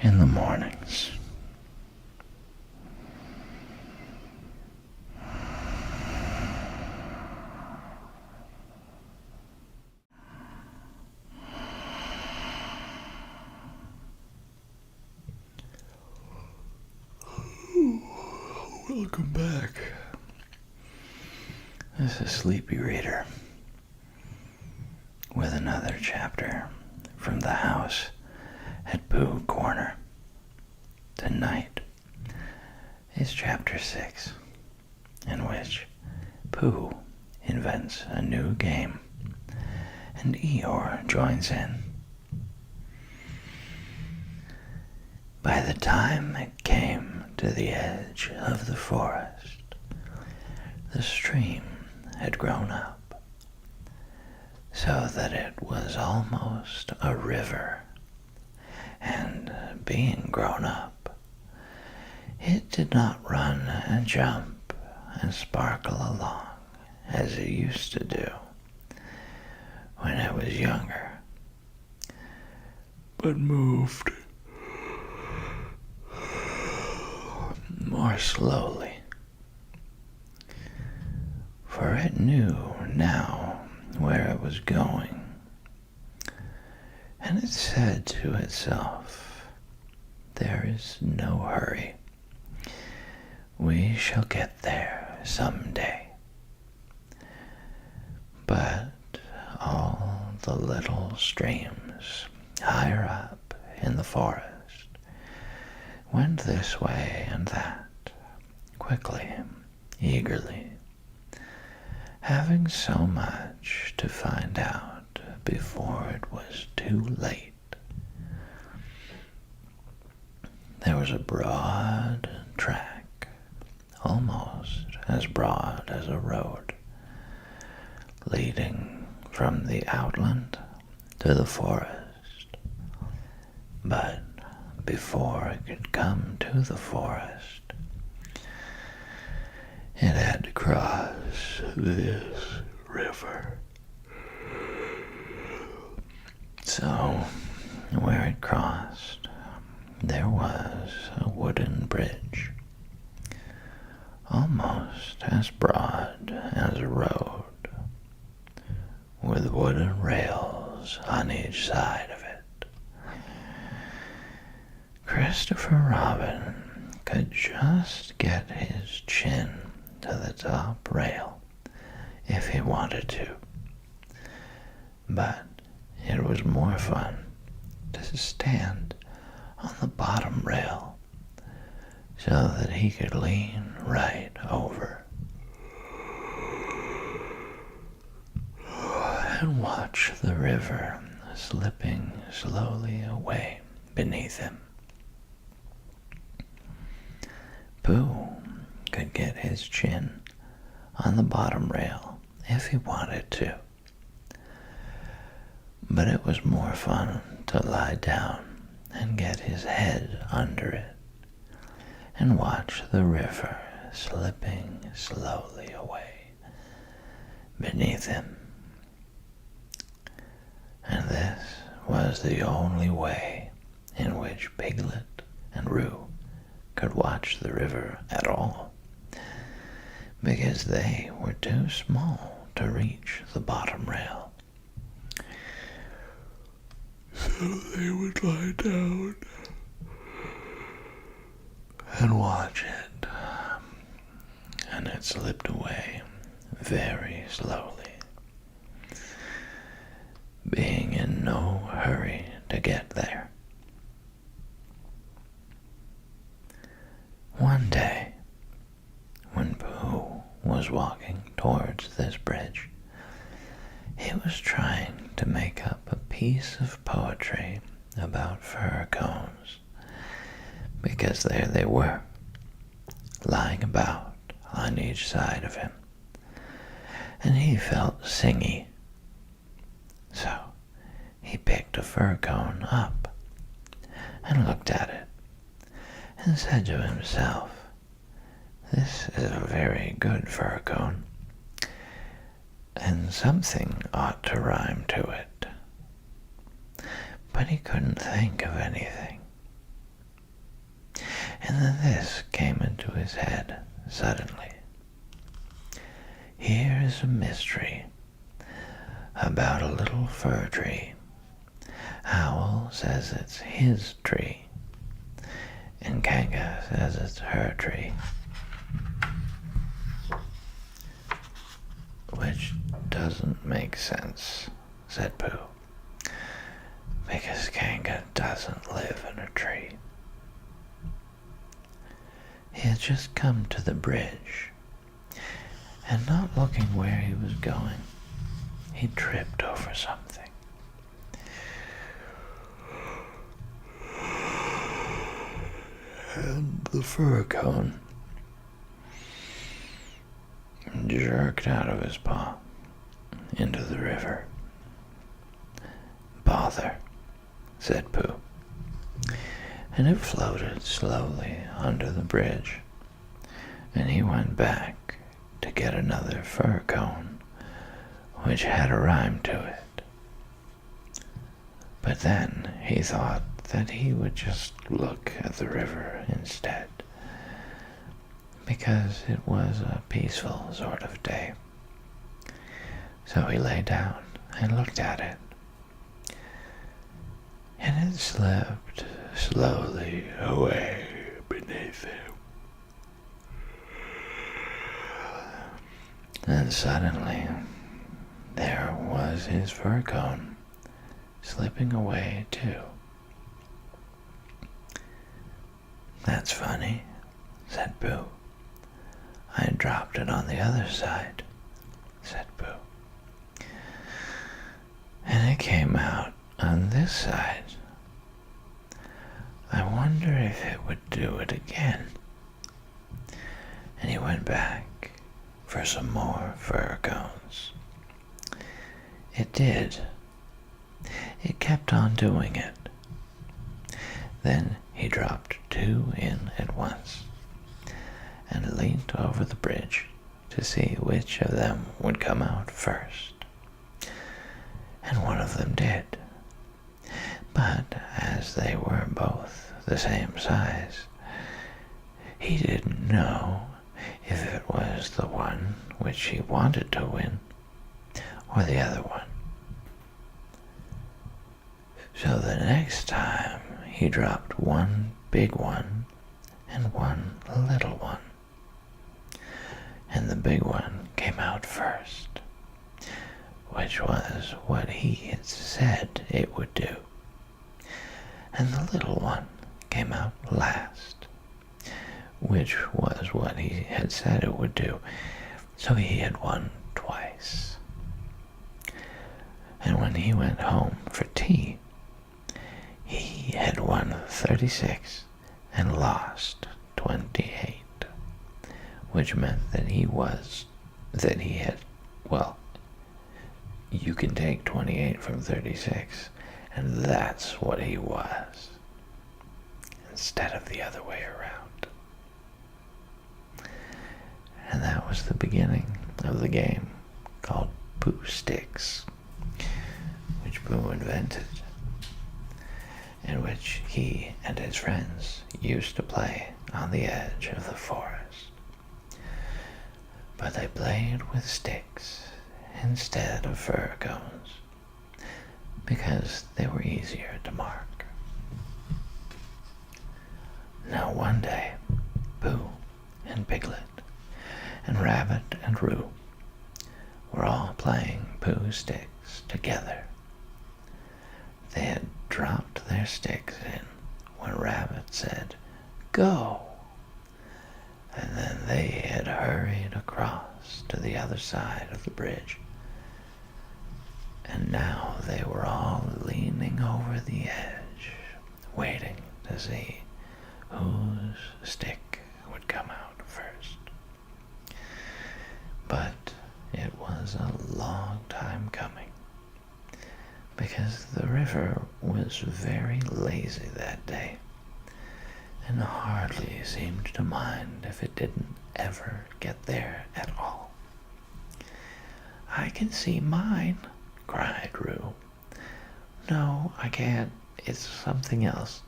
in the mornings. Welcome back. This is Sleepy Reader with another chapter from the house at Pooh Corner. Tonight is Chapter 6, in which Pooh invents a new game, and Eeyore joins in. By the time it came to the edge of the forest, the stream had grown up, so that it was almost a river, and being grown up, it did not run and jump and sparkle along as it used to do when it was younger, but moved more slowly, for it knew now where it was going, and it said to itself, "There is no hurry. We shall get there some day." But all the little streams higher up in the forest went this way and that, quickly, eagerly, having so much to find out before it was too late. There was a broad track, almost as broad as a road, leading from the outland to the forest. But before it could come to the forest, it had to cross this river. So, where it crossed, there was a wooden bridge, almost as broad as a road, with wooden rails on each side of it. Christopher Robin could just get his chin to the top rail if he wanted to, but it was more fun to stand on the bottom rail so that he could lean right over and watch the river slipping slowly away beneath him. Pooh could get his chin on the bottom rail if he wanted to, but it was more fun to lie down and get his head under it and watch the river slipping slowly away beneath him. And this was the only way in which Piglet and Roo could watch the river at all, because they were too small to reach the bottom rail. So they would lie down and watch it, and it slipped away very slowly, being in no hurry to get there. One day, when Pooh was walking towards this bridge, he was trying to make up a piece of poetry about fir cones, because there they were, lying about on each side of him, and he felt singy. So he picked a fir cone up and looked at it and said to himself, "This is a very good fir cone, and something ought to rhyme to it." But he couldn't think of anything. And then this came into his head suddenly. Here is a mystery about a little fir tree. Owl says it's his tree, and Kanga says it's her tree. Which doesn't make sense, said Pooh, because Kanga doesn't live in a tree. He had just come to the bridge, and not looking where he was going, he tripped over something. And the fir cone jerked out of his paw into the river. "Bother," said Pooh, and it floated slowly under the bridge, and he went back to get another fir cone, which had a rhyme to it. But then he thought that he would just look at the river instead, because it was a peaceful sort of day. So he lay down and looked at it, and it slipped slowly away beneath him. And suddenly, there was his fir cone, slipping away too. "That's funny," said Pooh. "I dropped it on the other side," said Pooh. "And it came out on this side. I wonder if it would do it again." And he went back for some more fir cones. It did. It kept on doing it. Then he dropped 2 in at once, and leaned over the bridge to see which of them would come out first. And one of them did. But as they were both the same size, he didn't know if it was the one which he wanted to win or the other one. So the next time he dropped one big one and one little one, and the big one came out first, which was what he had said it would do, and the little one came out last, which was what he had said it would do. So he had won twice. And when he went home for tea, he had won 36 and lost 28, which meant that he had, well, you can take 28 from 36, and that's what he was, instead of the other way around. And that was the beginning of the game called Pooh Sticks, which Pooh invented, in which he and his friends used to play on the edge of the forest. But they played with sticks instead of fir cones, because they were easier to mark. Now one day, Pooh and Piglet and Rabbit and Roo were all playing Pooh Sticks together. They had dropped their sticks in when Rabbit said, "Go!" And then they had hurried across to the other side of the bridge. And now they were all leaning over the edge, waiting to see whose stick would come out first. But it was a long time coming, because the river was very lazy that day, and hardly seemed to mind if it didn't ever get there at all. "I can see mine," cried Roo. "No, I can't. It's something else.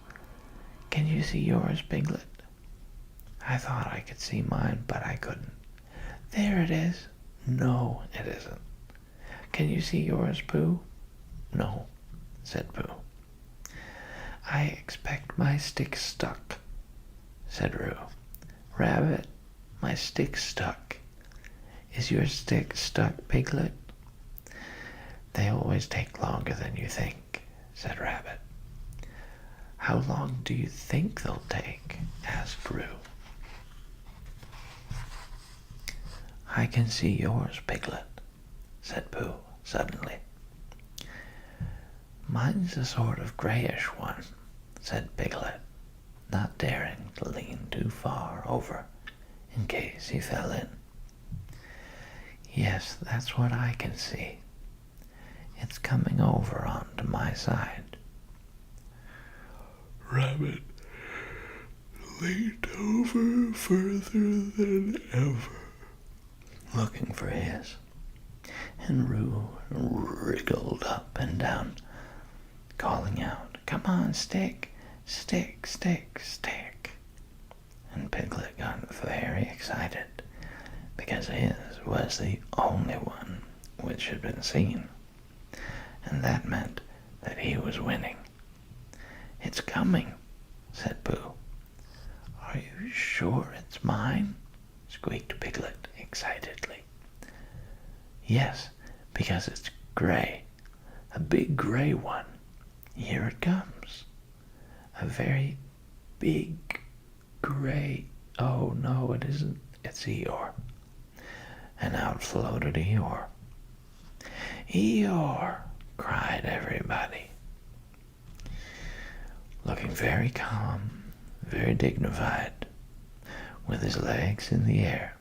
Can you see yours, Piglet?" "I thought I could see mine, but I couldn't." "There it is." "No, it isn't." "Can you see yours, Pooh?" "No," said Pooh. "I expect my stick's stuck," said Roo. "Rabbit, my stick's stuck. Is your stick stuck, Piglet?" "They always take longer than you think," said Rabbit. "How long do you think they'll take?" asked Roo. I can see yours, Piglet, said Pooh suddenly. Mine's a sort of grayish one, said Piglet, not daring to lean too far over in case he fell in. Yes, that's what I can see. It's coming over onto my side. Rabbit leaned over further than ever, looking for his, and Roo wriggled up and down, calling out, "Come on, stick, stick, stick, stick." And Piglet got very excited, because his was the only one which had been seen, and that meant that he was winning. "It's coming," said Pooh. "Are you sure it's mine?" squeaked Piglet excitedly. "Yes, because it's gray, a big gray one. Here it comes. A very big gray... Oh, no, it isn't. It's Eeyore." And out floated Eeyore. "Eeyore!" cried everybody. Looking very calm, very dignified, with his legs in the air,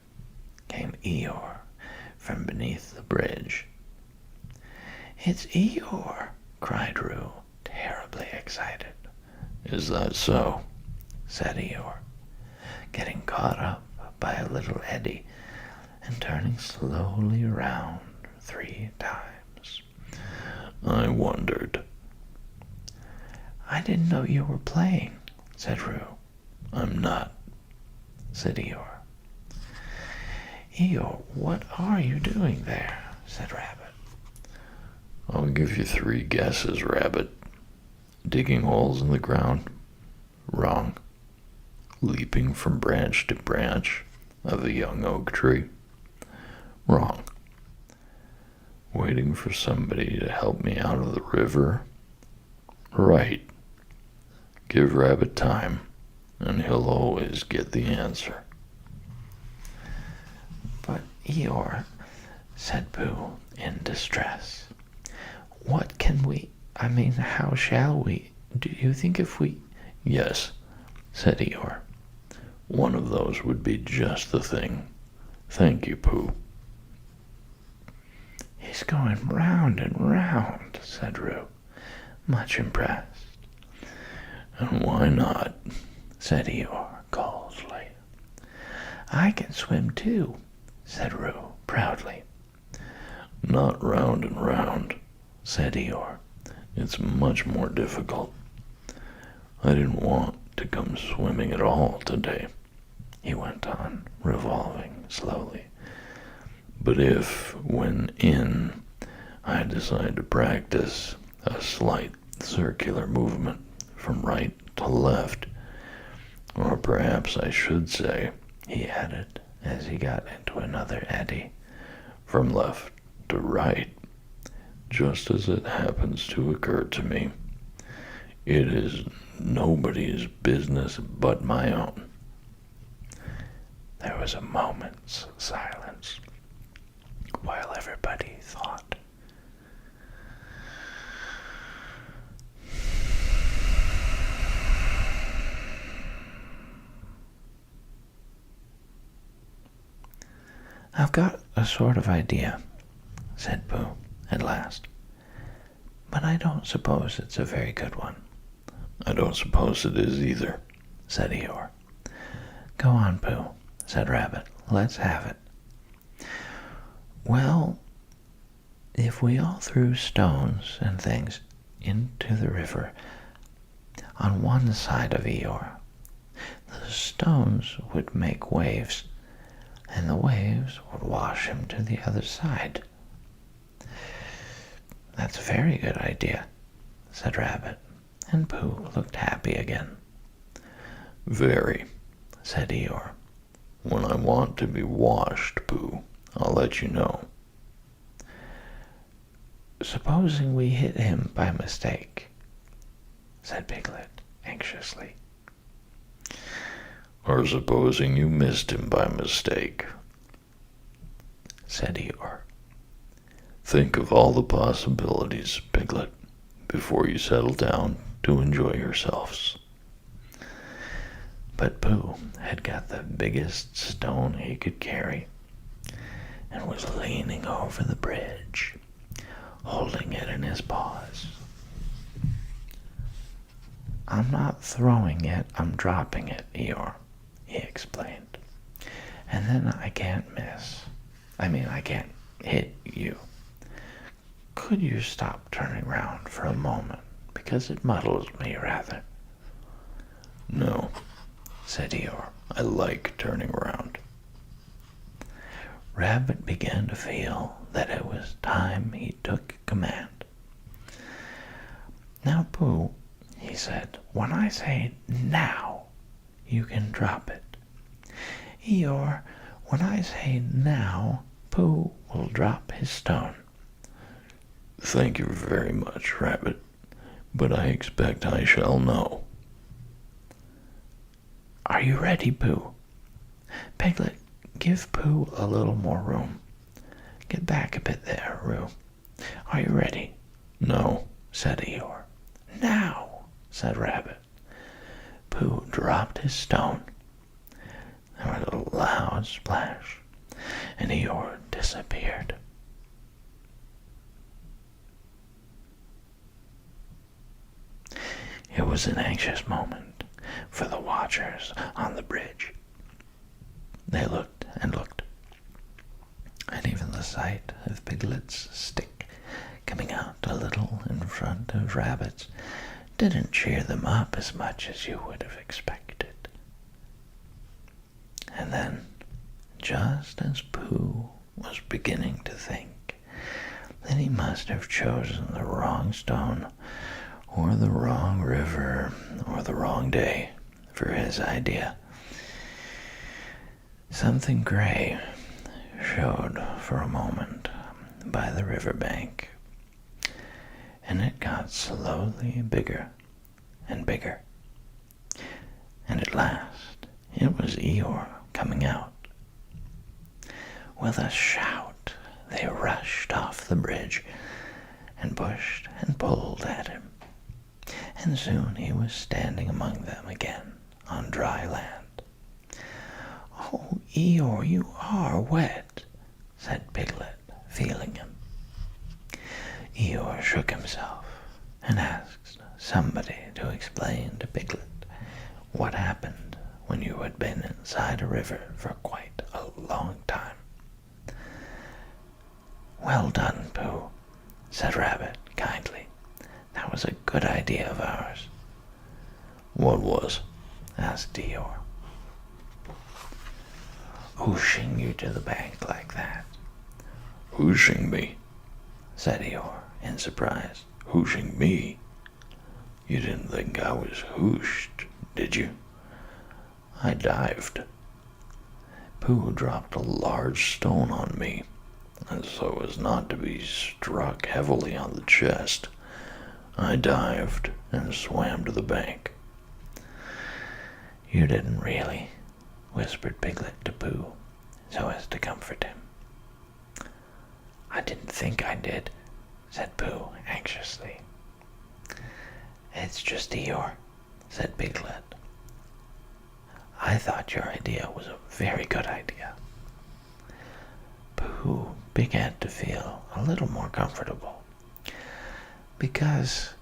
came Eeyore from beneath the bridge. "It's Eeyore!" cried Roo, terribly excited. "Is that so?" said Eeyore, getting caught up by a little eddy and turning slowly around 3 times. "I wondered." "I didn't know you were playing," said Roo. "I'm not," said Eeyore. "Eeyore, what are you doing there?" said Rabbit. "I'll give you 3 guesses, Rabbit. Digging holes in the ground? Wrong. Leaping from branch to branch of a young oak tree? Wrong. Waiting for somebody to help me out of the river? Right. Give Rabbit time, and he'll always get the answer." "But Eeyore," said Pooh in distress, "what can we... how shall we... Do you think if we..." "Yes," said Eeyore. "One of those would be just the thing. Thank you, Pooh." "He's going round and round," said Roo, much impressed. "And why not?" said Eeyore coldly. "I can swim too," said Roo proudly. "Not round and round," said Eeyore. "It's much more difficult. I didn't want to come swimming at all today," he went on, revolving slowly. "But if, when in, I decide to practice a slight circular movement from right to left, or perhaps I should say," he added as he got into another eddy, "from left to right, just as it happens to occur to me, it is nobody's business but my own." There was a moment's silence while everybody thought. "I've got a sort of idea," said Pooh at last, "but I don't suppose it's a very good one." "I don't suppose it is either," said Eeyore. "Go on, Pooh," said Rabbit. "Let's have it." "Well, if we all threw stones and things into the river on one side of Eeyore, the stones would make waves, and the waves would wash him to the other side." "That's a very good idea," said Rabbit, and Pooh looked happy again. "Very," said Eeyore. "When I want to be washed, Pooh, I'll let you know." "Supposing we hit him by mistake," said Piglet anxiously. "Or supposing you missed him by mistake." said Eeyore. Think of all the possibilities, Piglet, before you settle down to enjoy yourselves. But Pooh had got the biggest stone he could carry and was leaning over the bridge, holding it in his paws. "I'm not throwing it, I'm dropping it, Eeyore," he explained. "And then I can't I can't hit you. Could you stop turning round for a moment, because it muddles me rather?" "No," said Eeyore. "I like turning around." Rabbit began to feel that it was time he took command. "Now, Pooh," he said, "when I say now, you can drop it. Eeyore, when I say now, Pooh will drop his stone." "Thank you very much, Rabbit, but I expect I shall know." "Are you ready, Pooh? Piglet, give Pooh a little more room. Get back a bit there, Roo. Are you ready?" "No," said Eeyore. "Now," said Rabbit. Pooh dropped his stone. There was a loud splash, and Eeyore disappeared. It was an anxious moment for the watchers on the bridge. They looked and looked, and even the sight of Piglet's stick coming out a little in front of Rabbit's didn't cheer them up as much as you would have expected. And then, just as Pooh was beginning to think that he must have chosen the wrong stone, or the wrong river, or the wrong day for his idea, something gray showed for a moment by the riverbank, and it got slowly bigger and bigger, and at last it was Eeyore coming out. With a shout, they rushed off the bridge and pushed and pulled at him, and soon he was standing among them again on dry land. "Oh, Eeyore, you are wet," said Piglet, feeling him. Eeyore shook himself and asked somebody to explain to Piglet what happened when you had been inside a river for quite a long time. "Well done, Pooh," said Rabbit kindly. "That was a good idea of ours." "What was?" asked Eeyore. "Whooshing you to the bank like that," "Whooshing me?" said Eeyore in surprise. "Whooshing me? You didn't think I was whooshed, did you? I dived. Pooh dropped a large stone on me, and so as not to be struck heavily on the chest, I dived and swam to the bank." "You didn't really," whispered Piglet to Pooh, so as to comfort him. "I didn't think I did," said Pooh anxiously. "It's just Eeyore," said Piglet. "I thought your idea was a very good idea." Pooh began to feel a little more comfortable, because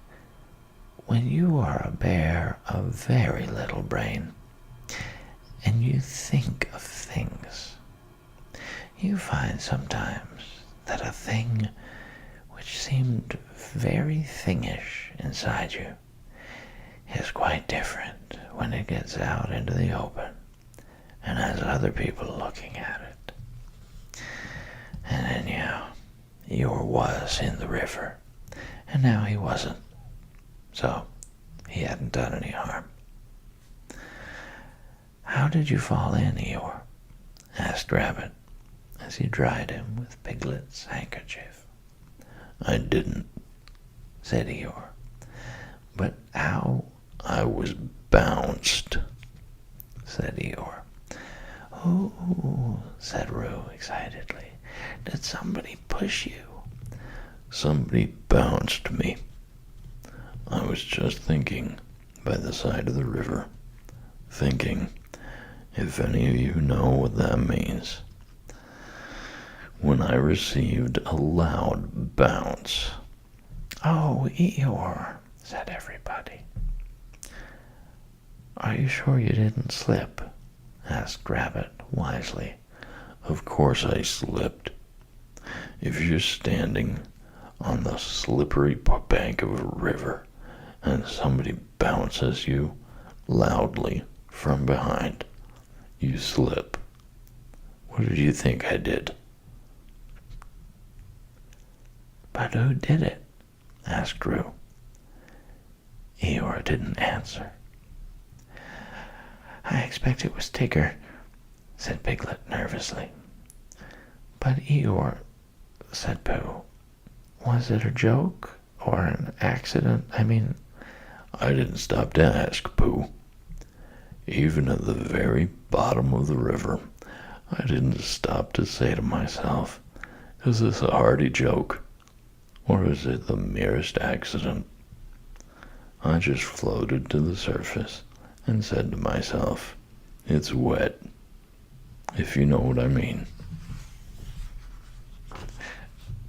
when you are a bear of very little brain, and you think of things, you find sometimes that a thing which seemed very thingish inside you is quite different when it gets out into the open and has other people looking at it. And anyhow, Eeyore was in the river, and now he wasn't, so he hadn't done any harm. "How did you fall in, Eeyore?" asked Rabbit, as he dried him with Piglet's handkerchief. "I didn't," said Eeyore. "But how—" "I was bounced," said Eeyore. "Oh," said Roo excitedly. did somebody push you? Somebody bounced me. I was just thinking by the side of the river, thinking, if any of you know what that means. When I received a loud bounce. Oh, Eeyore, said everybody. Are you sure you didn't slip? Asked Rabbit wisely. Of course I slipped. If you're standing on the slippery bank of a river and somebody bounces you loudly from behind, you slip. What did you think I did? But who did it? Asked Roo. Eeyore didn't answer. I expect it was Tigger, said Piglet nervously. But Eeyore, said Pooh, was it a joke or an accident? I didn't stop to ask, Pooh. Even at the very bottom of the river, I didn't stop to say to myself, is this a hearty joke? Or is it the merest accident? I just floated to the surface and said to myself, it's wet, if you know what I mean.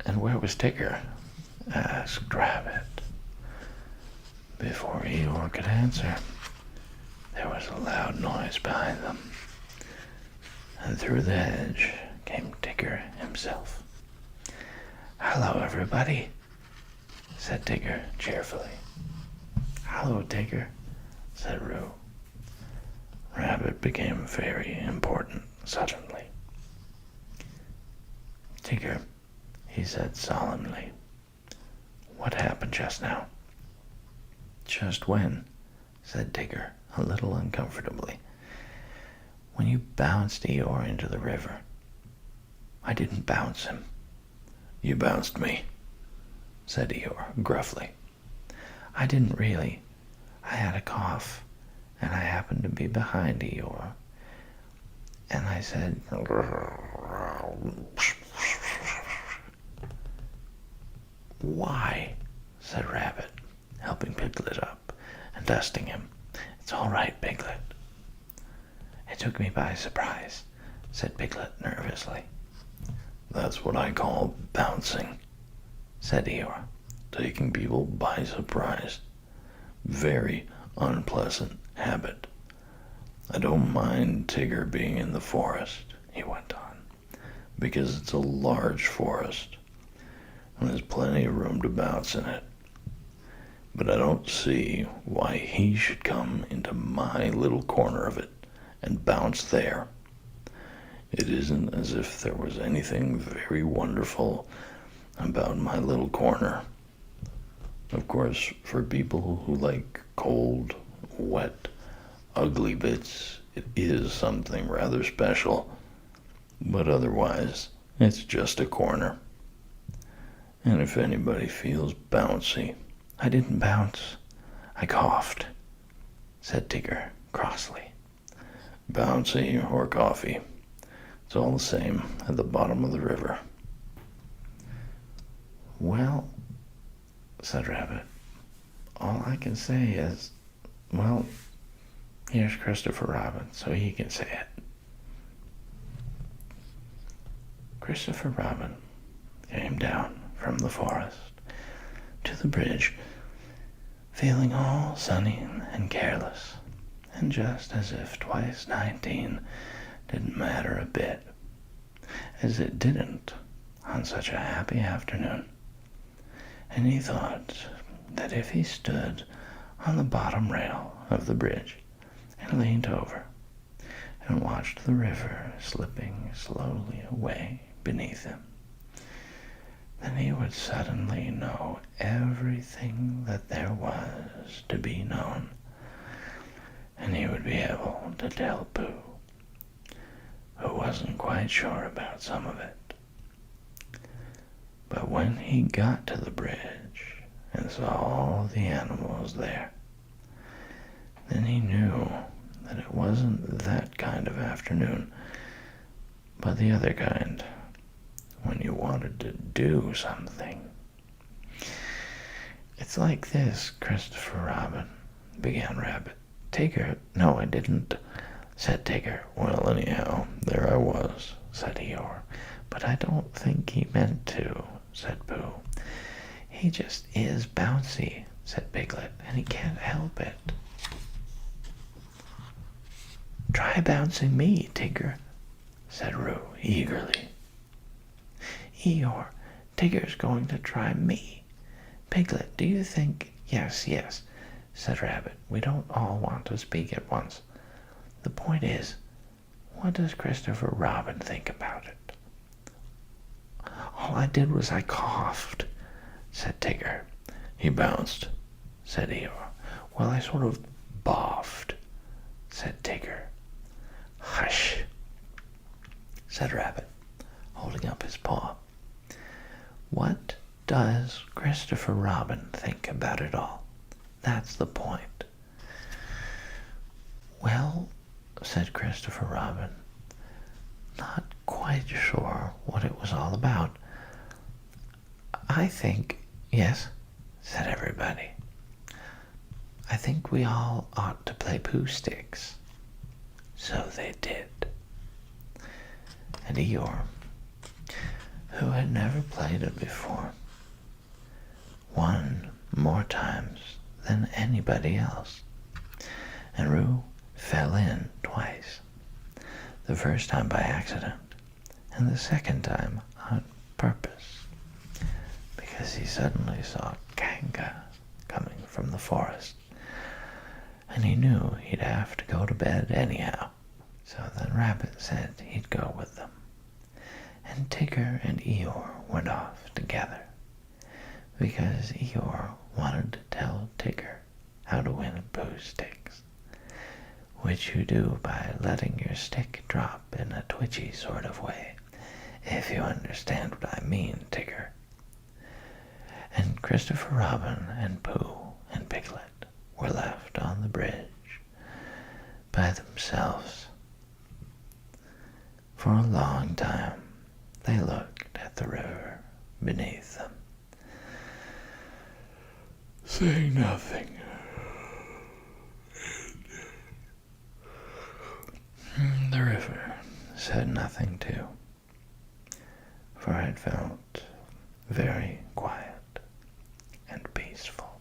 And where was Tigger? Asked Rabbit. Before Eeyore could answer, there was a loud noise behind them, and through the hedge came Tigger himself. Hello, everybody, said Tigger cheerfully. Hello, Tigger, said Roo. Rabbit became very important suddenly. Tigger, he said solemnly, what happened just now? Just when? Said Tigger, a little uncomfortably. When you bounced Eeyore into the river. I didn't bounce him. You bounced me, said Eeyore gruffly. I didn't really. I had a cough, and I happened to be behind Eeyore. And I said, Why? Said Rabbit, helping Piglet up and dusting him. It's all right, Piglet. It took me by surprise, said Piglet nervously. That's what I call bouncing, said Eeyore. Taking people by surprise. Very unpleasant habit. I don't mind Tigger being in the forest, he went on, because it's a large forest, and there's plenty of room to bounce in it. But I don't see why he should come into my little corner of it and bounce there. It isn't as if there was anything very wonderful about my little corner. Of course, for people who like cold, wet, ugly bits, it is something rather special. But otherwise, it's just a corner. And if anybody feels bouncy... I didn't bounce. I coughed, said Tigger crossly. Bouncy or coffee, it's all the same at the bottom of the river. Well, said Rabbit, all I can say is, well, here's Christopher Robin, so he can say it. Christopher Robin came down from the forest to the bridge, feeling all sunny and careless, and just as if twice 19 didn't matter a bit, as it didn't on such a happy afternoon. And he thought that if he stood on the bottom rail of the bridge and leaned over and watched the river slipping slowly away beneath him, then he would suddenly know everything that there was to be known, and he would be able to tell Pooh, who wasn't quite sure about some of it. But when he got to the bridge and saw all the animals there, then he knew that it wasn't that kind of afternoon, but the other kind, when you wanted to do something. It's like this, Christopher Robin, began Rabbit. Tigger, no, I didn't, said Tigger. Well, anyhow, there I was, said Eeyore. But I don't think he meant to, said Pooh. He just is bouncy, said Piglet, and he can't help it. Try bouncing me, Tigger, said Roo eagerly. Eeyore, Tigger's going to try me. Piglet, do you think... Yes, yes, said Rabbit. We don't all want to speak at once. The point is, what does Christopher Robin think about it? All I did was I coughed, said Tigger. He bounced, said Eeyore. Well, I sort of boffed, said Tigger. Hush, said Rabbit, holding up his paw. What does Christopher Robin think about it all? That's the point. Well, said Christopher Robin, not quite sure what it was all about. I think, yes, said everybody. I think we all ought to play Pooh Sticks. So they did. And Eeyore, who had never played it before, won more times than anybody else. And Roo fell in twice. The first time by accident, and the second time on purpose, because he suddenly saw Kanga coming from the forest, and he knew he'd have to go to bed anyhow. So then Rabbit said he'd go with them, and Tigger and Eeyore went off together, because Eeyore wanted to tell Tigger how to win Pooh Sticks, which you do by letting your stick drop in a twitchy sort of way, if you understand what I mean, Tigger. And Christopher Robin and Pooh and Piglet were left on the bridge by themselves. For a long time they looked at the river beneath them, saying nothing. The river said nothing too, for it felt very quiet and peaceful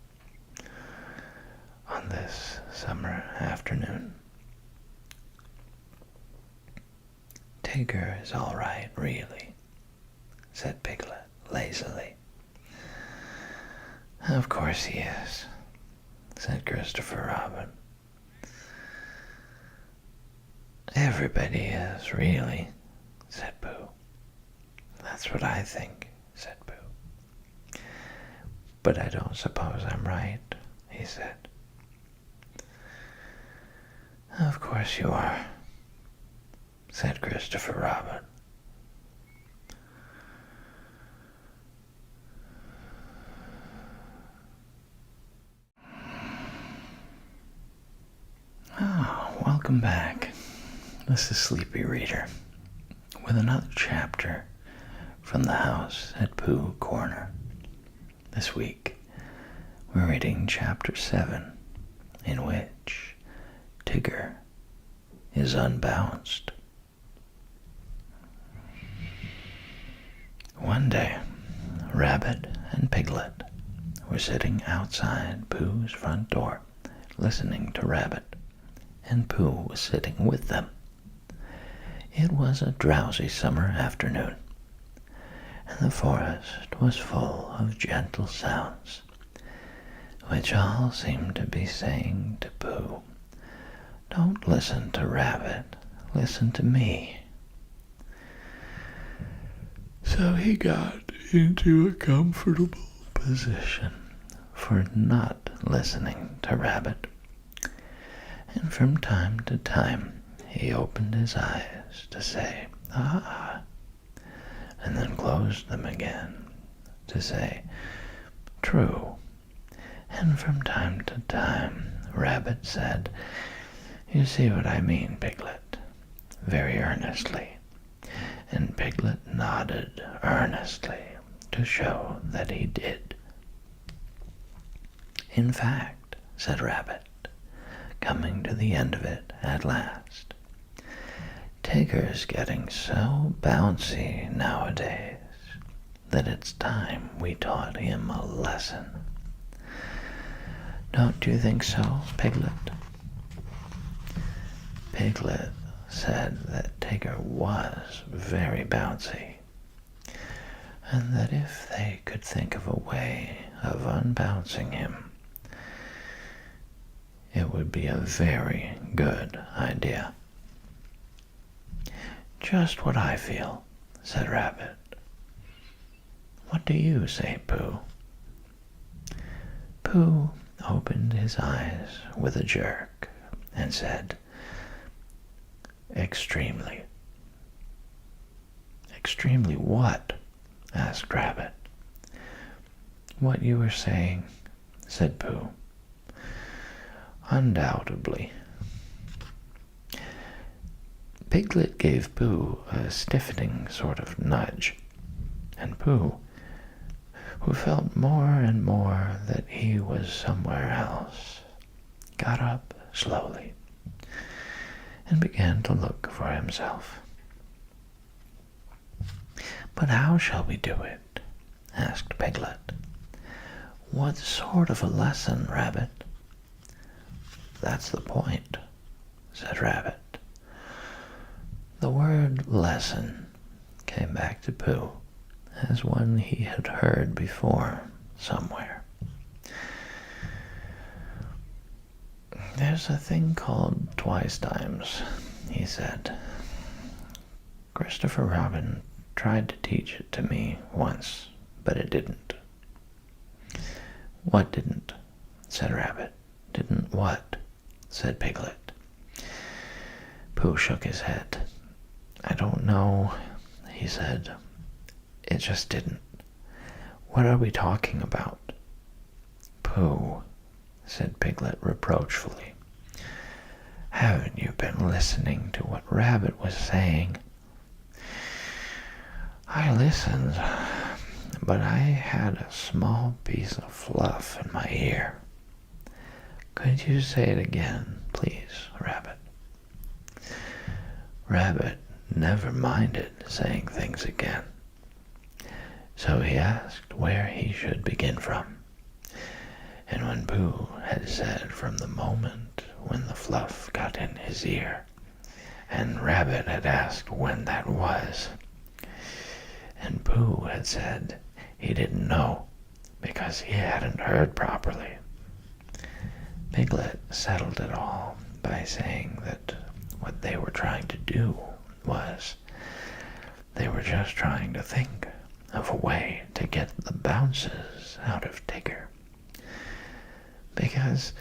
on this summer afternoon. Tigger is all right, really, said Piglet lazily. Of course he is, said Christopher Robin. Everybody is, really, said Pooh. That's what I think, said Pooh. But I don't suppose I'm right, he said. Of course you are, said Christopher Robin. Oh, welcome back. This is Sleepy Reader with another chapter from the house at Pooh Corner. This week we're reading chapter 7, in which Tigger is unbalanced. One day, Rabbit and Piglet were sitting outside Pooh's front door, listening to Rabbit, and Pooh was sitting with them. It was a drowsy summer afternoon, and the forest was full of gentle sounds, which all seemed to be saying to Pooh, "Don't listen to Rabbit, listen to me." So he got into a comfortable position for not listening to Rabbit, and from time to time he opened his eyes to say, "Ah," and then closed them again to say, "True." And from time to time Rabbit said, "You see what I mean, Piglet," very earnestly, And Piglet nodded earnestly to show that he did. In fact, said Rabbit, coming to the end of it at last, Tigger's getting so bouncy nowadays that it's time we taught him a lesson. Don't you think so, Piglet? Piglet said that Tigger was very bouncy, and that if they could think of a way of unbouncing him, it would be a very good idea. Just what I feel, said Rabbit. What do you say, Pooh? Pooh opened his eyes with a jerk and said, Extremely. Extremely what? Asked Rabbit. What you were saying, said Pooh. Undoubtedly. Piglet gave Pooh a stiffening sort of nudge, and Pooh, who felt more and more that he was somewhere else, got up slowly and began to look for himself. But how shall we do it? Asked Piglet. What sort of a lesson, Rabbit? That's the point, said Rabbit. The word lesson came back to Pooh as one he had heard before somewhere. There's a thing called twice times, he said. Christopher Robin tried to teach it to me once, but it didn't. What didn't? Said Rabbit. Didn't what? Said Piglet. Pooh shook his head. I don't know, he said. It just didn't. What are we talking about? Pooh, said Piglet reproachfully. Haven't you been listening to what Rabbit was saying? I listened, but I had a small piece of fluff in my ear. Could you say it again, please, Rabbit? Rabbit never minded saying things again, so he asked where he should begin from. And when Pooh had said from the moment when the fluff got in his ear, and Rabbit had asked when that was, and Pooh had said he didn't know because he hadn't heard properly, Piglet settled it all by saying that what they were trying to do was they were just trying to think of a way to get the bounces out of Tigger. Because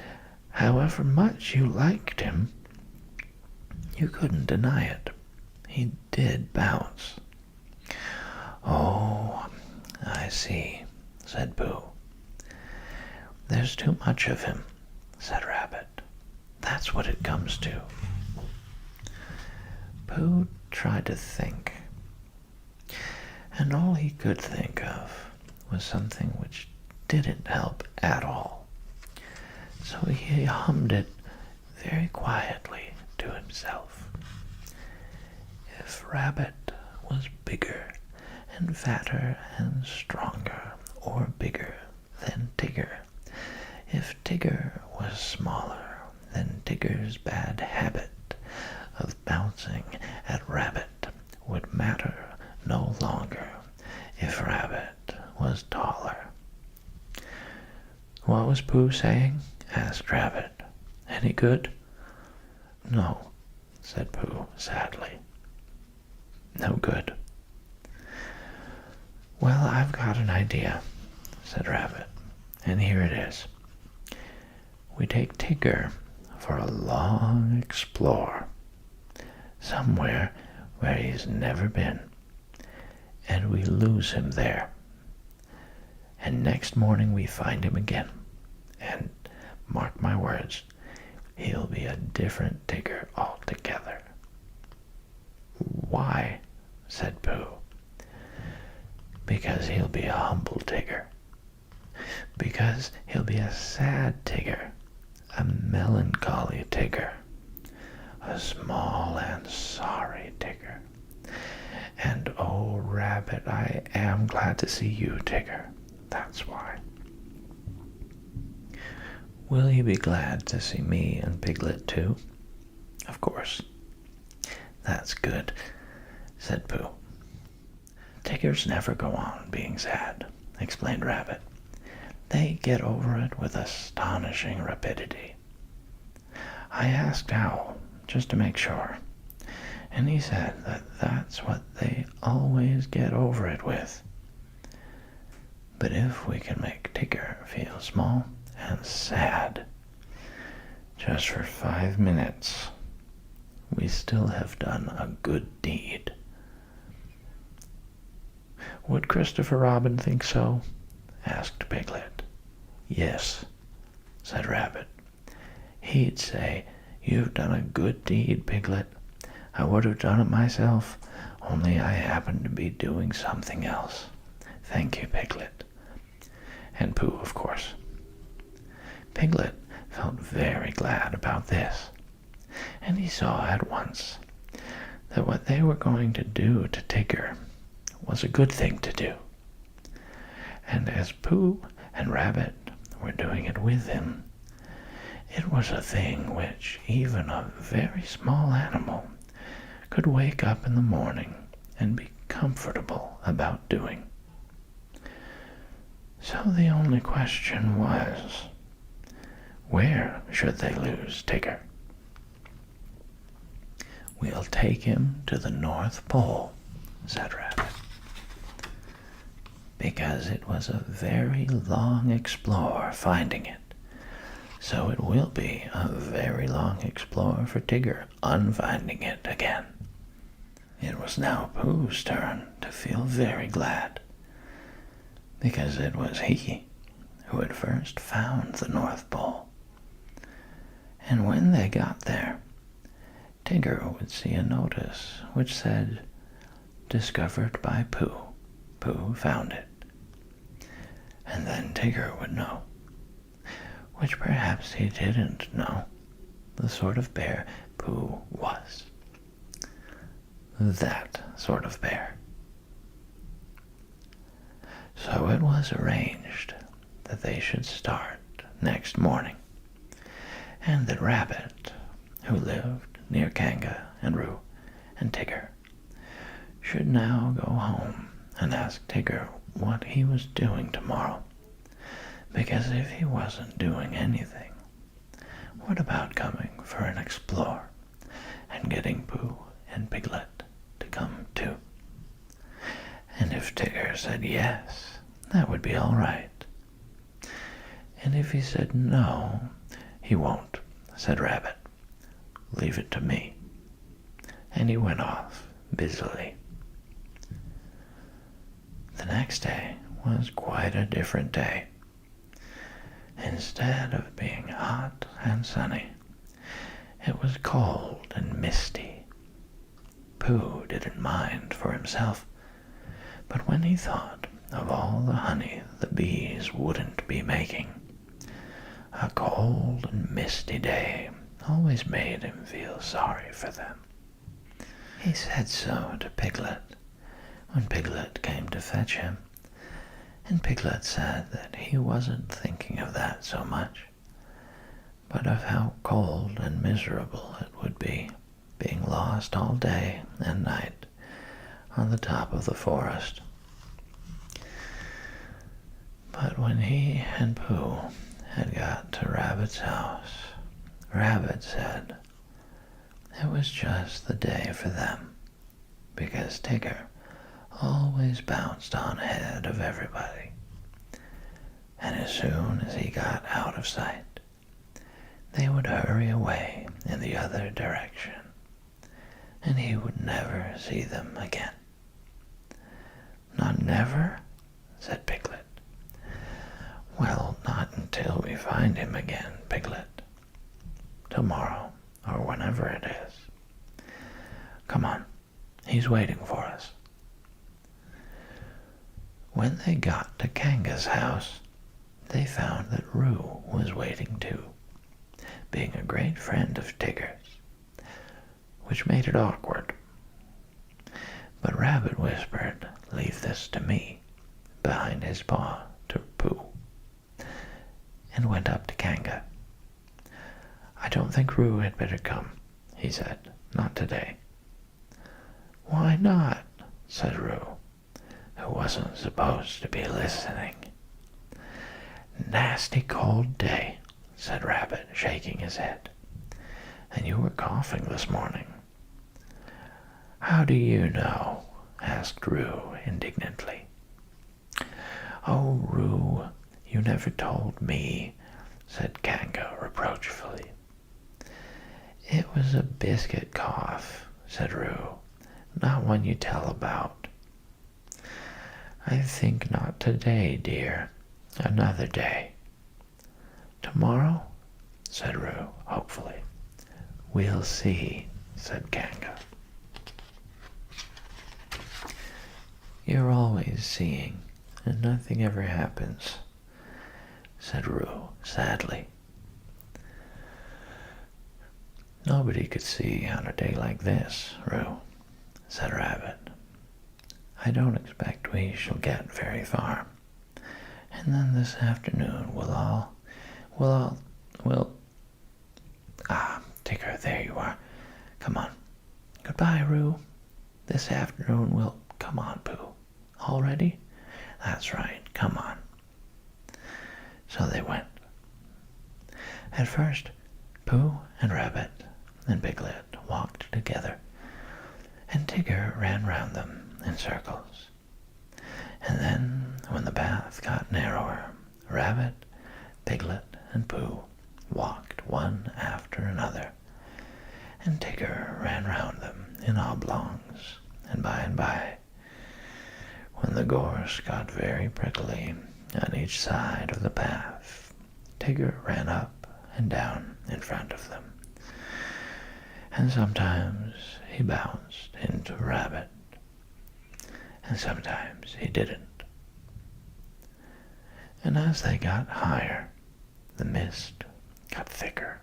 however much you liked him, you couldn't deny it. He did bounce. Oh, I see, said Pooh. There's too much of him, said Rabbit. That's what it comes to. Pooh tried to think, and all he could think of was something which didn't help at all. So he hummed it very quietly to himself. If Rabbit was bigger and fatter and stronger, or bigger than Tigger, if Tigger was smaller than Tigger's bad habit of bouncing at Rabbit would matter no longer if Rabbit was taller. What was Pooh saying? Asked Rabbit. Any good? No, said Pooh sadly. No good. Well, I've got an idea, said Rabbit, and here it is. We take Tigger for a long explore, somewhere where he's never been, and we lose him there. And next morning we find him again, and, mark my words, he'll be a different Tigger altogether. Why? said Pooh. Because he'll be a humble Tigger. Because he'll be a sad Tigger, a melancholy Tigger, a small and sorry Tigger. And oh, Rabbit, I am glad to see you, Tigger. That's why. Will he be glad to see me and Piglet too? Of course. That's good, said Pooh. Tiggers never go on being sad, explained Rabbit. They get over it with astonishing rapidity. I asked Owl, just to make sure, and he said that that's what they always get over it with. But if we can make Tigger feel small and sad, just for 5 minutes, we still have done a good deed. Would Christopher Robin think so? Asked Piglet. Yes, said Rabbit. He'd say, you've done a good deed, Piglet. I would have done it myself, only I happened to be doing something else. Thank you, Piglet. And Pooh, of course. Piglet felt very glad about this, and he saw at once that what they were going to do to Tigger was a good thing to do. And as Pooh and Rabbit were doing it with him, it was a thing which even a very small animal could wake up in the morning and be comfortable about doing. So the only question was, where should they lose Tigger? We'll take him to the North Pole, said Rabbit. Because it was a very long explore finding it. So it will be a very long explore for Tigger unfinding it again. It was now Pooh's turn to feel very glad, because it was he who had first found the North Pole. And when they got there, Tigger would see a notice which said, "Discovered by Pooh. Pooh found it." And then Tigger would know, which perhaps he didn't know, the sort of bear Pooh was. That sort of bear. So it was arranged that they should start next morning, and that Rabbit, who lived near Kanga and Roo and Tigger, should now go home and ask Tigger what he was doing tomorrow, because if he wasn't doing anything, what about coming for an explore and getting Pooh and Piglet to come too? And if Tigger said yes, that would be all right. And if he said no, he won't, said Rabbit. Leave it to me. And he went off busily. The next day was quite a different day. Instead of being hot and sunny, it was cold and misty. Pooh didn't mind for himself, but when he thought of all the honey the bees wouldn't be making, a cold and misty day always made him feel sorry for them. He said so to Piglet when Piglet came to fetch him, and Piglet said that he wasn't thinking of that so much, but of how cold and miserable it would be being lost all day and night on the top of the forest. But when he and Pooh had got to Rabbit's house, Rabbit said it was just the day for them, because Tigger always bounced on ahead of everybody, and as soon as he got out of sight, they would hurry away in the other direction, and he would never see them again. Not never? Said Piglet. Well, not until we find him again, Piglet. Tomorrow, or whenever it is. Come on, he's waiting for us. When they got to Kanga's house, they found that Roo was waiting too, being a great friend of Tigger's, which made it awkward. But Rabbit whispered, "Leave this to me," behind his paw to Pooh, and went up to Kanga. "I don't think Roo had better come," he said. "Not today." "Why not?" said Roo, who wasn't supposed to be listening. "Nasty cold day," said Rabbit, shaking his head. "And you were coughing this morning." "How do you know?" asked Roo indignantly. "Oh, Roo, you never told me," said Kanga reproachfully. "It was a biscuit cough," said Roo, "not one you tell about." "I think not today, dear. Another day." "Tomorrow?" said Roo, hopefully. "We'll see," said Kanga. "You're always seeing, and nothing ever happens," said Roo sadly. "Nobody could see on a day like this, Roo," said Rabbit. "I don't expect we shall get very far. And then this afternoon Tigger, there you are. Come on. Goodbye, Roo. This afternoon come on, Pooh. All ready? That's right, come on." So they went. At first, Pooh and Rabbit and Piglet walked together, and Tigger ran round them in circles. And then, when the path got narrower, Rabbit, Piglet, and Pooh walked one after another, and Tigger ran round them in oblongs, and by, when the gorse got very prickly on each side of the path, Tigger ran up and down in front of them, and sometimes he bounced into Rabbit, and sometimes he didn't. And as they got higher, the mist got thicker,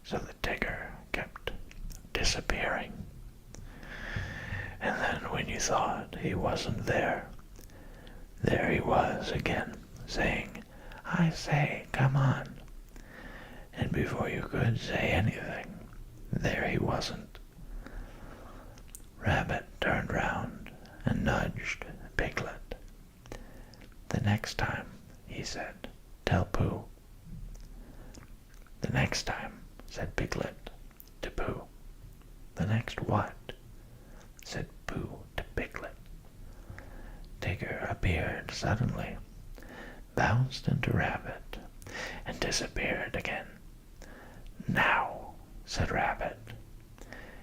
so the Tigger kept disappearing. And then when you thought he wasn't there, there he was again, saying, "I say, come on." And before you could say anything, there he wasn't. Rabbit turned round and nudged Piglet. "The next time," he said, "tell Pooh." "The next time," said Piglet to Pooh. "The next what?" said Pooh to Piglet. Tigger appeared suddenly, bounced into Rabbit, and disappeared again. "Now," said Rabbit.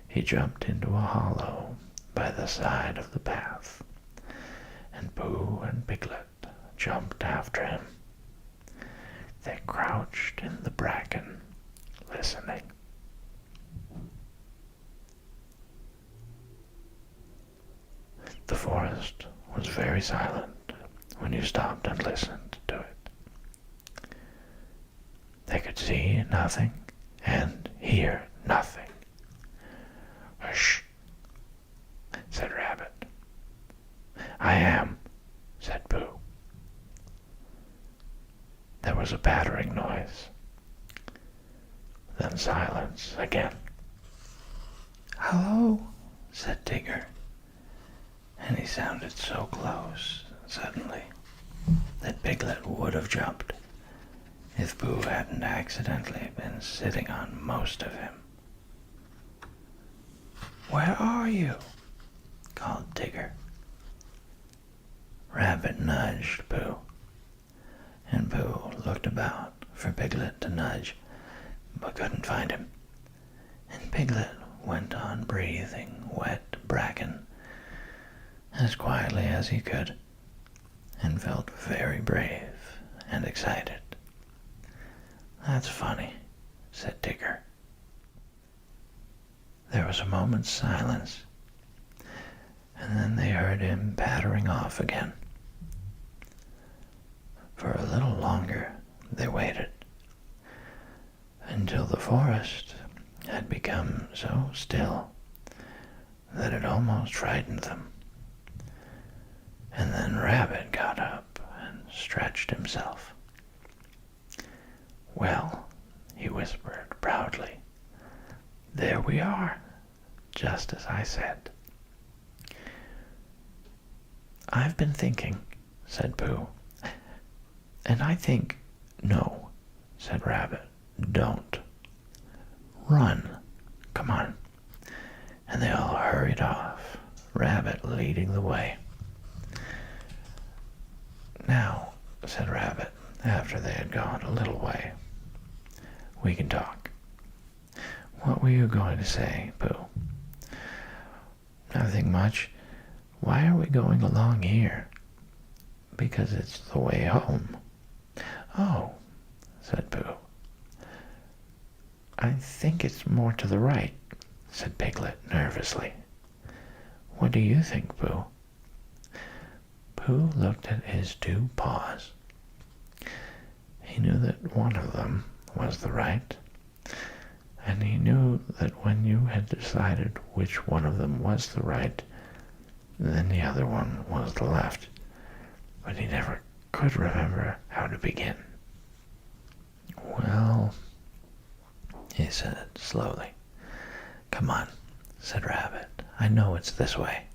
He jumped into a hollow by the side of the path, and Pooh and Piglet jumped after him. They crouched in the bracken, listening. The forest was very silent when you stopped and listened to it. They could see nothing and hear nothing. "Hush," said Rabbit. "I am," said Pooh. There was a pattering noise, then silence again. "Hello," said Tigger, and he sounded so close suddenly that Piglet would have jumped if Pooh hadn't accidentally been sitting on most of him. "Where are you?" called Tigger. Rabbit nudged Pooh, and Pooh looked about for Piglet to nudge, but couldn't find him. And Piglet went on breathing wet bracken as quietly as he could, and felt very brave and excited. "That's funny," said Tigger. There was a moment's silence, and then they heard him pattering off again, For a little longer they waited, until the forest had become so still that it almost frightened them. And then Rabbit got up and stretched himself. "Well," he whispered proudly, "there we are, just as I said." "I've been thinking," said Pooh, "and I think—" "No," said Rabbit, "don't. Run. Come on." And they all hurried off, Rabbit leading the way. "Now," said Rabbit, after they had gone a little way, "we can talk. What were you going to say, Pooh?" "Nothing much. Why are we going along here?" "Because it's the way home." "Oh," said Pooh. "I think it's more to the right," said Piglet nervously. "What do you think, Pooh?" Pooh looked at his two paws. He knew that one of them was the right, and he knew that when you had decided which one of them was the right, then the other one was the left, but he never could remember how to begin. "Well," he said slowly. "Come on," said Rabbit. "I know it's this way."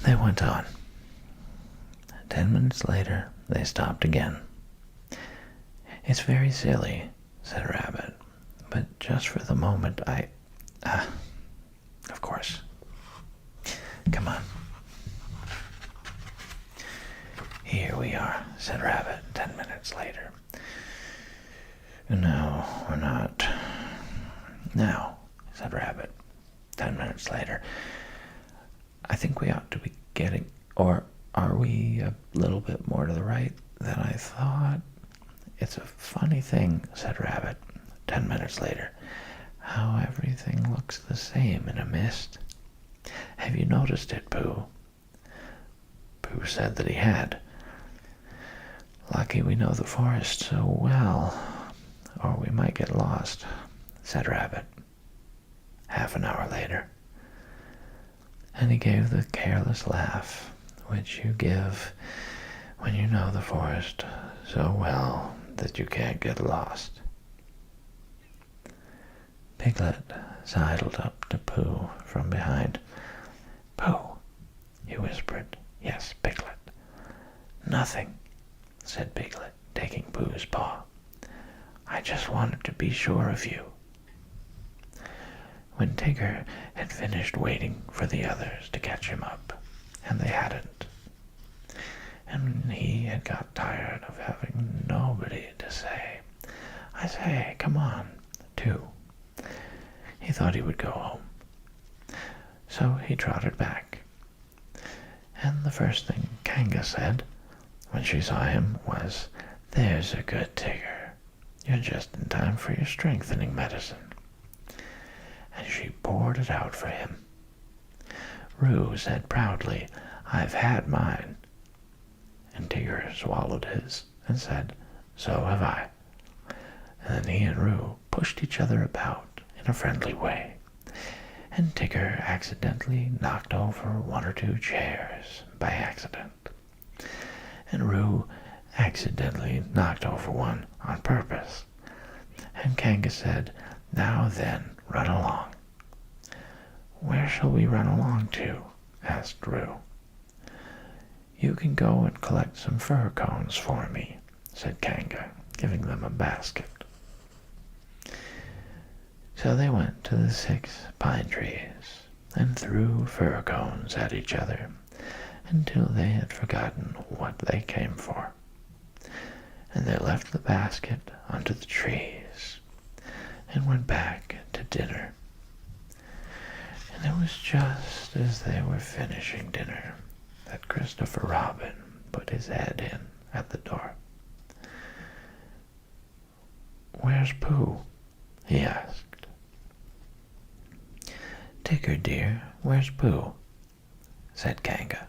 They went on. 10 minutes later, they stopped again. "It's very silly," said Rabbit, "but just for the moment of course. Come on." "Here we are," said Rabbit 10 minutes later. "No, we're not." "Now," said Rabbit 10 minutes later, "I think we ought to be getting, or are we a little bit more to the right than I thought?" "It's a funny thing," said Rabbit 10 minutes later, "how everything looks the same in a mist. Have you noticed it, Pooh?" Pooh said that he had. "Lucky we know the forest so well, or we might get lost," said Rabbit. Half an hour later, and he gave the careless laugh which you give when you know the forest so well that you can't get lost. Piglet sidled up to Pooh from behind. "Pooh," he whispered. "Yes, Piglet." "Nothing," said Piglet, taking Pooh's paw. "I just wanted to be sure of you." When Tigger had finished waiting for the others to catch him up, and they hadn't, and he had got tired of having nobody to say, "I say, come on," too, he thought he would go home. So he trotted back, and the first thing Kanga said when she saw him was, "There's a good Tigger. You're just in time for your strengthening medicine." And she poured it out for him. Roo said proudly, "I've had mine." And Tigger swallowed his and said, "So have I." And then he and Roo pushed each other about in a friendly way, and Tigger accidentally knocked over 1 or 2 chairs by accident, and Roo accidentally knocked over one on purpose. And Kanga said, "Now then, run along." "Where shall we run along to?" asked Roo. "You can go and collect some fir cones for me," said Kanga, giving them a basket. So they went to the 6 pine trees and threw fir cones at each other until they had forgotten what they came for. And they left the basket under the trees and went back to dinner. And it was just as they were finishing dinner that Christopher Robin put his head in at the door. "Where's Pooh?" he asked. "Tigger, dear, where's Pooh?" said Kanga.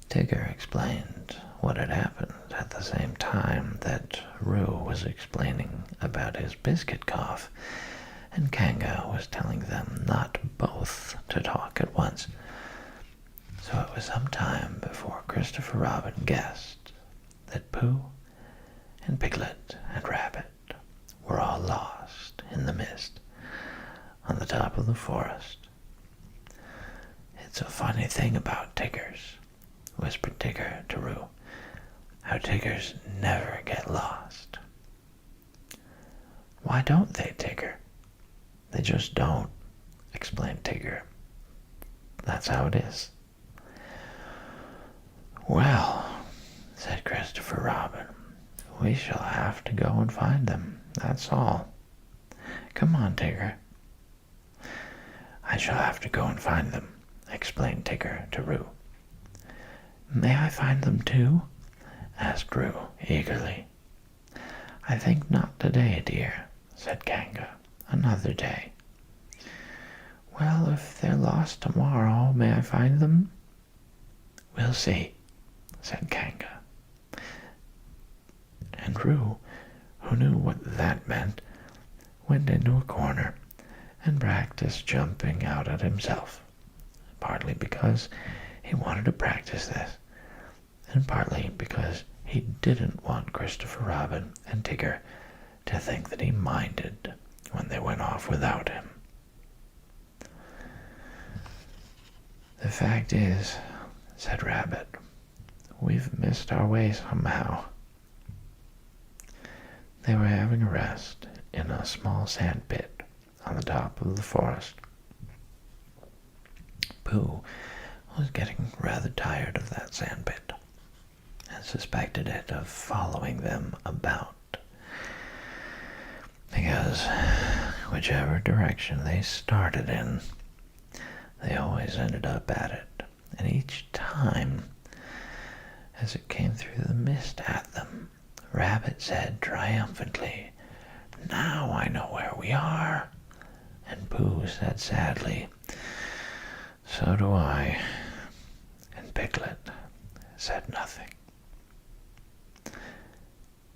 Tigger explained what had happened at the same time that Roo was explaining about his biscuit cough, and Kanga was telling them not both to talk at once. So it was some time before Christopher Robin guessed that Pooh and Piglet and Rabbit were all lost in the mist on the top of the forest. "It's a funny thing about Tiggers," whispered Tigger to Roo, "how Tiggers never get lost." "Why don't they, Tigger?" "They just don't," explained Tigger. "That's how it is." "Well," said Christopher Robin, "we shall have to go and find them, that's all. Come on, Tigger." "I shall have to go and find them," explained Tigger to Roo. "May I find them too?" asked Roo eagerly. "I think not today, dear," said Kanga. "Another day." "Well, if they're lost tomorrow, may I find them?" "We'll see," said Kanga. And Roo, who knew what that meant, went into a corner and practiced jumping out at himself, partly because he wanted to practice this, and partly because he didn't want Christopher Robin and Tigger to think that he minded when they went off without him. "The fact is," said Rabbit, "we've missed our way somehow." They were having a rest in a small sand pit on the top of the forest. Pooh was getting rather tired of that sand pit and suspected it of following them about, because whichever direction they started in, they always ended up at it, and each time as it came through the mist at them, Rabbit said triumphantly, "Now I know where we are." And Pooh said sadly, "So do I." And Piglet said nothing.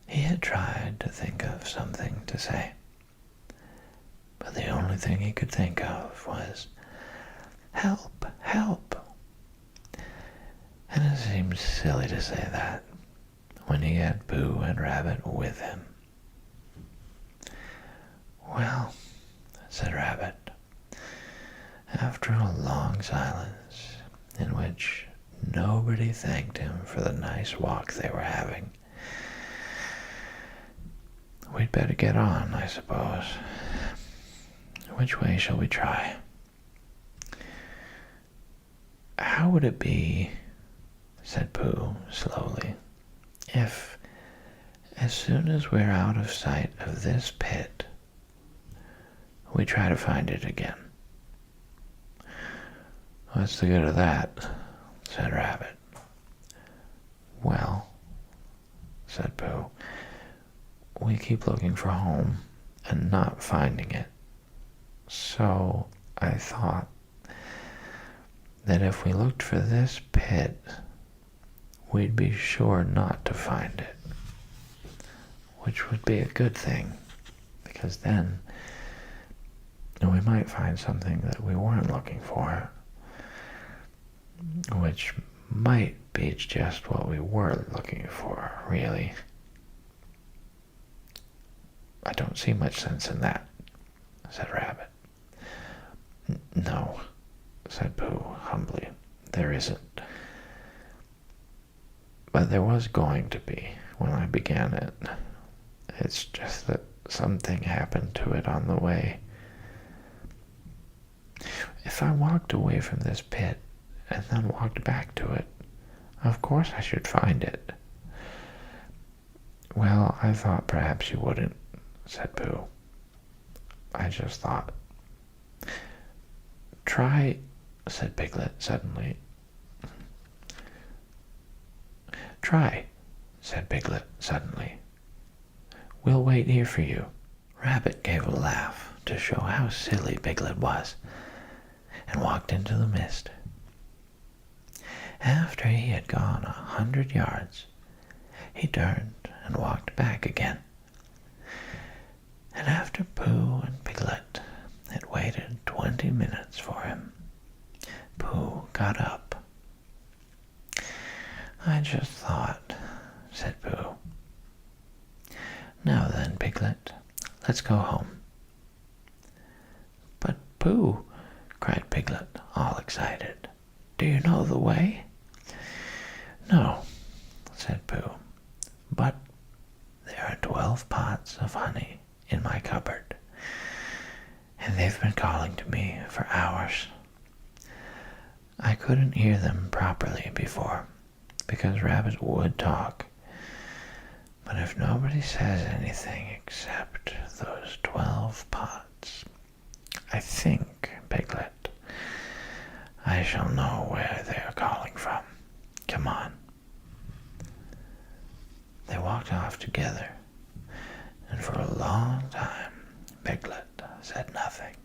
He had tried to think of something to say, but the only thing he could think of was, "Help, help." And it seemed silly to say that when he had Pooh and Rabbit with him. "Well," said Rabbit, after a long silence in which nobody thanked him for the nice walk they were having, "we'd better get on, I suppose. Which way shall we try?" "How would it be," said Pooh slowly, "if, as soon as we're out of sight of this pit, we try to find it again?" "What's the good of that?" said Rabbit. "Well," said Pooh, "we keep looking for home and not finding it. So I thought that if we looked for this pit, we'd be sure not to find it, which would be a good thing, because then we might find something that we weren't looking for, which might be just what we were looking for, really." "I don't see much sense in that," said Rabbit. "No," said Pooh humbly, "there isn't. But there was going to be when I began it. It's just that something happened to it on the way. If I walked away from this pit and then walked back to it, of course I should find it." "Well, I thought perhaps you wouldn't," said Pooh. "I just thought." "Try," said Piglet suddenly. "Try," said Piglet suddenly. "We'll wait here for you." Rabbit gave a laugh to show how silly Piglet was, and walked into the mist. After he had gone 100 yards, he turned and walked back again. And after Pooh and Piglet had waited 20 minutes for him, Pooh got up. "I just thought," said Pooh. "Now then, Piglet, let's go home." "But Pooh," cried Piglet, all excited, "do you know the way?" "No," said Pooh, "but there are 12 pots of honey in my cupboard, and they've been calling to me for hours. I couldn't hear them properly before, because rabbits would talk. But if nobody says anything except those 12 pots, I think, Piglet, I shall know where they are calling from. Come on." They walked off together, and for a long time Piglet said nothing,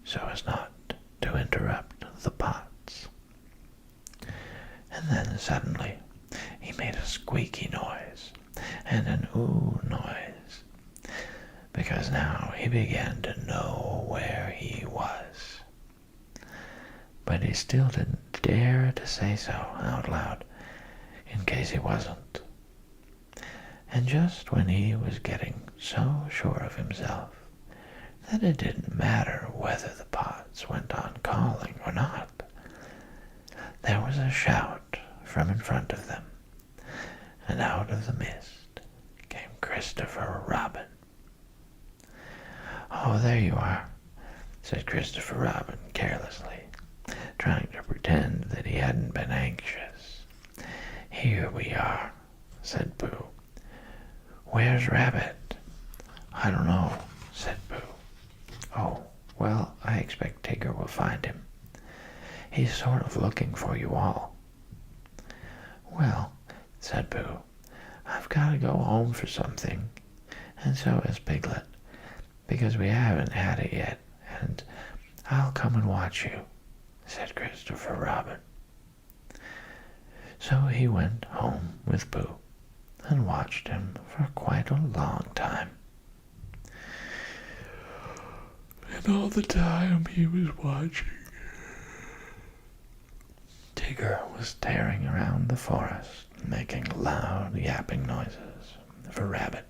so as not to interrupt the pots. And then suddenly he made a squeaky noise and an ooh noise, because now he began to know where he was. But he still didn't dare to say so out loud, in case he wasn't. And just when he was getting so sure of himself that it didn't matter whether the pots went on calling or not, there was a shout from in front of them, and out of the mist came Christopher Robin. "Oh, there you are," said Christopher Robin carelessly, trying to pretend that he hadn't been anxious. "Here we are," said Pooh. "Where's Rabbit?" "I don't know," said Pooh. "Oh, well, I expect Tigger will find him. He's sort of looking for you all." "Well," said Pooh, "I've got to go home for something, and so has Piglet, because we haven't had it yet, and I'll come and watch you," said Christopher Robin. So he went home with Pooh and watched him for quite a long time. And all the time he was watching, Tigger was tearing around the forest, making loud yapping noises for Rabbit.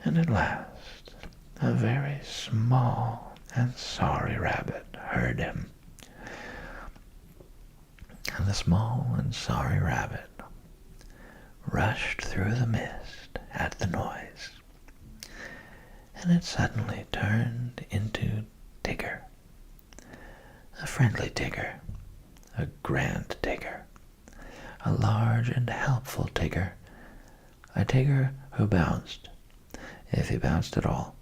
And at last, a very small and sorry rabbit heard him. And the small and sorry rabbit rushed through the mist at the noise, and it suddenly turned into Tigger, a friendly Tigger, a grand Tigger, a large and helpful Tigger, a Tigger who bounced, if he bounced at all,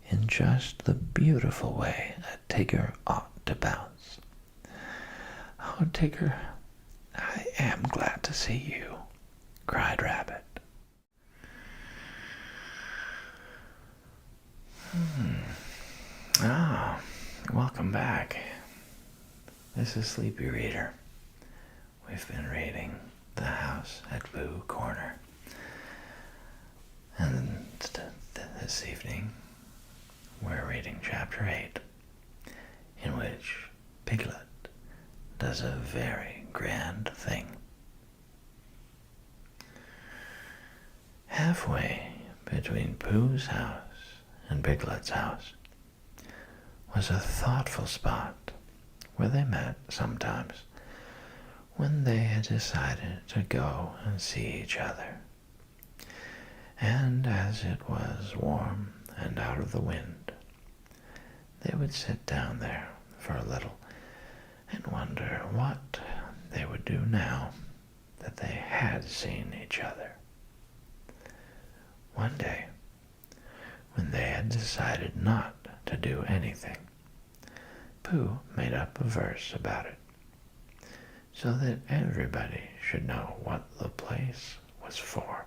in just the beautiful way a Tigger ought to bounce. "Oh, Tigger, I am glad to see you," cried Rabbit. Welcome back. This is Sleepy Reader. We've been reading The House at Pooh Corner. And this evening, we're reading Chapter 8, in which Piglet does a very grand thing. Halfway between Pooh's house and Piglet's house was a thoughtful spot where they met sometimes when they had decided to go and see each other. And as it was warm and out of the wind, they would sit down there for a little and wonder what they would do now that they had seen each other. One day, when they had decided not to do anything, Pooh made up a verse about it, so that everybody should know what the place was for.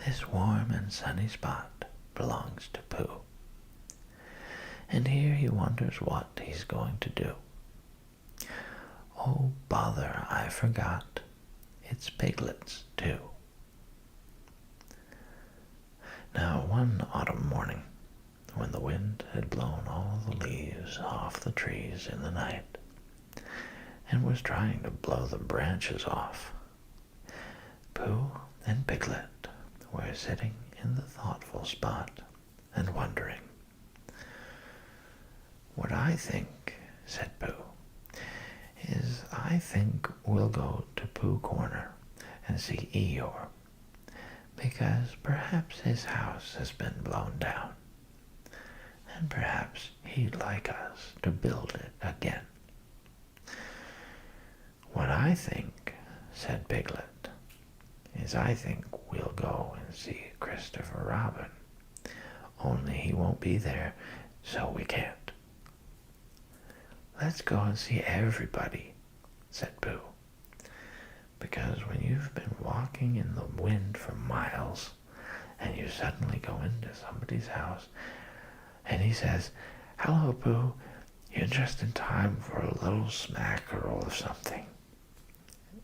This warm and sunny spot belongs to Pooh, and here he wonders what he's going to do. Oh, bother, I forgot. It's piglets, too. Now, one autumn morning, when the wind had blown all the leaves off the trees in the night, and was trying to blow the branches off, Pooh and Piglet were sitting in the thoughtful spot and wondering. "What I think," said Pooh, "is I think we'll go to Pooh Corner and see Eeyore, because perhaps his house has been blown down, and perhaps he'd like us to build it again." "What I think," said Piglet, "is I think we'll go and see Christopher Robin, only he won't be there, so we can't." "Let's go and see everybody," said Pooh, "because when you've been walking in the wind for miles, and you suddenly go into somebody's house, and he says, 'Hello, Pooh, you're just in time for a little smack or something,'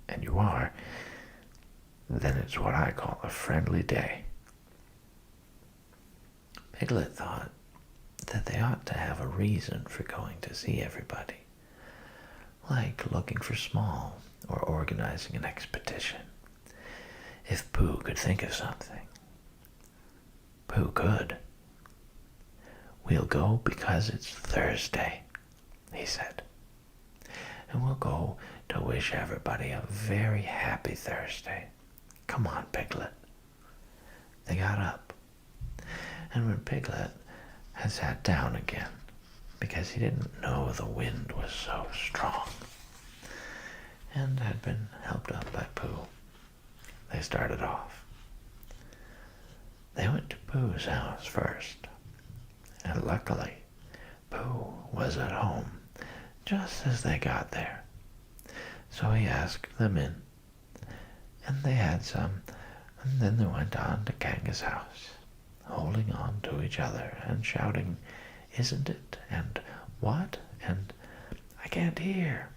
and you are, then it's what I call a friendly day." Piglet thought that they ought to have a reason for going to see everybody, like looking for Small or organizing an expedition. If Pooh could think of something. Pooh could. "We'll go because it's Thursday," he said. "And we'll go to wish everybody a very happy Thursday. Come on, Piglet." They got up, and when Piglet had sat down again, because he didn't know the wind was so strong, and had been helped up by Pooh, they started off. They went to Pooh's house first, and luckily Pooh was at home just as they got there, so he asked them in, and they had some, and then they went on to Kanga's house, holding on to each other and shouting, "Isn't it?" and "What?" and "I can't hear."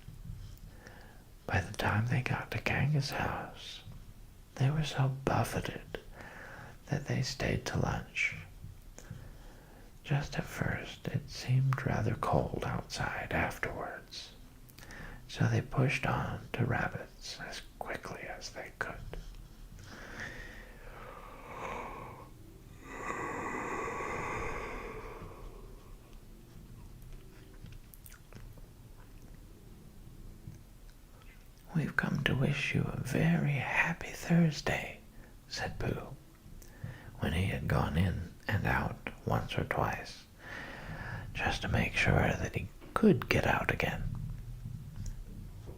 By the time they got to Kanga's house, they were so buffeted that they stayed to lunch. Just at first it seemed rather cold outside afterwards, so they pushed on to Rabbit's as quickly as they could. "We've come to wish you a very happy Thursday," said Pooh, when he had gone in and out once or twice, just to make sure that he could get out again.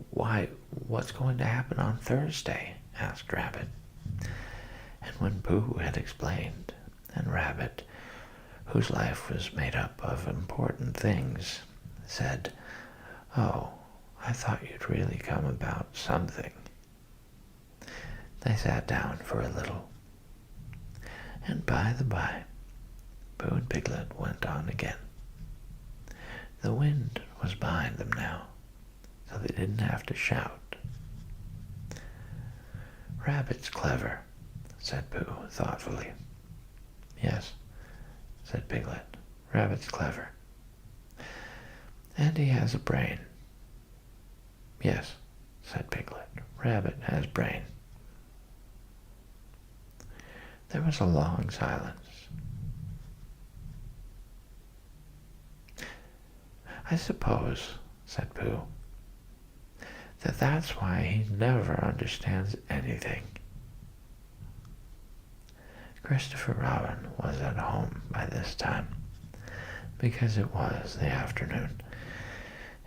"Why, what's going to happen on Thursday?" asked Rabbit. And when Pooh had explained, and Rabbit, whose life was made up of important things, said, "Oh, I thought you'd really come about something," they sat down for a little. And by the by, Pooh and Piglet went on again. The wind was behind them now, so they didn't have to shout. "Rabbit's clever," said Pooh thoughtfully. "Yes," said Piglet, "Rabbit's clever. And he has a brain." "Yes," said Piglet, "Rabbit has brain." There was a long silence. "I suppose," said Pooh, that's why he never understands anything." Christopher Robin was at home by this time, because it was the afternoon,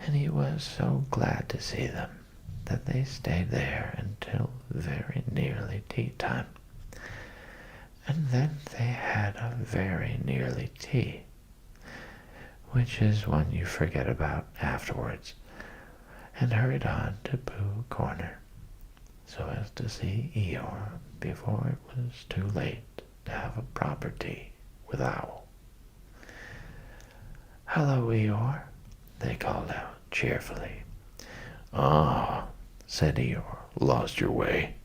and he was so glad to see them that they stayed there until very nearly tea time. And then they had a very nearly tea, which is one you forget about afterwards, and hurried on to Pooh Corner, so as to see Eeyore before it was too late to have a proper tea with Owl. "Hello, Eeyore," they called out cheerfully. "Ah," said Eeyore. "lost your way?"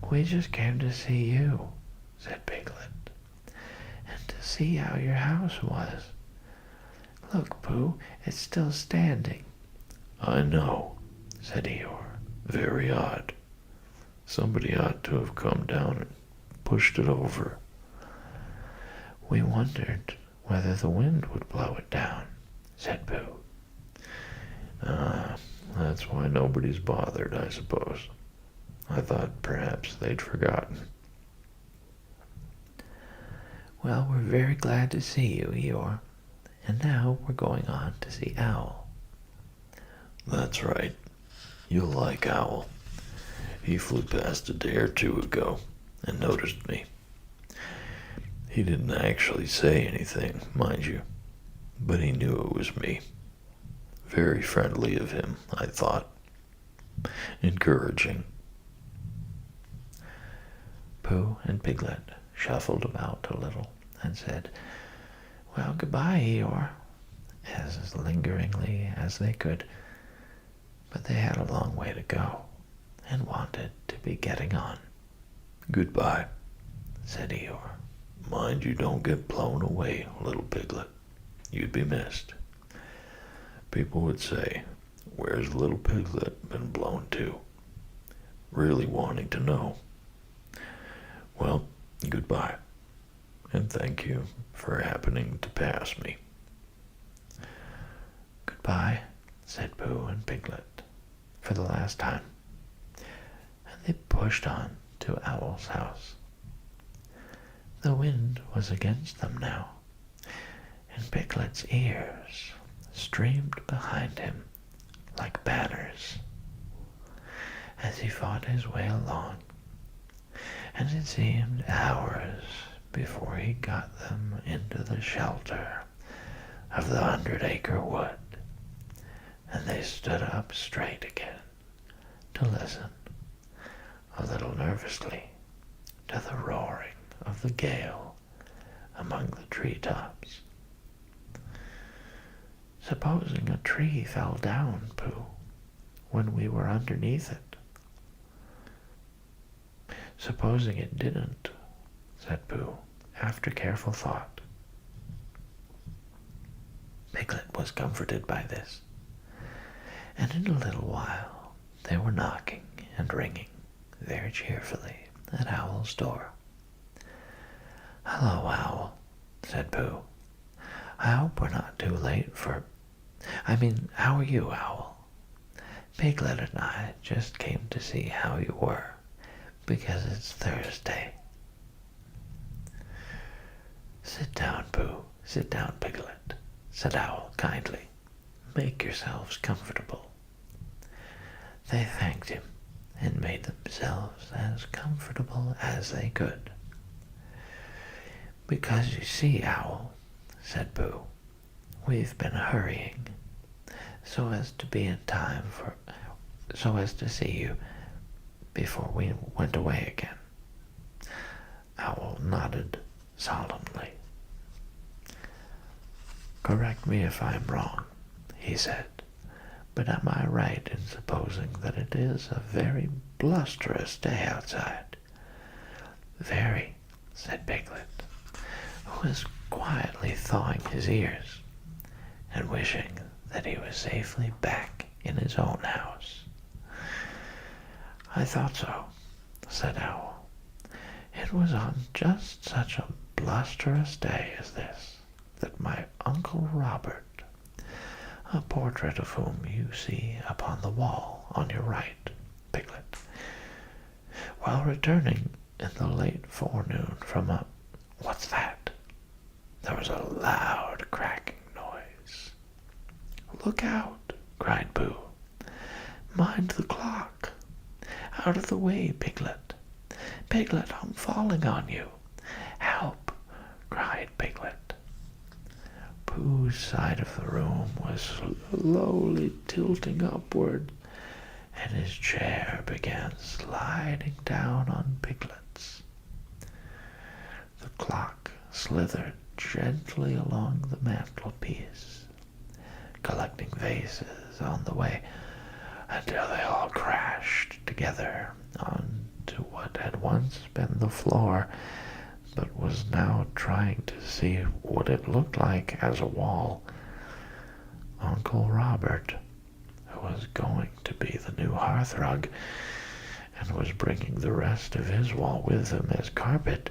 "We just came to see you," said Piglet, "and to see how your house was. Look, Pooh, it's still standing." "I know," said Eeyore. "very odd. Somebody ought to have come down and pushed it over." "We wondered whether the wind would blow it down," said Pooh. "Ah, that's why nobody's bothered, I suppose. I thought perhaps they'd forgotten." "Well, we're very glad to see you, Eeyore. And now we're going on to see Owl." "That's right. You'll like Owl. He flew past a day or two ago and noticed me. He didn't actually say anything, mind you, but he knew it was me. Very friendly of him, I thought. Encouraging." Pooh and Piglet shuffled about a little and said, "Well, goodbye, Eeyore," as lingeringly as they could. But they had a long way to go and wanted to be getting on. "Goodbye," said Eeyore. "Mind you don't get blown away, little Piglet. You'd be missed. People would say, 'Where's little Piglet been blown to?' Really wanting to know. Well, goodbye, and thank you for happening to pass me." "Goodbye," said Pooh and Piglet, for the last time, and they pushed on to Owl's house. The wind was against them now, and Piglet's ears streamed behind him like banners as he fought his way along, and it seemed hours before he got them into the shelter of the 100-acre wood, and they stood up straight again to listen, a little nervously, to the roaring of the gale among the treetops. "Supposing a tree fell down, Pooh, when we were underneath it?" "Supposing it didn't," said Pooh, after careful thought. Piglet was comforted by this, and in a little while they were knocking and ringing very cheerfully at Owl's door. "Hello, Owl," said Pooh. "I hope we're not too late for... how are you, Owl? Piglet and I just came to see how you were, because it's Thursday." "Sit down, Pooh. Sit down, Piglet," said Owl kindly. "Make yourselves comfortable." They thanked him and made themselves as comfortable as they could. "Because you see, Owl," said Pooh, "we've been hurrying so as to be in time so as to see you before we went away again." Owl nodded solemnly. "Correct me if I'm wrong," he said, "but am I right in supposing that it is a very blusterous day outside?" "Very," said Piglet, who was quietly thawing his ears and wishing that he was safely back in his own house. "I thought so," said Owl. "It was on just such a blusterous day as this that my Uncle Robert, a portrait of whom you see upon the wall on your right, Piglet, while returning in the late forenoon from a... What's that?" There was a loud cracking noise. "Look out!" cried Pooh. "Mind the clock! Out of the way, Piglet! Piglet, I'm falling on you! Help!" cried Piglet. Pooh's side of the room was slowly tilting upward, and his chair began sliding down on Piglet's. The clock slithered gently along the mantelpiece, collecting vases on the way, until they all crashed together onto what had once been the floor, but was now trying to see what it looked like as a wall. Uncle Robert, who was going to be the new hearthrug, and was bringing the rest of his wall with him as carpet,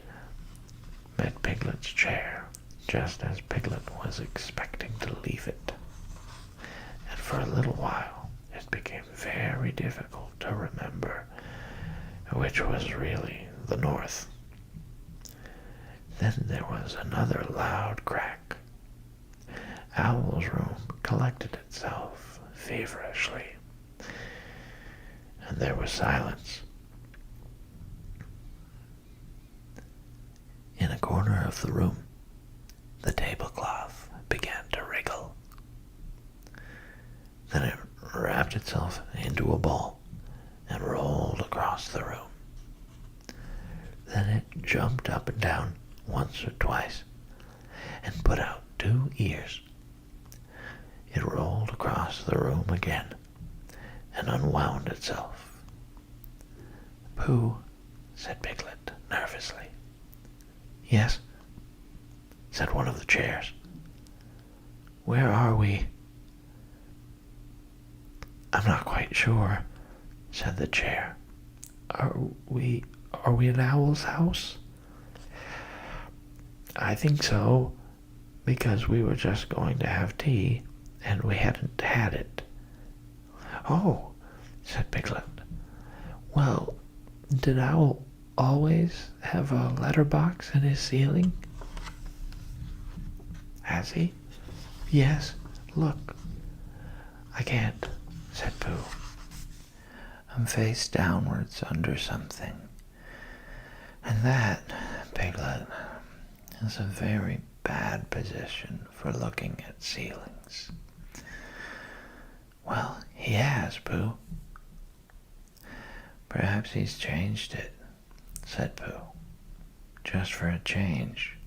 met Piglet's chair just as Piglet was expecting to leave it. And for a little while it became very difficult to remember which was really the north. Then there was another loud crack. Owl's room collected itself feverishly, and there was silence. In a corner of the room, the tablecloth began to wriggle. Then it wrapped itself into a ball and rolled across the room. Then it jumped up and down once or twice and put out 2 ears. It rolled across the room again and unwound itself. "Pooh," said Piglet nervously. "Yes," said one of the chairs. "Where are we?" "I'm not quite sure," said the chair. Are we at Owl's house?" "I think so, because we were just going to have tea, and we hadn't had it." "Oh," said Piglet. "Well, did Owl always have a letterbox in his ceiling?" "Has he?" "Yes, look." "I can't," said Pooh. "I'm face downwards under something. And that, Piglet, is a very bad position for looking at ceilings." "Well, he has, Pooh." "Perhaps he's changed it," said Pooh, "just for a change."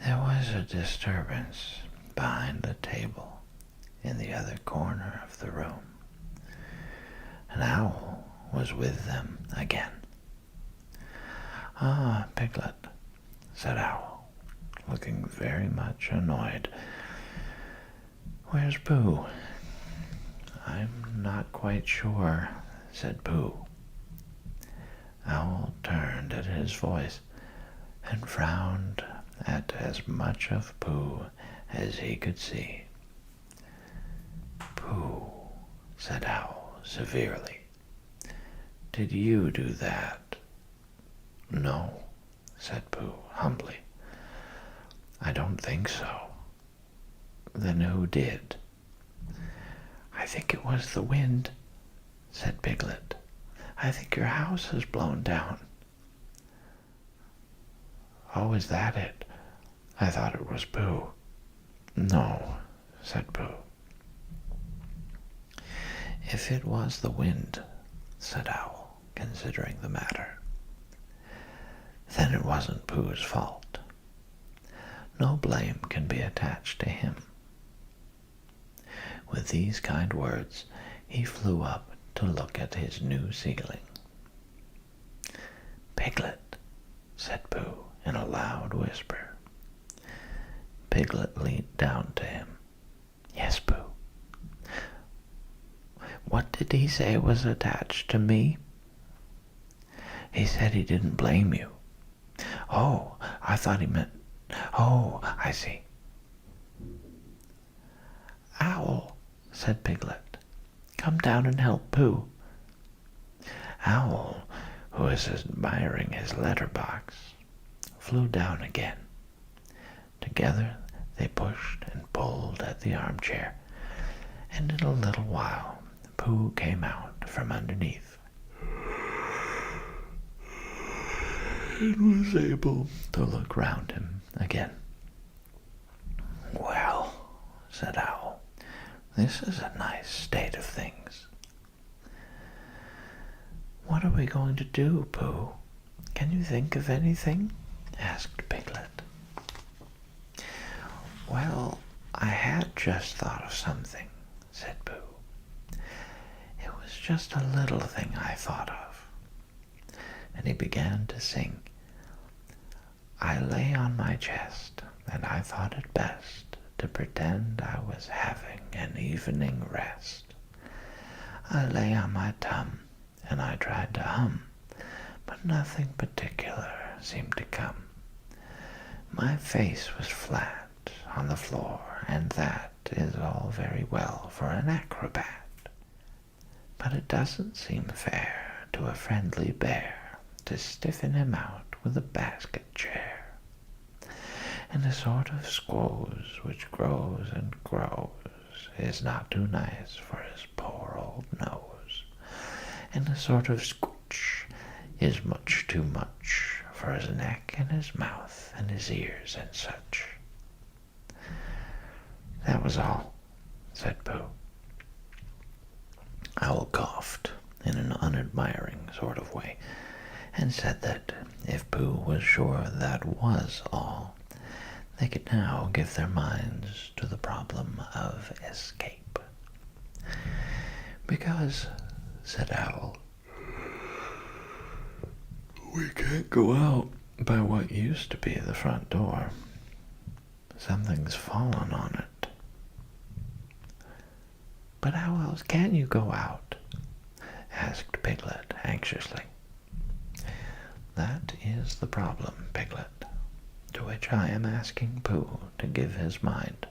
There was a disturbance behind the table in the other corner of the room. An owl was with them again. "Ah, Piglet," said Owl, looking very much annoyed. "Where's Pooh?" "I'm not quite sure," said Pooh. Owl turned at his voice and frowned at as much of Pooh as he could see. "Pooh," said Owl severely, "did you do that?" "No," said Pooh humbly. "I don't think so." "Then who did?" "I think it was the wind," said Piglet. "I think your house has blown down." "Oh, is that it? I thought it was Pooh." "No," said Pooh. "If it was the wind," said Owl, considering the matter, "then it wasn't Pooh's fault. No blame can be attached to him." With these kind words, he flew up to look at his new ceiling. "Piglet," said Pooh in a loud whisper. Piglet leaned down to him. "Yes, Pooh." "What did he say was attached to me?" "He said he didn't blame you." "Oh, I thought he meant... Oh, I see." "Owl," said Piglet, "come down and help Pooh." Owl, who was admiring his letterbox, flew down again. Together they pushed and pulled at the armchair, and in a little while Pooh came out from underneath and was able to look round him again. "Well," said Owl, "this is a nice state of things." "What are we going to do, Pooh? Can you think of anything?" asked Piglet. Well, I had just thought of something, said Pooh. It was just a little thing I thought of. And he began to sing. I lay on my chest, and I thought it best to pretend I was having an evening rest. I lay on my tum, and I tried to hum, but nothing particular seemed to come. My face was flat on the floor, and that is all very well for an acrobat. But it doesn't seem fair to a friendly bear to stiffen him out with a basket chair. And a sort of squoze which grows and grows is not too nice for his poor old nose. And a sort of scooch is much too much for his neck and his mouth and his ears and such. That was all, said Pooh. Owl coughed in an unadmiring sort of way, and said that if Pooh was sure that was all, they could now give their minds to the problem of escape. Because, said Owl, we can't go out by what used to be the front door. Something's fallen on it. But how else can you go out? Asked Piglet anxiously. That is the problem, Piglet, to which I am asking Pooh to give his mind.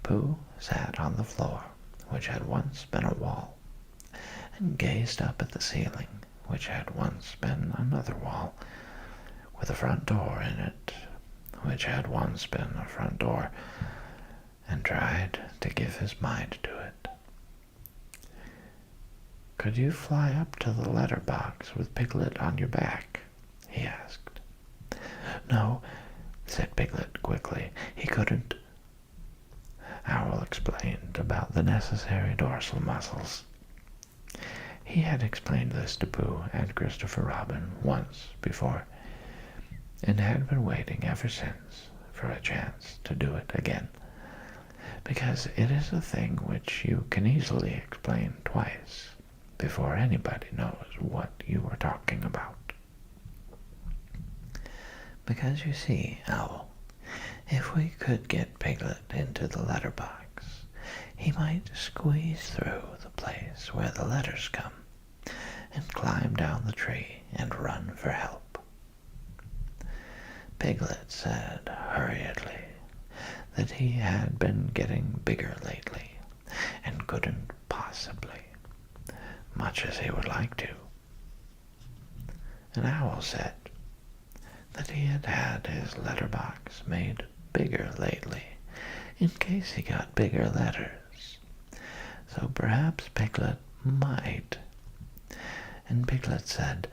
Pooh sat on the floor, which had once been a wall, and gazed up at the ceiling, which had once been another wall, with a front door in it, which had once been a front door, and tried to give his mind to it. Could you fly up to the letter box with Piglet on your back? He asked. No, said Piglet quickly, he couldn't. Owl explained about the necessary dorsal muscles. He had explained this to Pooh and Christopher Robin once before, and had been waiting ever since for a chance to do it again, because it is a thing which you can easily explain twice before anybody knows what you are talking about. Because you see, Owl, if we could get Piglet into the letter box, he might squeeze through the place where the letters come, and climb down the tree and run for help. Piglet said hurriedly that he had been getting bigger lately, and couldn't possibly, much as he would like to. And Owl said that he had had his letterbox made bigger lately, in case he got bigger letters. So perhaps Piglet might. And Piglet said,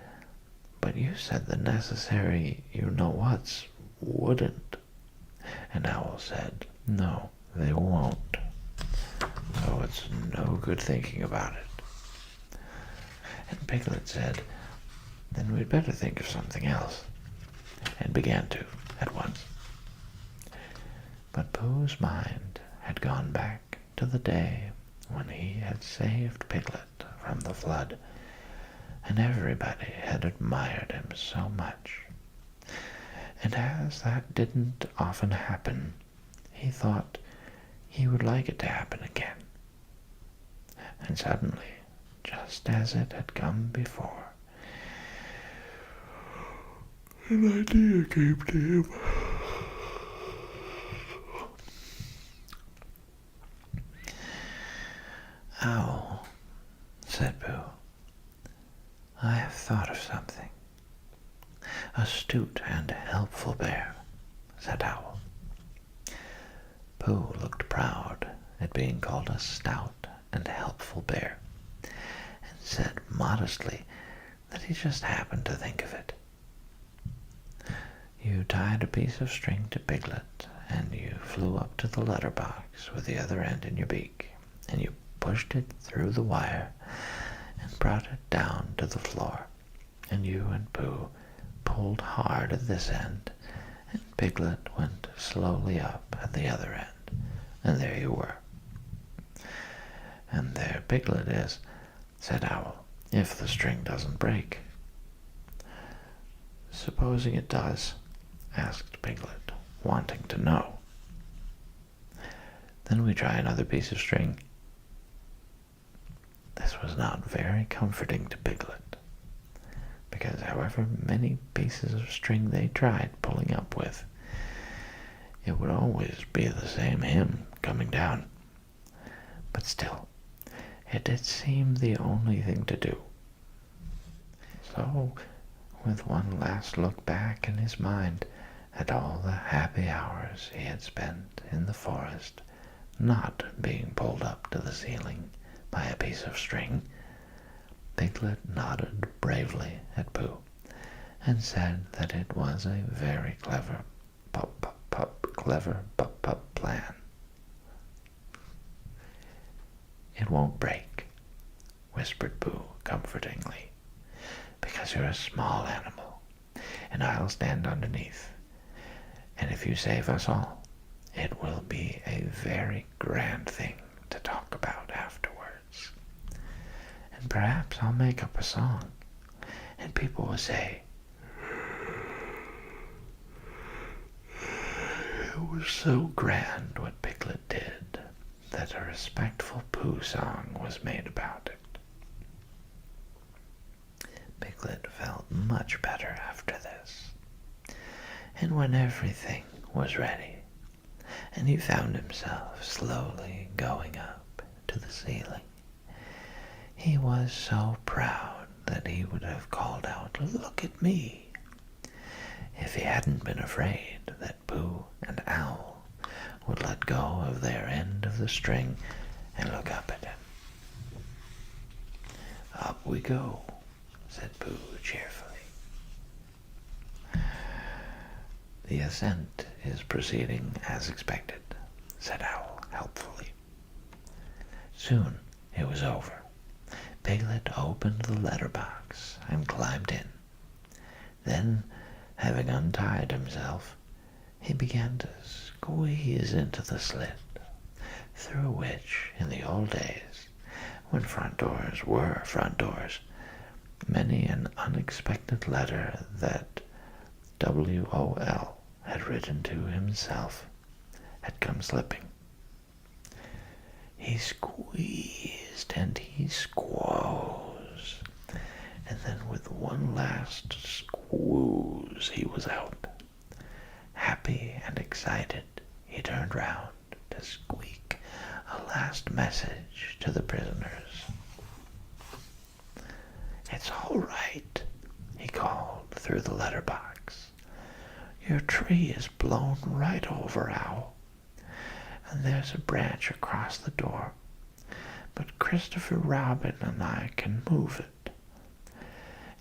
but you said the necessary you-know-whats wouldn't. And Owl said, no, they won't. So it's no good thinking about it. And Piglet said, then we'd better think of something else, and began to at once. But Pooh's mind had gone back to the day when he had saved Piglet from the flood, and everybody had admired him so much. And as that didn't often happen, he thought he would like it to happen again. And suddenly, just as it had come before, an idea came to him. Owl, said Pooh, I have thought of something. Astute and helpful bear, said Owl. Pooh looked proud at being called a stout and helpful bear, and said modestly that he just happened to think of it. You tied a piece of string to Piglet, and you flew up to the letter box with the other end in your beak, and you pushed it through the wire and brought it down to the floor, and you and Pooh pulled hard at this end, and Piglet went slowly up at the other end, and there you were. "And there Piglet is," said Owl, "if the string doesn't break." "Supposing it does?" asked Piglet, wanting to know. "Then we try another piece of string." This was not very comforting to Piglet, because however many pieces of string they tried pulling up with, it would always be the same hymn coming down. But still, it did seem the only thing to do. So, with one last look back in his mind at all the happy hours he had spent in the forest, not being pulled up to the ceiling by a piece of string, Piglet nodded bravely at Pooh, and said that it was a very clever pup plan. "It won't break," whispered Pooh comfortingly, "because you're a small animal, and I'll stand underneath. And if you save us all, it will be a very grand thing to talk about afterwards. And perhaps I'll make up a song, and people will say, 'It was so grand what Piglet did, that a respectful Pooh song was made about it.'" Piglet felt much better after this, and when everything was ready, and he found himself slowly going up to the ceiling, he was so proud that he would have called out, "Look at me!" if he hadn't been afraid that Pooh and Owl would let go of their end of the string and look up at him. "Up we go," said Pooh cheerfully. "The ascent is proceeding as expected," said Owl helpfully. Soon it was over. Piglet opened the letter box and climbed in. Then, having untied himself, he began to squeeze into the slit, through which, in the old days, when front doors were front doors, many an unexpected letter that W.O.L. had written to himself had come slipping. He squeezed and he squoze, and then with one last squooze he was out. Happy and excited, he turned round to squeak a last message to the prisoners. "It's all right," he called through the letter box. "Your tree is blown right over, Owl, and there's a branch across the door, but Christopher Robin and I can move it,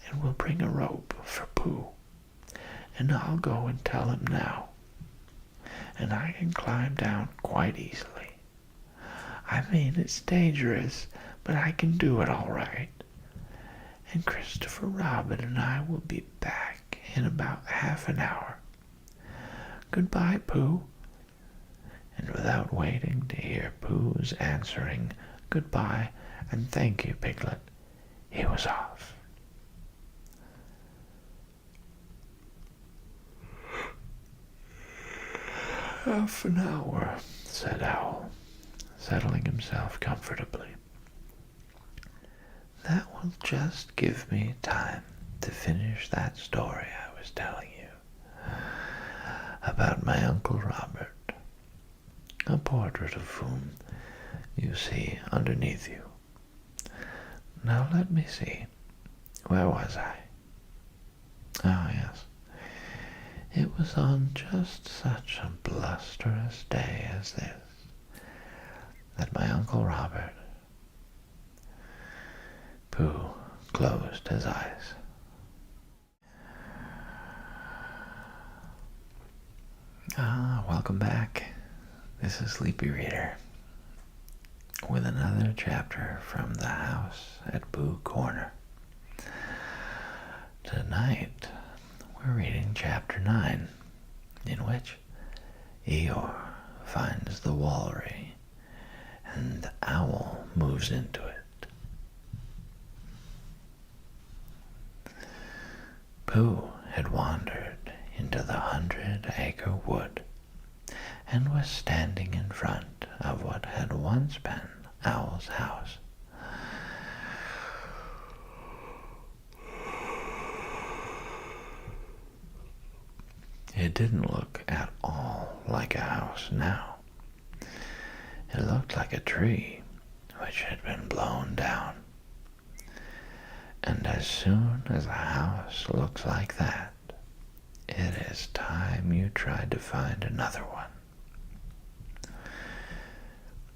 and we'll bring a rope for Pooh, and I'll go and tell him now, and I can climb down quite easily. I mean, it's dangerous, but I can do it all right. And Christopher Robin and I will be back in about half an hour. Goodbye, Pooh." And without waiting to hear Pooh's answering goodbye and thank you, Piglet, he was off. "Half an hour," said Owl, settling himself comfortably. "That will just give me time to finish that story I was telling you about my Uncle Robert, a portrait of whom you see underneath you. Now let me see. Where was I? Oh, yes. It was on just such a blusterous day as this that my Uncle Robert..." Pooh closed his eyes. Welcome back. This is Sleepy Reader with another chapter from the house at Pooh Corner. Tonight We're reading chapter 9, in which Eeyore finds the Walry and the owl moves into it. Pooh had wandered into the 100-acre wood and was standing in front of what had once been Owl's house. It didn't look at all like a house now. It looked like a tree which had been blown down. And as soon as a house looks like that, it is time you tried to find another one.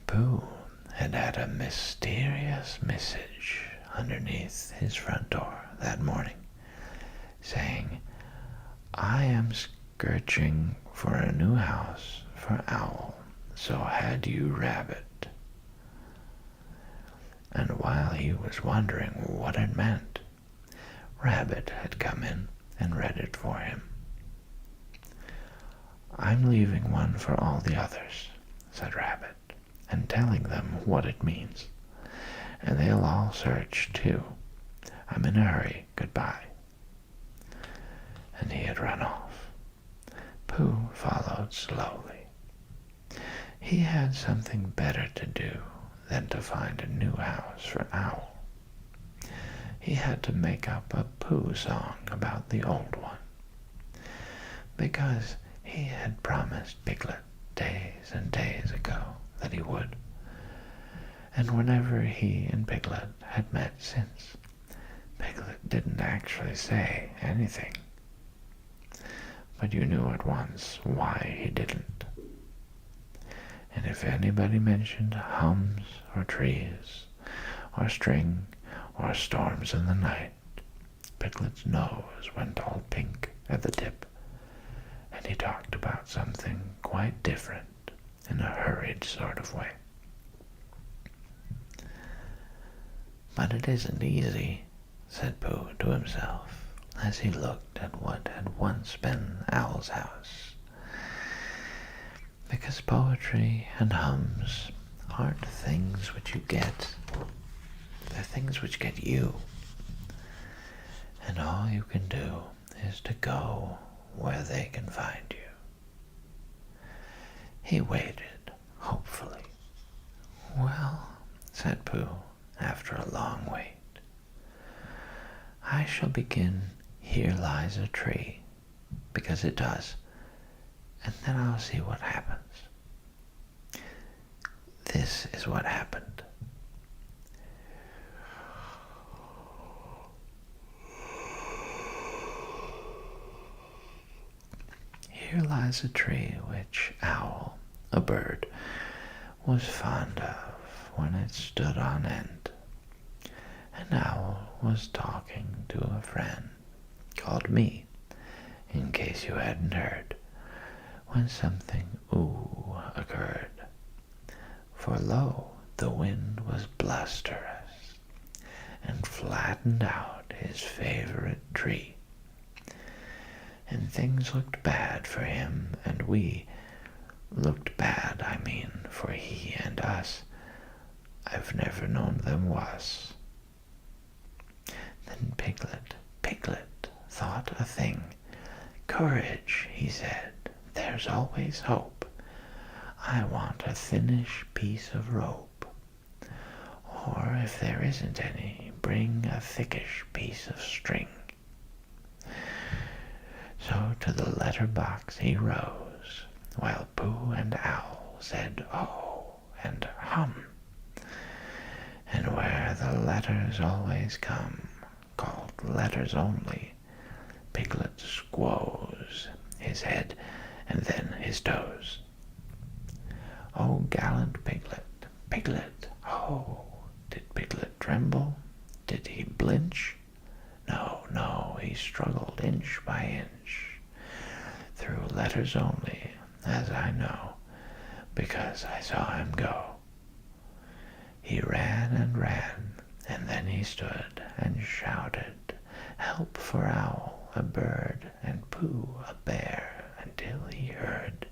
Pooh had had a mysterious message underneath his front door that morning, saying, "I am searching for a new house for Owl, so had you Rabbit." And while he was wondering what it meant, Rabbit had come in and read it for him. "I'm leaving one for all the others," said Rabbit, "and telling them what it means. And they'll all search, too. I'm in a hurry. Goodbye." And he had run off. Pooh followed slowly. He had something better to do than to find a new house for Owl. He had to make up a Pooh song about the old one, because he had promised Piglet days and days ago that he would. And whenever he and Piglet had met since, Piglet didn't actually say anything. But you knew at once why he didn't. And if anybody mentioned hums or trees or string or storms in the night, Piglet's nose went all pink at the tip, and he talked about something quite different in a hurried sort of way. "But it isn't easy," said Pooh to himself, as he looked at what had once been Owl's house, "because poetry and hums aren't things which you get. They're things which get you. And all you can do is to go where they can find you." He waited, hopefully. "Well," said Pooh, after a long wait, "I shall begin 'Here lies a tree,' because it does, and then I'll see what happens." This is what happened. Here lies a tree which Owl, a bird, was fond of when it stood on end. And Owl was talking to a friend called me, in case you hadn't heard, when something occurred. For lo, the wind was blusterous, and flattened out his favorite tree. And things looked bad for him, and we looked bad, I mean, for he and us. I've never known them wuss. Then Piglet thought a thing. "Courage," he said, "there's always hope. I want a thinnish piece of rope. Or if there isn't any, bring a thickish piece of string." So to the letter box he rose, while Pooh and Owl said "oh" and "hum." And where the letters always come, called letters only, Piglet squoze his head and then his toes. "Oh, gallant Piglet, Piglet, oh!" Did Piglet tremble? Did he blinch? No, he struggled inch by inch, through letters only, as I know, because I saw him go. He ran and ran, and then he stood and shouted, "Help for Owl, a bird, and Pooh a bear, until he heard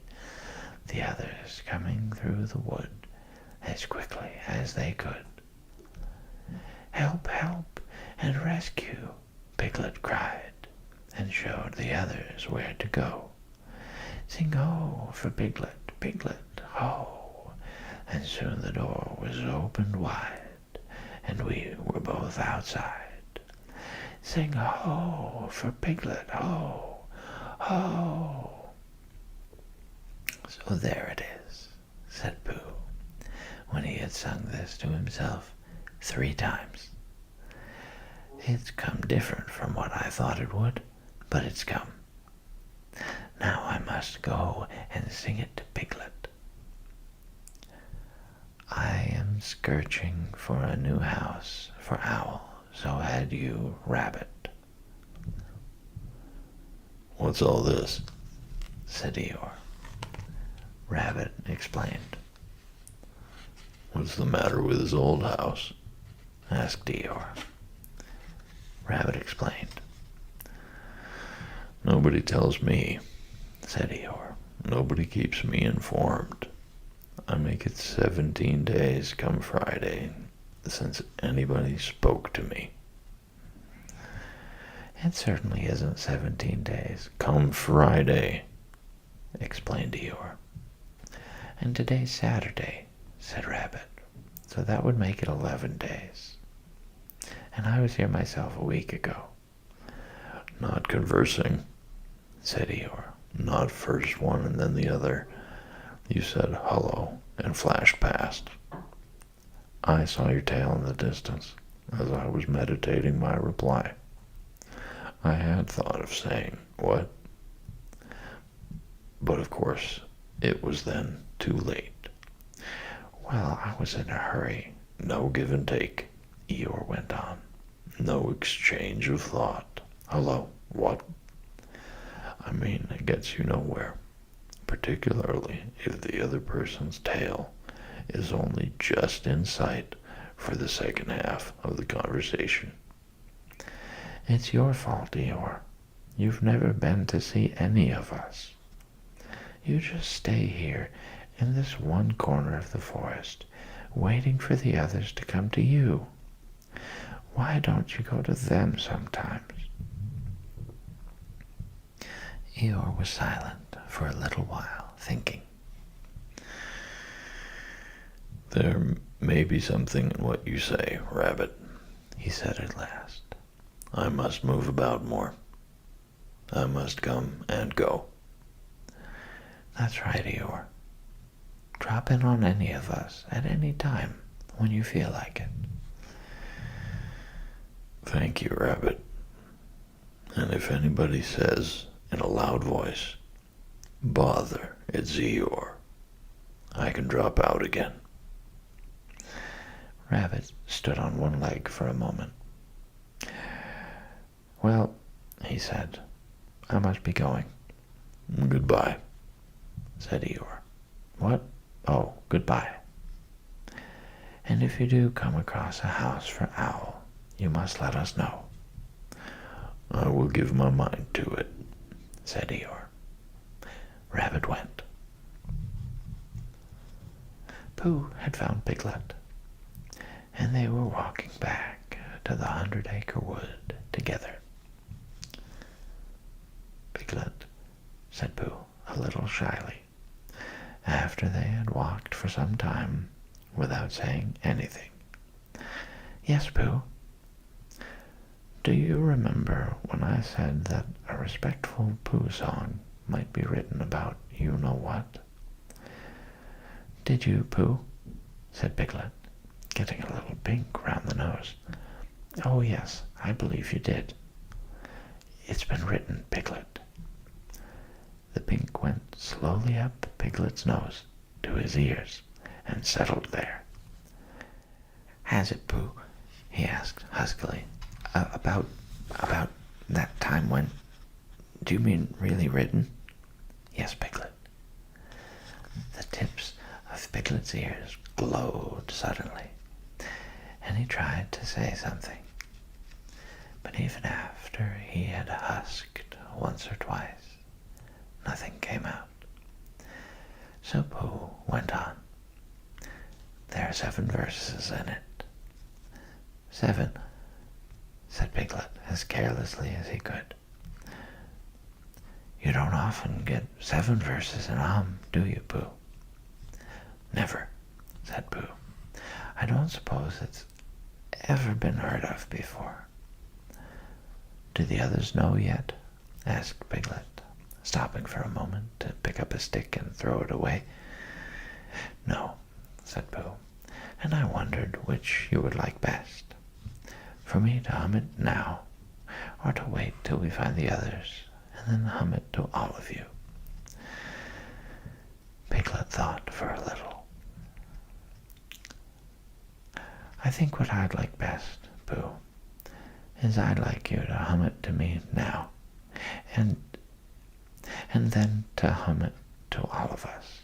the others coming through the wood as quickly as they could. "Help, help, and rescue!" Piglet cried, and showed the others where to go. "Sing ho for Piglet, Piglet, ho!" And soon the door was opened wide, and we were both outside. "Sing ho for Piglet, ho, ho!" "So there it is," said Pooh, when he had sung this to himself 3 times. "It's come different from what I thought it would, but it's come. Now I must go and sing it to Piglet. I am searching for a new house for Owl, so had you, Rabbit." What's all this? said Eeyore. Rabbit explained. What's the matter with his old house? asked Eeyore. Rabbit explained. Nobody tells me, said Eeyore. Nobody keeps me informed. I make it 17 days come Friday since anybody spoke to me. It certainly isn't 17 days, Come Friday, explained Eeyore. And today's Saturday, said Rabbit, so that would make it 11 days. And I was here myself a week ago. Not conversing, said Eeyore. Not first one and then the other. You said hello and flashed past. I saw your tail in the distance as I was meditating my reply. I had thought of saying, what? But of course, it was then too late. Well, I was in a hurry. No give and take, Eeyore went on. No exchange of thought. Hello, what? I mean, it gets you nowhere, particularly if the other person's tail is only just in sight for the second half of the conversation. It's your fault, Eeyore. You've never been to see any of us. You just stay here in this one corner of the forest, waiting for the others to come to you. Why don't you go to them sometimes? Eeyore was silent for a little while, thinking. There may be something in what you say, Rabbit, he said at last. I must move about more. I must come and go. That's right, Eeyore. Drop in on any of us at any time when you feel like it. Thank you, Rabbit. And if anybody says in a loud voice, bother, it's Eeyore, I can drop out again. Rabbit stood on one leg for a moment. Well, he said, I must be going. Goodbye, said Eeyore. What? Oh, goodbye. And if you do come across a house for Owl, you must let us know. I will give my mind to it, said Eeyore. Rabbit went. Pooh had found Piglet, and they were walking back to the 100-acre wood together. Piglet, said Pooh, a little shyly, after they had walked for some time without saying anything. Yes, Pooh. Do you remember when I said that a respectful Pooh song might be written about you-know-what? Did you, Pooh? Said Piglet, getting a little pink round the nose. Oh, yes, I believe you did. It's been written, Piglet. The pink went slowly up Piglet's nose to his ears and settled there. Has it, Pooh? He asked huskily. About that time when... Do you mean really written? Yes, Piglet. The tips of Piglet's ears glowed suddenly, and he tried to say something. But even after he had husked once or twice. Nothing came out. So Pooh went on. There are 7 verses in it. 7, said Piglet, as carelessly as he could. You don't often get 7 verses in a hum, do you, Pooh? Never, said Pooh. I don't suppose it's ever been heard of before. Do the others know yet? Asked Piglet, stopping for a moment to pick up a stick and throw it away. No, said Pooh, and I wondered which you would like best, for me to hum it now, or to wait till we find the others, and then hum it to all of you. Piglet thought for a little. I think what I'd like best, Pooh, is I'd like you to hum it to me now, and then to hum it to all of us,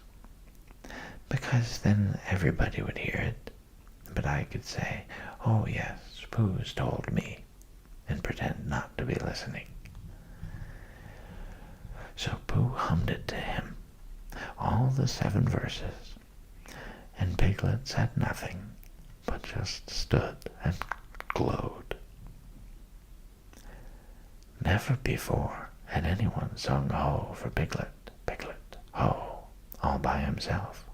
because then everybody would hear it, but I could say, oh yes, Pooh's told me, and pretend not to be listening. So Pooh hummed it to him, all the 7 verses, and Piglet said nothing, but just stood and glowed. Never before had anyone sung ho for Piglet, Piglet, ho, all by himself.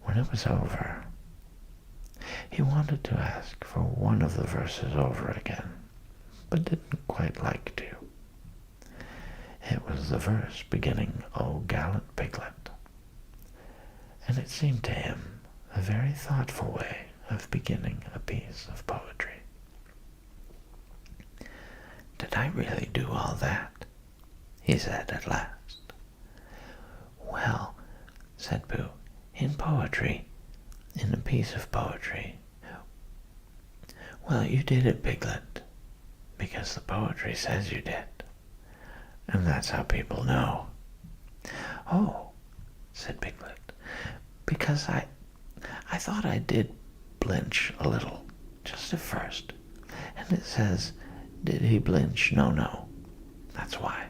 When it was over, he wanted to ask for one of the verses over again, but didn't quite like to. It was the verse beginning, O gallant Piglet, and it seemed to him a very thoughtful way of beginning a piece of poetry. Did I really do all that? He said at last. Well, said Pooh, in poetry, in a piece of poetry. Well, you did it, Piglet, because the poetry says you did, and that's how people know. Oh, said Piglet, because I thought I did blinch a little, just at first, and it says, did he blinch? No, that's why.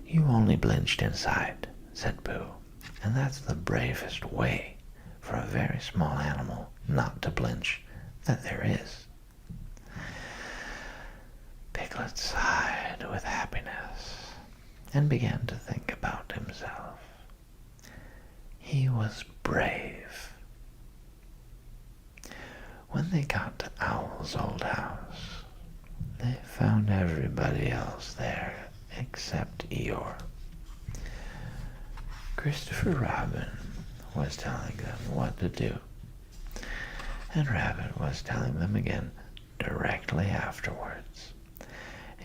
You only blinched inside, said Pooh, and that's the bravest way for a very small animal not to blinch that there is. Piglet sighed with happiness and began to think about himself. He was brave. When they got to Owl's old house, they found everybody else there except Eeyore. Christopher Robin was telling them what to do, and Rabbit was telling them again directly afterwards,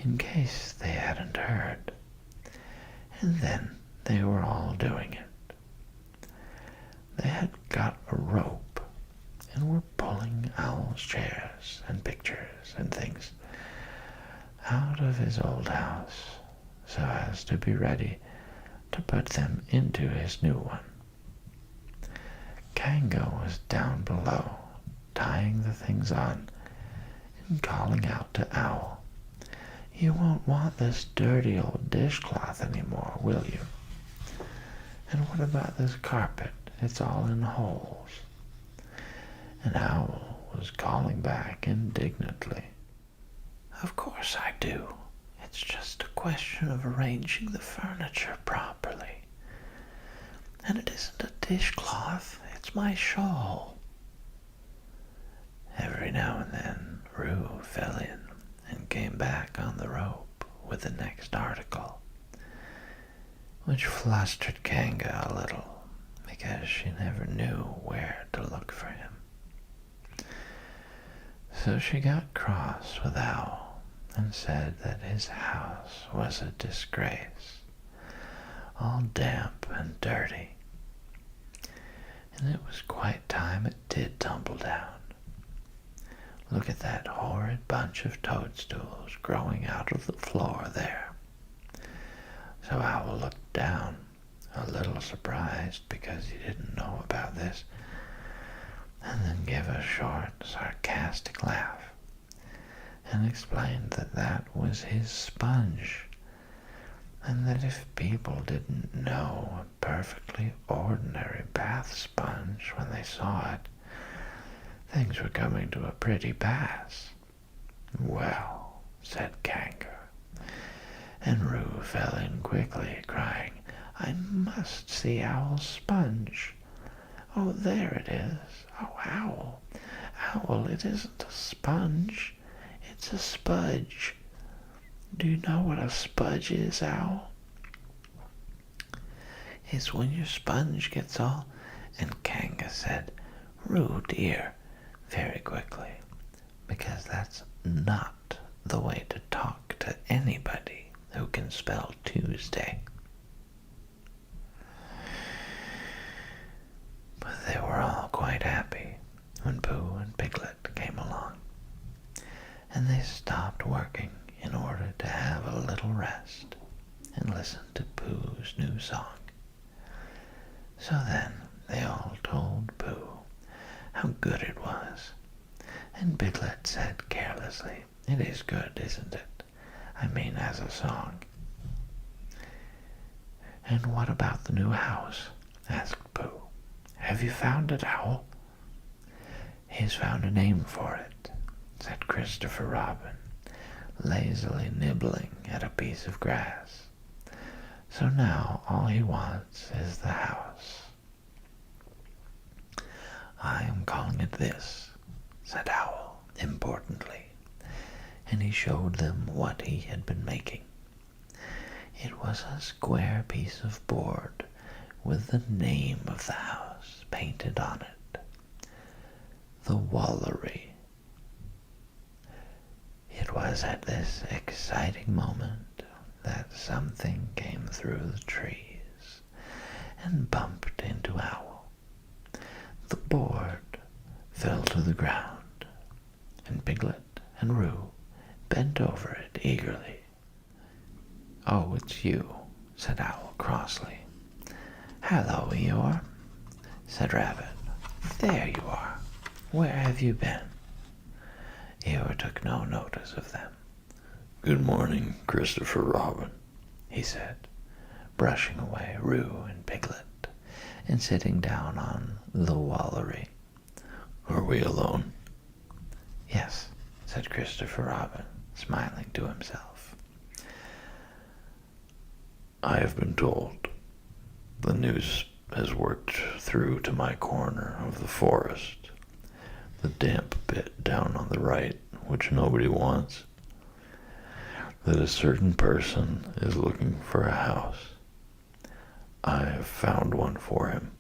in case they hadn't heard. And then they were all doing it. They had got a rope and were pulling Owl's chairs and pictures and things out of his old house so as to be ready to put them into his new one. Kango was down below, tying the things on and calling out to Owl, "You won't want this dirty old dishcloth anymore, will you? And what about this carpet? It's all in holes." And Owl was calling back indignantly, "Of course I do. It's just a question of arranging the furniture properly. And it isn't a dishcloth, it's my shawl." Every now and then Roo fell in and came back on the rope with the next article, which flustered Kanga a little because she never knew where to look for him. So she got cross with Owl and said that his house was a disgrace, all damp and dirty, and it was quite time it did tumble down. Look at that horrid bunch of toadstools growing out of the floor there. So Owl looked down, a little surprised because he didn't know about this, and then gave a short, sarcastic laugh, and explained that that was his sponge, and that if people didn't know a perfectly ordinary bath sponge when they saw it, things were coming to a pretty pass. "Well," said Kanker, and Roo fell in quickly, crying, "I must see Owl's sponge. Oh, there it is. Oh, Owl, Owl, it isn't a sponge, it's a spudge. Do you know what a spudge is, Owl?" "It's when your sponge gets all—" And Kanga said, "Roo, dear," very quickly, because that's not the way to talk to anybody who can spell Tuesday. But they were all quite happy when Pooh and Piglet came along, and they stopped working in order to have a little rest and listen to Pooh's new song. So then they all told Pooh how good it was, and Piglet said carelessly, "It is good, isn't it? I mean, as a song." "And what about the new house?" asked Pooh. "Have you found it, Owl?" "He's found a name for it," said Christopher Robin, lazily nibbling at a piece of grass. "So now all he wants is the house." "I am calling it this," said Owl importantly, and he showed them what he had been making. It was a square piece of board with the name of the house painted on it. The Wallery. It was at this exciting moment that something came through the trees and bumped into Owl. The board fell to the ground, and Piglet and Roo bent over it eagerly. "Oh, it's you," said Owl crossly. "Hello, Eeyore," said Rabbit. "There you are. Where have you been?" Eeyore took no notice of them. "Good morning, Christopher Robin," he said, brushing away Roo and Piglet and sitting down on the Wallery. "Are we alone?" "Yes," said Christopher Robin, smiling to himself. "I have been told. The news has worked through to my corner of the forest, the damp bit down on the right, which nobody wants, that a certain person is looking for a house. I have found one for him."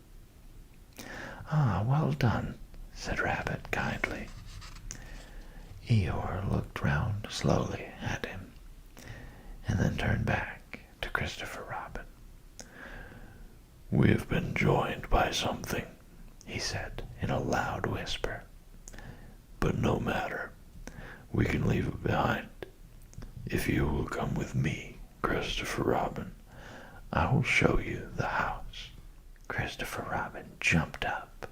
"Ah, well done," said Rabbit kindly. Eeyore looked round slowly at him, and then turned back to Christopher Robin. "We have been joined by something," he said in a loud whisper. "But no matter. We can leave it behind. If you will come with me, Christopher Robin, I will show you the house." Christopher Robin jumped up.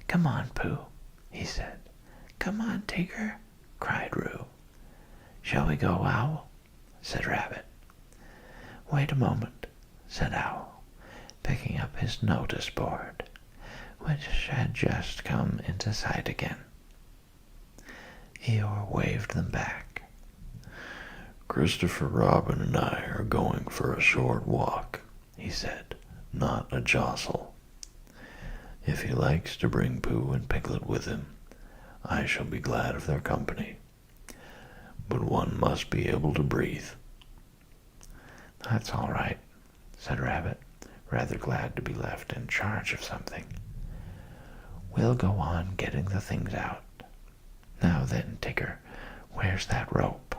"Come on, Pooh," he said. "Come on, Tigger," cried Roo. "Shall we go, Owl?" said Rabbit. "Wait a moment," said Owl, picking up his notice board, which had just come into sight again. Eeyore waved them back. "Christopher Robin and I are going for a short walk," he said, "not a jostle. If he likes to bring Pooh and Piglet with him, I shall be glad of their company. But one must be able to breathe." "That's all right," said Rabbit, rather glad to be left in charge of something. "We'll go on getting the things out. Now then, Tigger, where's that rope?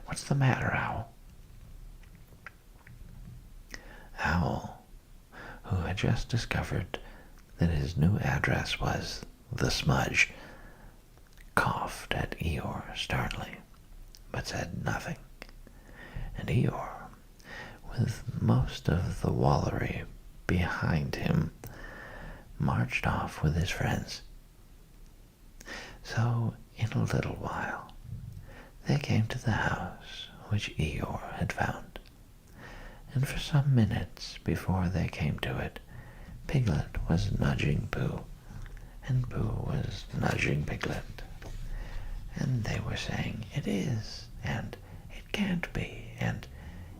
What's the matter, Owl?" Owl, who had just discovered that his new address was the Smudge, coughed at Eeyore sternly, but said nothing, and Eeyore, with most of the Wallery behind him, marched off with his friends. So in a little while they came to the house which Eeyore had found, and for some minutes before they came to it, Piglet was nudging Pooh, and Pooh was nudging Piglet, and they were saying, "It is," and "It can't be," and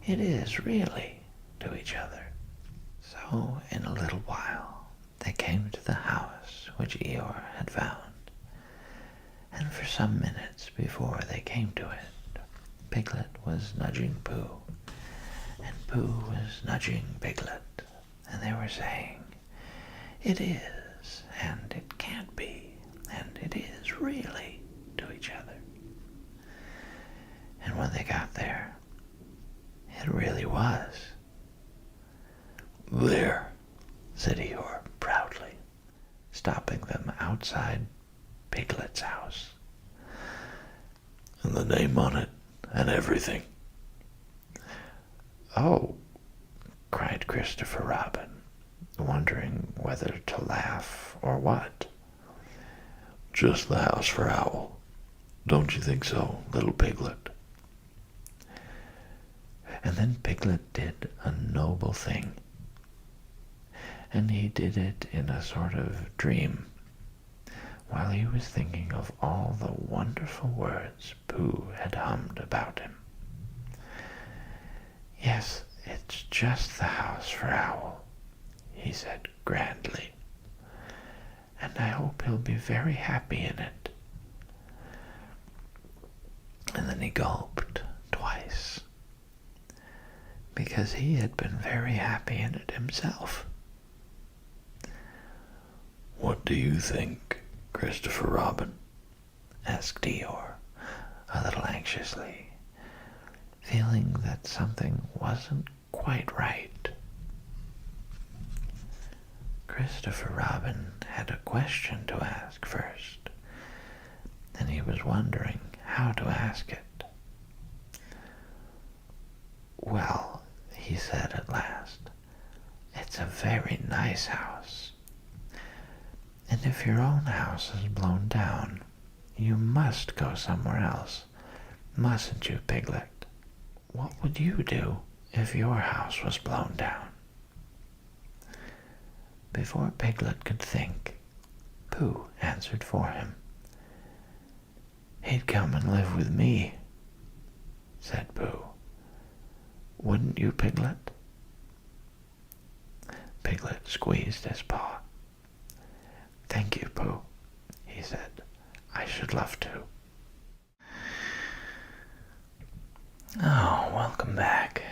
"It is really," to each other. So in a little while they came to the house which Eeyore had found, and for some minutes before they came to it, Piglet was nudging Pooh, and Pooh was nudging Piglet, and they were saying, "It is," and "It can't be," and "It is really," to each other. And when they got there, it really was. "There," said Eeyore proudly, stopping them outside Piglet's house. "And the name on it, and everything." "Oh," cried Christopher Robin, wondering whether to laugh or what. "Just the house for Owl. Don't you think so, little Piglet?" And then Piglet did a noble thing, and he did it in a sort of dream, while he was thinking of all the wonderful words Pooh had hummed about him. "Yes, it's just the house for Owl," he said grandly, "and I hope he'll be very happy in it." And then he gulped twice, because he had been very happy in it himself. "What do you think, Christopher Robin?" asked Eeyore, a little anxiously, feeling that something wasn't quite right. Christopher Robin had a question to ask first, and he was wondering how to ask it. "Well," he said at last, "it's a very nice house. And if your own house is blown down, you must go somewhere else, mustn't you, Piglet? What would you do if your house was blown down?" Before Piglet could think, Pooh answered for him. "He'd come and live with me," said Pooh. "Wouldn't you, Piglet?" Piglet squeezed his paw. "Thank you, Pooh," he said. "I should love to." Oh, welcome back.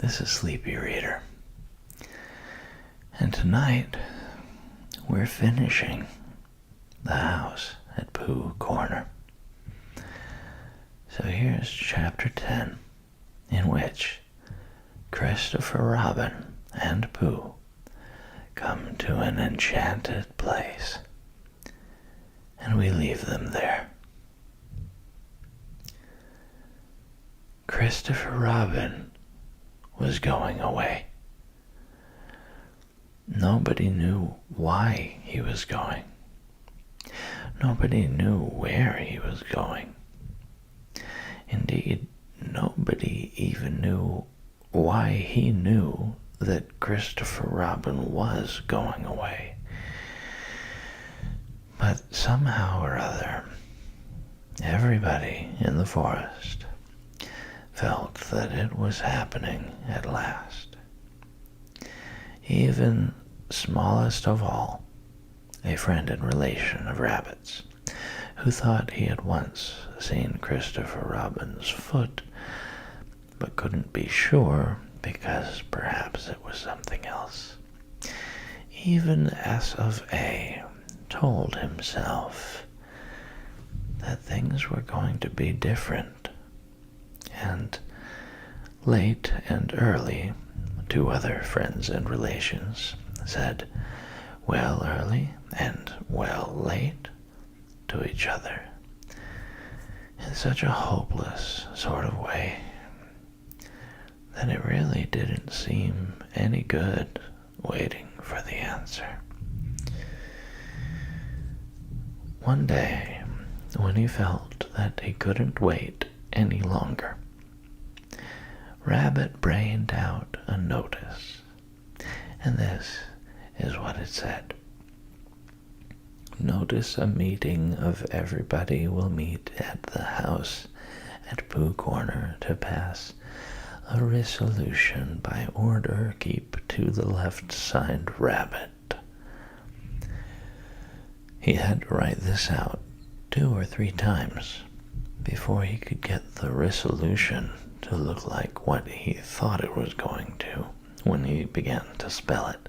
This is Sleepy Reader. And tonight, we're finishing The House at Pooh Corner. So here's chapter 10, in which Christopher Robin and Pooh come to an enchanted place, and we leave them there. Christopher Robin was going away. Nobody knew why he was going. Nobody knew where he was going. Indeed, nobody even knew why he knew that Christopher Robin was going away. But somehow or other, everybody in the forest felt that it was happening at last. Even smallest of all, a friend and relation of Rabbit's, who thought he had once seen Christopher Robin's foot, but couldn't be sure because perhaps it was something else. Even S of A told himself that things were going to be different, and late and early, two other friends and relations said well early and well late to each other in such a hopeless sort of way that it really didn't seem any good waiting for the answer. One day, when he felt that he couldn't wait any longer. Rabbit brained out a notice, and this is what it said. Notice a meeting of everybody will meet at the house at Pooh Corner to pass a resolution by order keep to the left side rabbit. He had to write this out 2 or 3 times before he could get the resolution to look like what he thought it was going to when he began to spell it.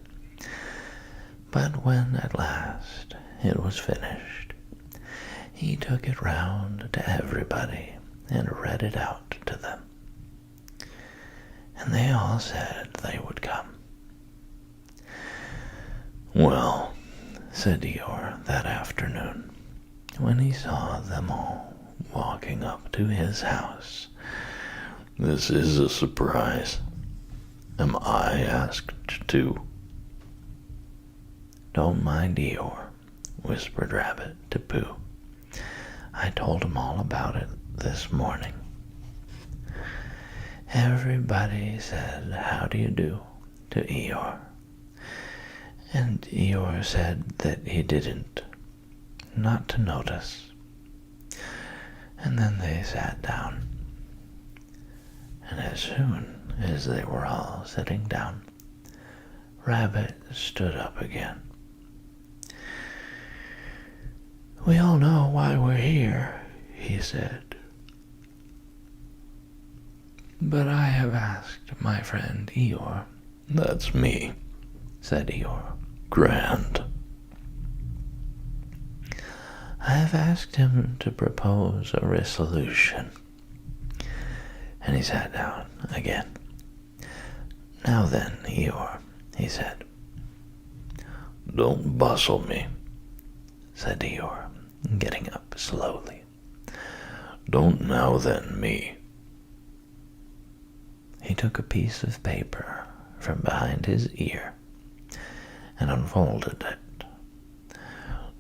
But when at last it was finished, he took it round to everybody and read it out to them. And they all said they would come. Well, said Eeyore that afternoon, when he saw them all walking up to his house, this is a surprise. Am I asked too? Don't mind Eeyore, whispered Rabbit to Pooh. I told him all about it this morning. Everybody said, how do you do, to Eeyore. And Eeyore said that he didn't, not to notice. And then they sat down. And as soon as they were all sitting down, Rabbit stood up again. We all know why we're here, he said. But I have asked my friend Eeyore. That's me, said Eeyore. Grand. I have asked him to propose a resolution. And he sat down again. Now then, Eeyore, he said. Don't bustle me, said Eeyore, getting up slowly. Don't now then me. He took a piece of paper from behind his ear and unfolded it.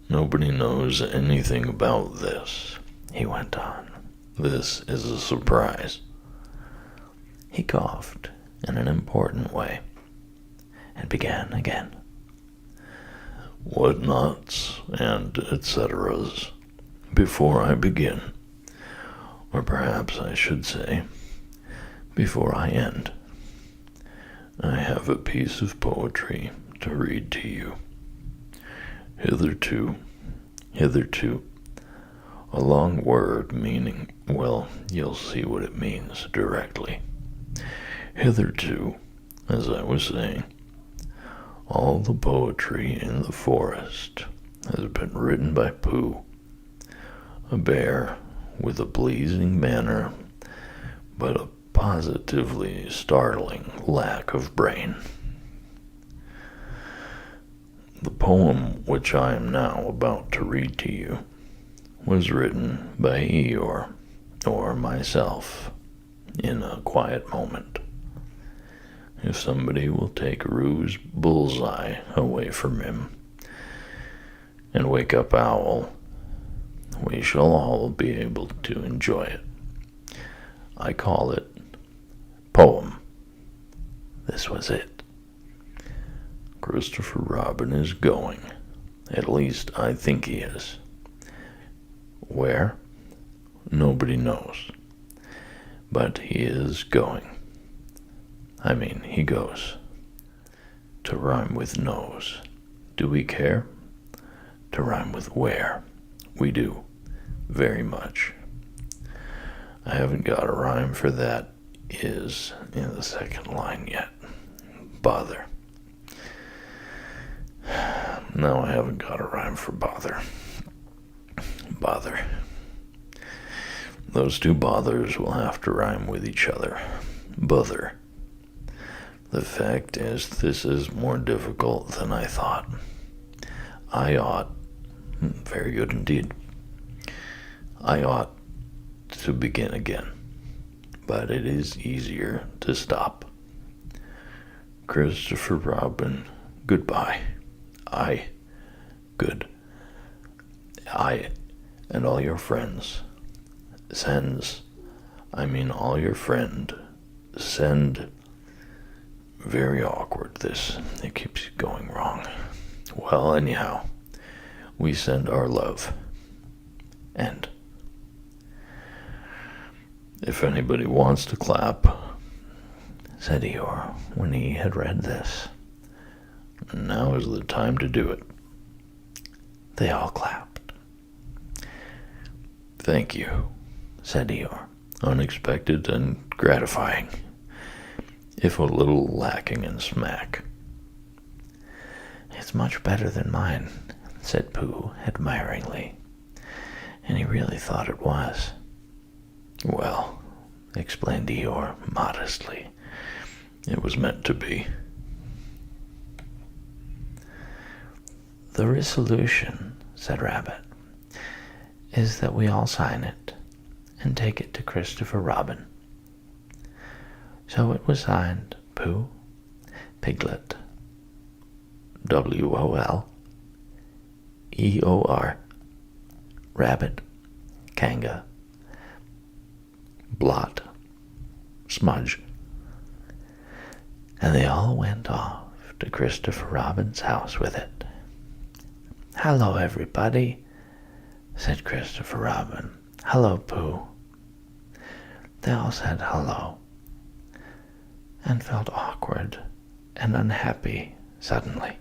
Nobody knows anything about this, he went on. This is a surprise. He coughed in an important way and began again. Whatnots and etceteras. Before I begin, or perhaps I should say, before I end, I have a piece of poetry to read to you. Hitherto, a long word meaning, well, you'll see what it means directly. Hitherto, as I was saying, all the poetry in the forest has been written by Pooh, a bear with a pleasing manner, but a positively startling lack of brain. The poem which I am now about to read to you was written by Eeyore, or myself, in a quiet moment. If somebody will take Roo's bullseye away from him and wake up Owl, we shall all be able to enjoy it. I call it poem. This was it. Christopher Robin is going. At least I think he is. Where? Nobody knows. But he is going. I mean, he goes. To rhyme with nose. Do we care? To rhyme with where? We do. Very much. I haven't got a rhyme for that is in the second line yet. Bother. No, I haven't got a rhyme for bother. Bother. Those two bothers will have to rhyme with each other. Bother. The fact is, this is more difficult than I thought. I ought, very good indeed, I ought to begin again, but it is easier to stop. Christopher Robin, goodbye. and all your friends all your friend send very awkward it keeps going wrong. Well, anyhow, we send our love. And if anybody wants to clap, said Eeyore when he had read this, now is the time to do it. They all clapped. Thank you, said Eeyore, unexpected and gratifying, if a little lacking in smack. It's much better than mine, said Pooh admiringly, and he really thought it was. Well, explained Eeyore modestly, it was meant to be. The resolution, said Rabbit, is that we all sign it and take it to Christopher Robin. So it was signed Pooh, Piglet, WOL, EOR, Rabbit, Kanga, Blot, Smudge, and they all went off to Christopher Robin's house with it. Hello, everybody, said Christopher Robin. Hello, Pooh. They all said hello, and felt awkward and unhappy suddenly,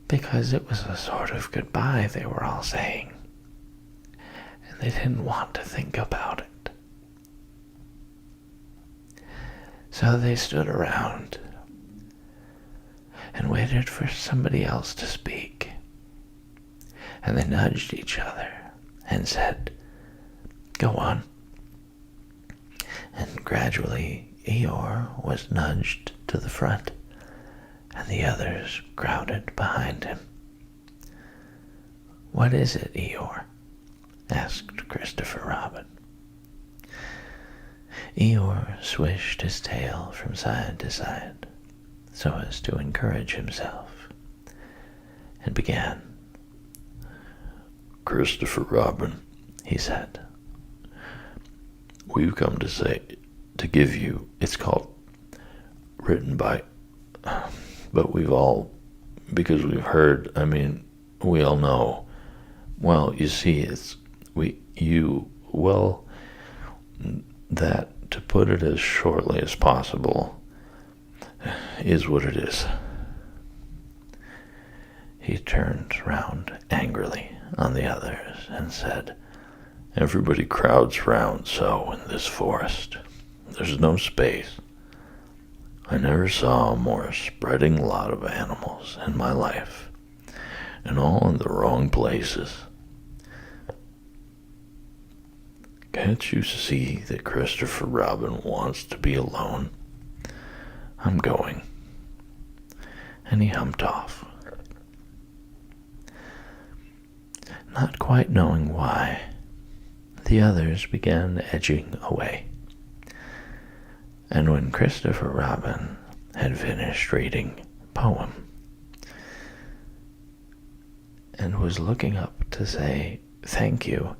because it was a sort of goodbye they were all saying, and they didn't want to think about it. So they stood around and waited for somebody else to speak, and they nudged each other and said, "Go on." And gradually Eeyore was nudged to the front, and the others crowded behind him. "What is it, Eeyore?" asked Christopher Robin. Eeyore swished his tail from side to side so as to encourage himself, and began. Christopher Robin, he said, we've come to give you, it's called Written by, but because we've heard, we all know, well, you see, that, to put it as shortly as possible, is what it is. He turned round angrily on the others and said, Everybody crowds round so in this forest. There's no space. I never saw a more spreading lot of animals in my life, and all in the wrong places. Can't you see that Christopher Robin wants to be alone? I'm going. And he humped off. Not quite knowing why, the others began edging away. And when Christopher Robin had finished reading a poem and was looking up to say thank you,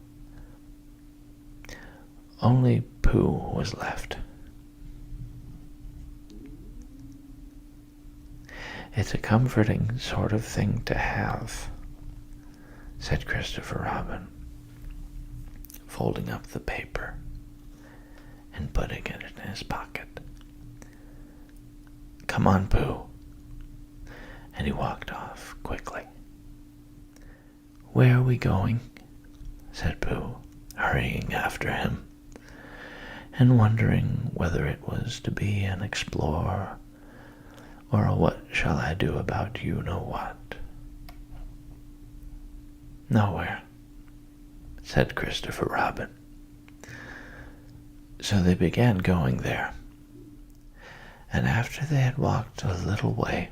only Pooh was left. It's a comforting sort of thing to have, said Christopher Robin, folding up the paper and putting it in his pocket. Come on, Pooh. And he walked off quickly. Where are we going? Said Pooh, hurrying after him, and wondering whether it was to be an explorer or a what shall I do about you-know-what. Nowhere, said Christopher Robin. So they began going there, and after they had walked a little way,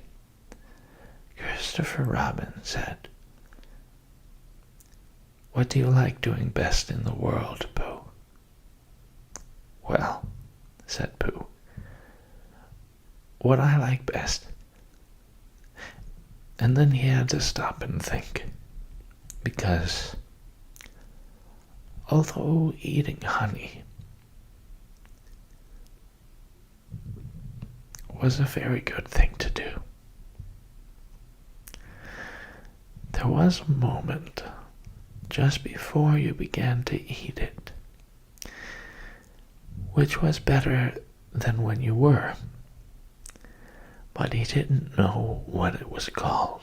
Christopher Robin said, What do you like doing best in the world, Pooh? Well, said Pooh, what I like best. And then he had to stop and think, because although eating honey was a very good thing to do, there was a moment just before you began to eat it, which was better than when you were, but he didn't know what it was called.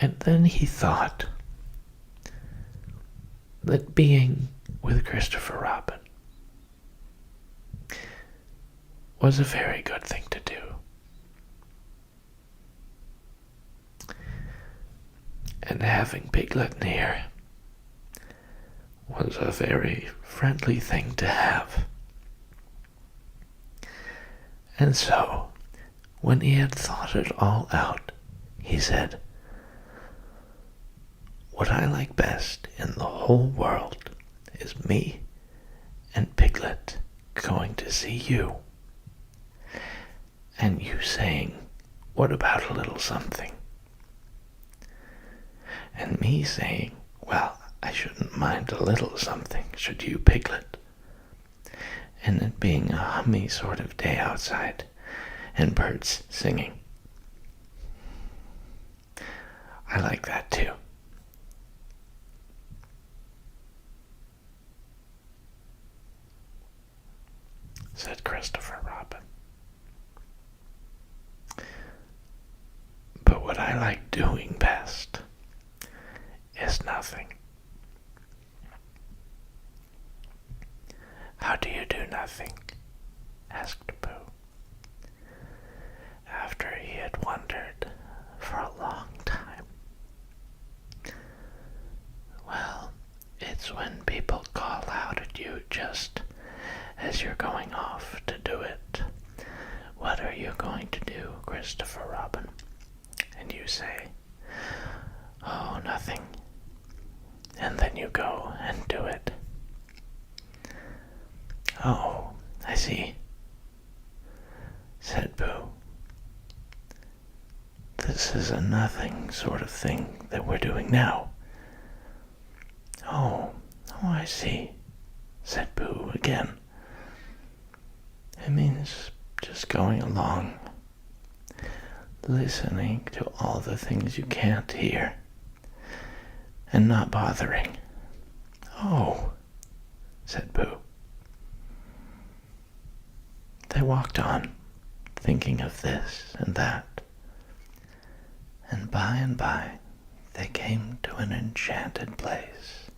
And then he thought that being with Christopher Robin was a very good thing to do. And having Piglet near was a very friendly thing to have. And so, when he had thought it all out, he said, "What I like best in the whole world is me and Piglet going to see you. And you saying, 'What about a little something?' And me saying, 'Well, I shouldn't mind a little something, should you, Piglet?' And it being a hummy sort of day outside, and birds singing. I like that too." Said Christopher Robin. "But what I like doing best is nothing." "How do you do nothing?" asked Pooh, after he had wondered for a long time. "Well, it's when people call out at you just as you're going off to do it. 'What are you going to do, Christopher Robin?' And you say, 'Oh, nothing.' And then you go and do it." "Oh, I see," said Pooh. "This is a nothing sort of thing that we're doing now." Oh, I see," said Pooh again. "It means just going along, listening to all the things you can't hear, and not bothering." "Oh," said Pooh. They walked on, thinking of this and that, and by they came to an enchanted place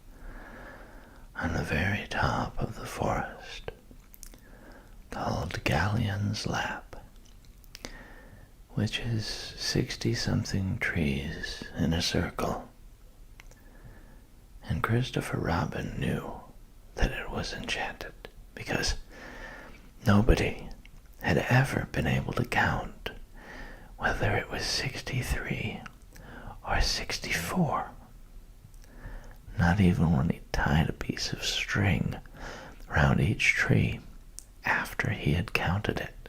on the very top of the forest, called Galleon's Lap, which is 60-something trees in a circle. And Christopher Robin knew that it was enchanted, because nobody had ever been able to count whether it was 63 or 64. Not even when he tied a piece of string round each tree after he had counted it.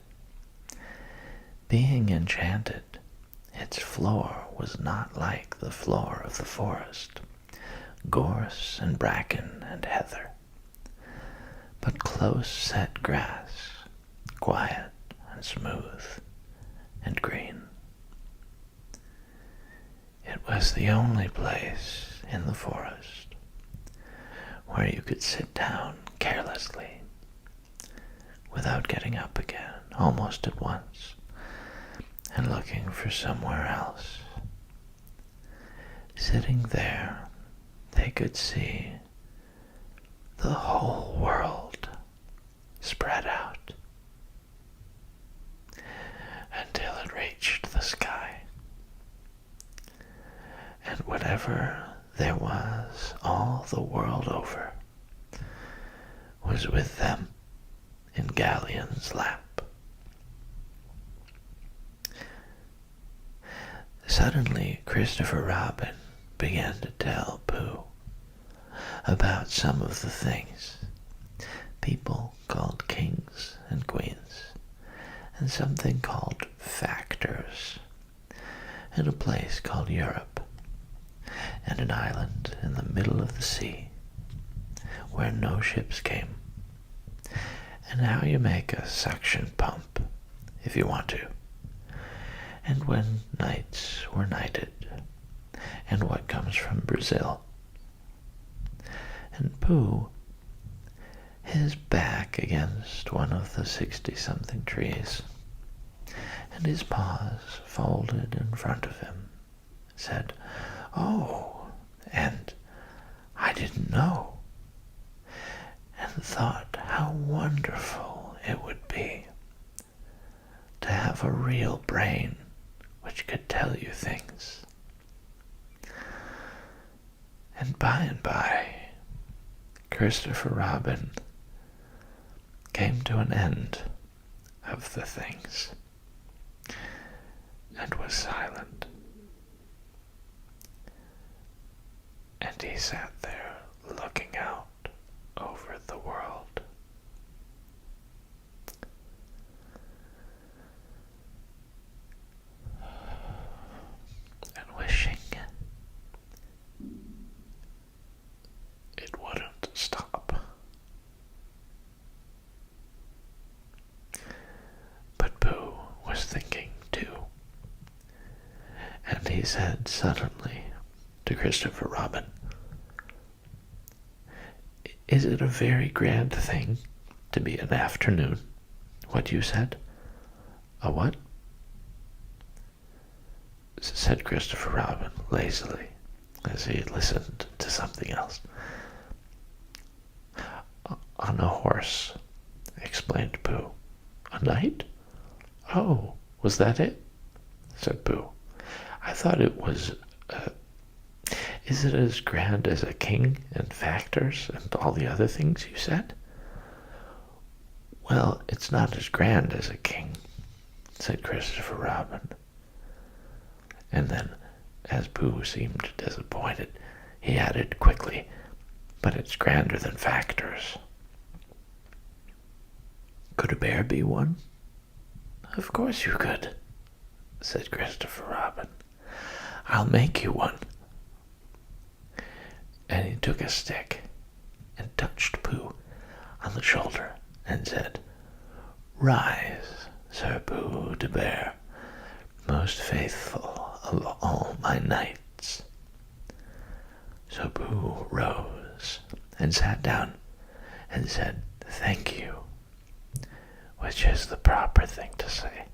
Being enchanted, its floor was not like the floor of the forest, gorse and bracken and heather, but close-set grass, quiet and smooth and green. It was the only place in the forest where you could sit down carelessly without getting up again almost at once and looking for somewhere else. Sitting there, they could see the whole world spread out until it reached the sky. And whatever there was all the world over was with them in Galleon's lap. Suddenly, Christopher Robin began to tell Pooh about some of the things people called kings and queens, and something called factors, in a place called Europe, and an island in the middle of the sea, where no ships came, and how you make a suction pump, if you want to, and when knights were knighted, and what comes from Brazil. And Pooh, his back against one of the 60-something trees, and his paws folded in front of him, said, "Oh, and I didn't know," and thought how wonderful it would be to have a real brain which could tell you things. And by, Christopher Robin came to an end of the things and was silent. And he sat there looking out over the world. And wishing it wouldn't stop. But Pooh was thinking too. And he said suddenly to Christopher Robin, "Is it a very grand thing to be an afternoon? What you said?" "A what?" said Christopher Robin lazily, as he listened to something else. "On a horse," explained Pooh. "A knight? Oh, was that it?" said Pooh. "I thought it was, is it as grand as a king and factors and all the other things you said?" "Well, it's not as grand as a king," said Christopher Robin. And then, as Pooh seemed disappointed, he added quickly, "But it's grander than factors." "Could a bear be one?" "Of course you could," said Christopher Robin. "I'll make you one." And he took a stick and touched Pooh on the shoulder and said, "Rise, Sir Pooh de Bear, most faithful of all my knights." So Pooh rose and sat down and said, "Thank you," which is the proper thing to say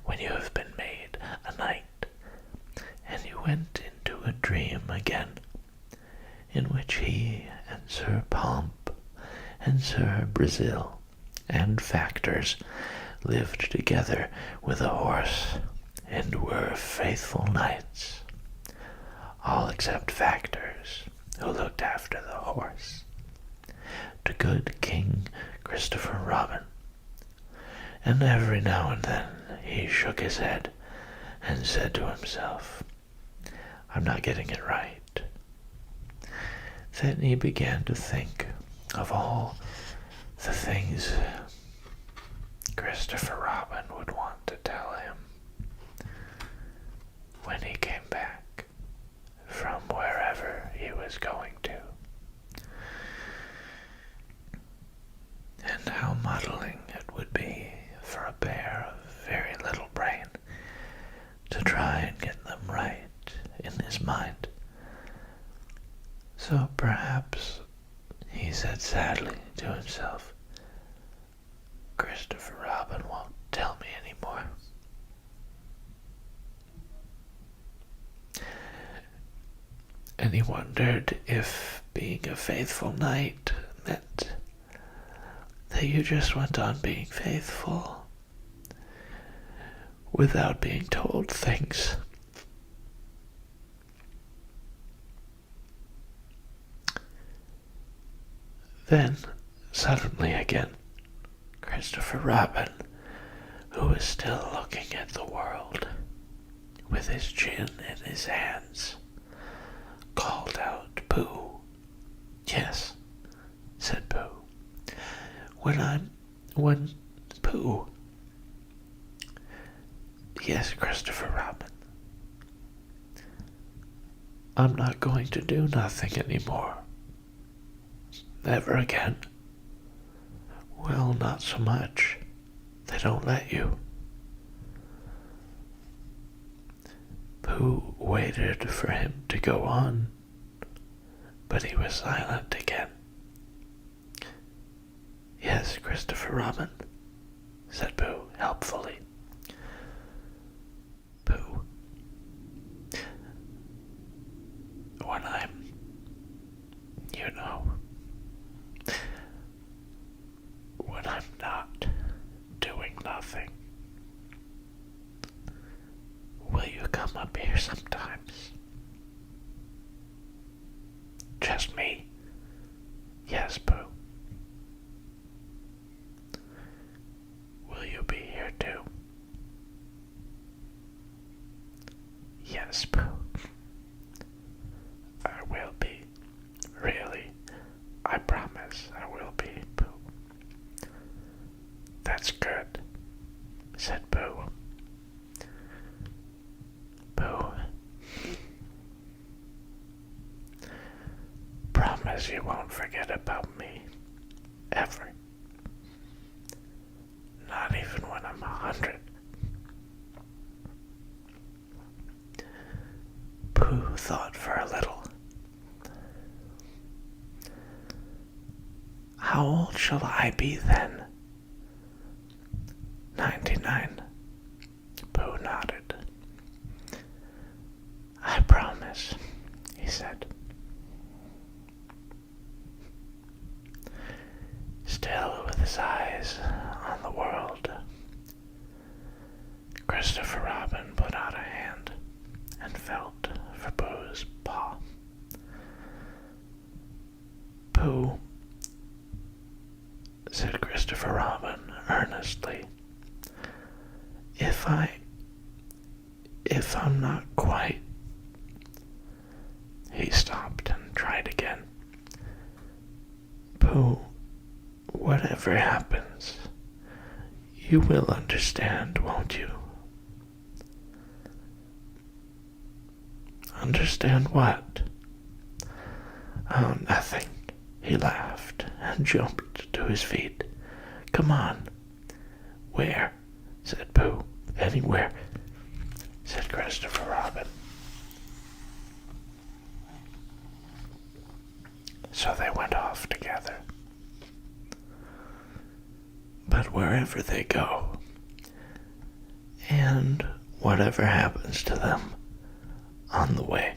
when you have been made a knight. And he went into a dream again, in which he and Sir Pomp and Sir Brazil and Factors lived together with a horse and were faithful knights, all except Factors, who looked after the horse, to good King Christopher Robin. And every now and then he shook his head and said to himself, "I'm not getting it right." Then he began to think of all the things Christopher Robin would want to tell him when he came back from wherever he was going to. And how muddling it would be for a bear of very little brain to try and get them right in his mind. So perhaps, he said sadly to himself, Christopher Robin won't tell me anymore. And he wondered if being a faithful knight meant that you just went on being faithful without being told things. Then, suddenly again, Christopher Robin, who was still looking at the world with his chin in his hands, called out, "Pooh." "Yes," said Pooh. When Pooh." "Yes, Christopher Robin," I'm not going to do nothing anymore. Never again. Well, not so much. They don't let you. Pooh waited for him to go on, but he was silent again. Yes, Christopher Robin, said Pooh helpfully. Pooh, when I'm, when I'm not doing nothing, will you come up here sometimes? Just me? Yes, Pooh. Will you be here too? Yes, Pooh. I will be. Really. I promise I will be, Pooh. That's good, said Pooh. Pooh. Promise you won't forget about me. Ever. Not even when I'm 100. Pooh thought for a little. How old shall I be then? 99. Pooh nodded. I promise, he said. Still with his eyes on the world, Christopher Robin put out a hand and felt for Pooh's paw. Pooh, said Christopher Robin earnestly, if I'm not quite... He stopped and tried again. Pooh, whatever happens, you will understand, won't you? Understand what? Oh, nothing. He laughed and jumped to his feet. Come on. Where? Said Pooh. Anywhere, said Christopher Robin. So they went off together. But wherever they go, and whatever happens to them on the way,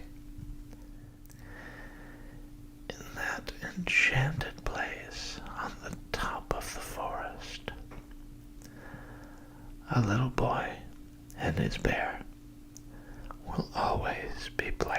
in that enchanted place on the top of the forest, a little boy and his bear will always be playing.